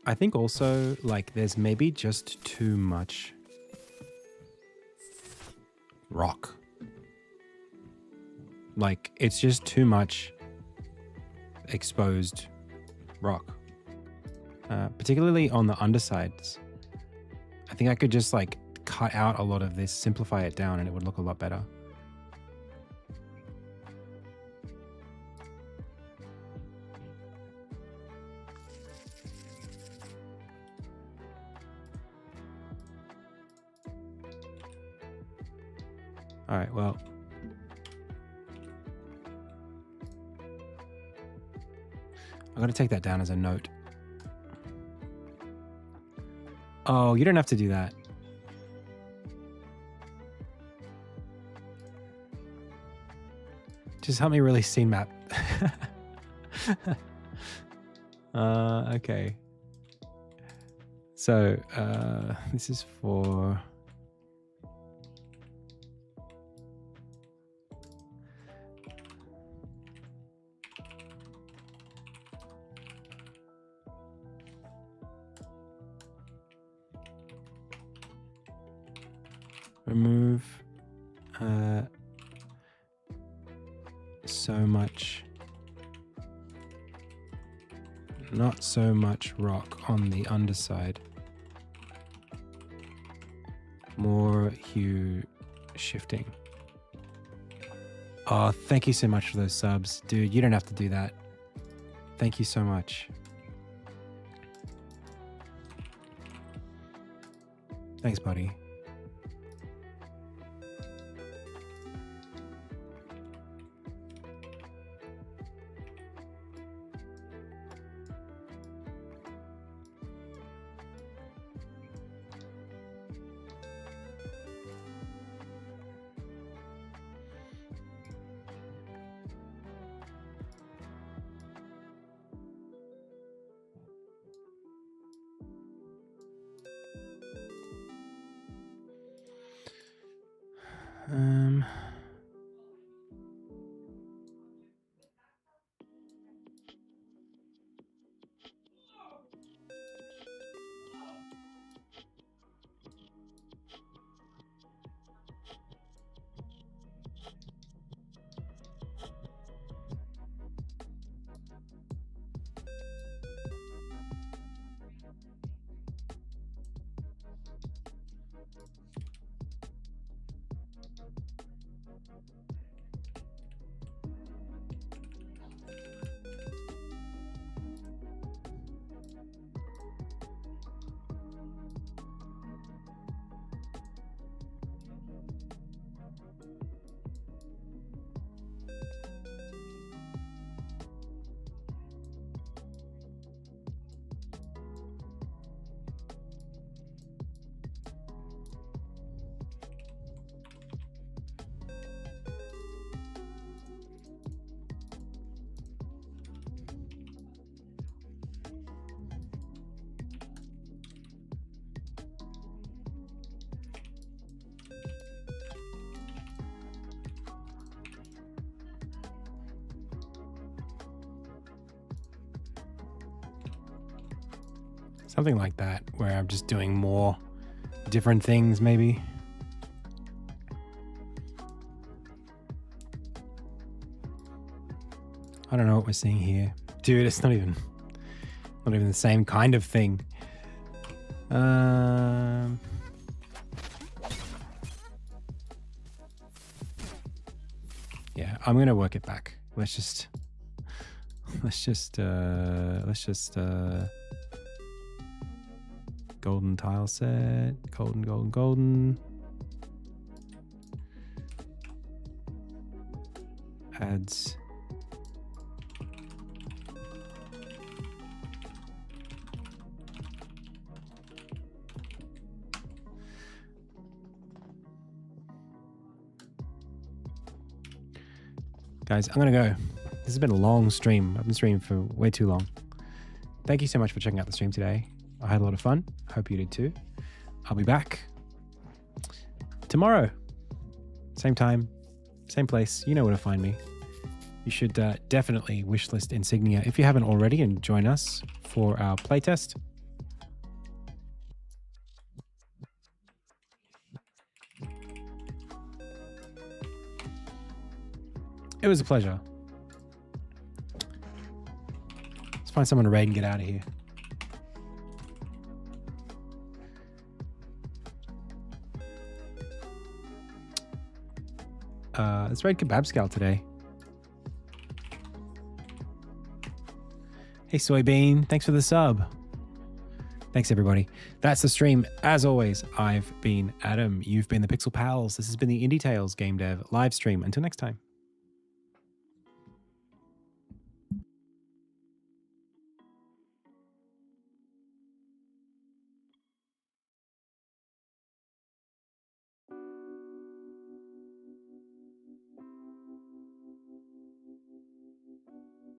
I think also, like, there's maybe just too much rock. Like, it's just too much exposed rock. Particularly on the undersides. I think I could just, like, cut out a lot of this, simplify it down, and it would look a lot better. All right, well. I'm going to take that down as a note. Oh, you don't have to do that. Just help me really scene map. Okay. So, this is for... remove so much, not so much rock on the underside, more hue shifting. Oh, thank you so much for those subs. Dude, you don't have to do that. Thank you so much. Thanks, buddy. Something like that, where I'm just doing more different things, maybe. I don't know what we're seeing here. Dude, it's not even the same kind of thing. Yeah, I'm gonna work it back. Let's just golden tile set, golden. Adds guys, I'm gonna go. This has been a long stream. I've been streaming for way too long. Thank you so much for checking out the stream today. I had a lot of fun. Hope you did too. I'll be back tomorrow. Same time, same place. You know where to find me. You should definitely wishlist Insignia if you haven't already and join us for our playtest. It was a pleasure. Let's find someone to raid and get out of here. Let's raid Kebab Scout today. Hey, Soybean. Thanks for the sub. Thanks, everybody. That's the stream. As always, I've been Adam. You've been the Pixel Pals. This has been the Indie Tales Game Dev live stream. Until next time.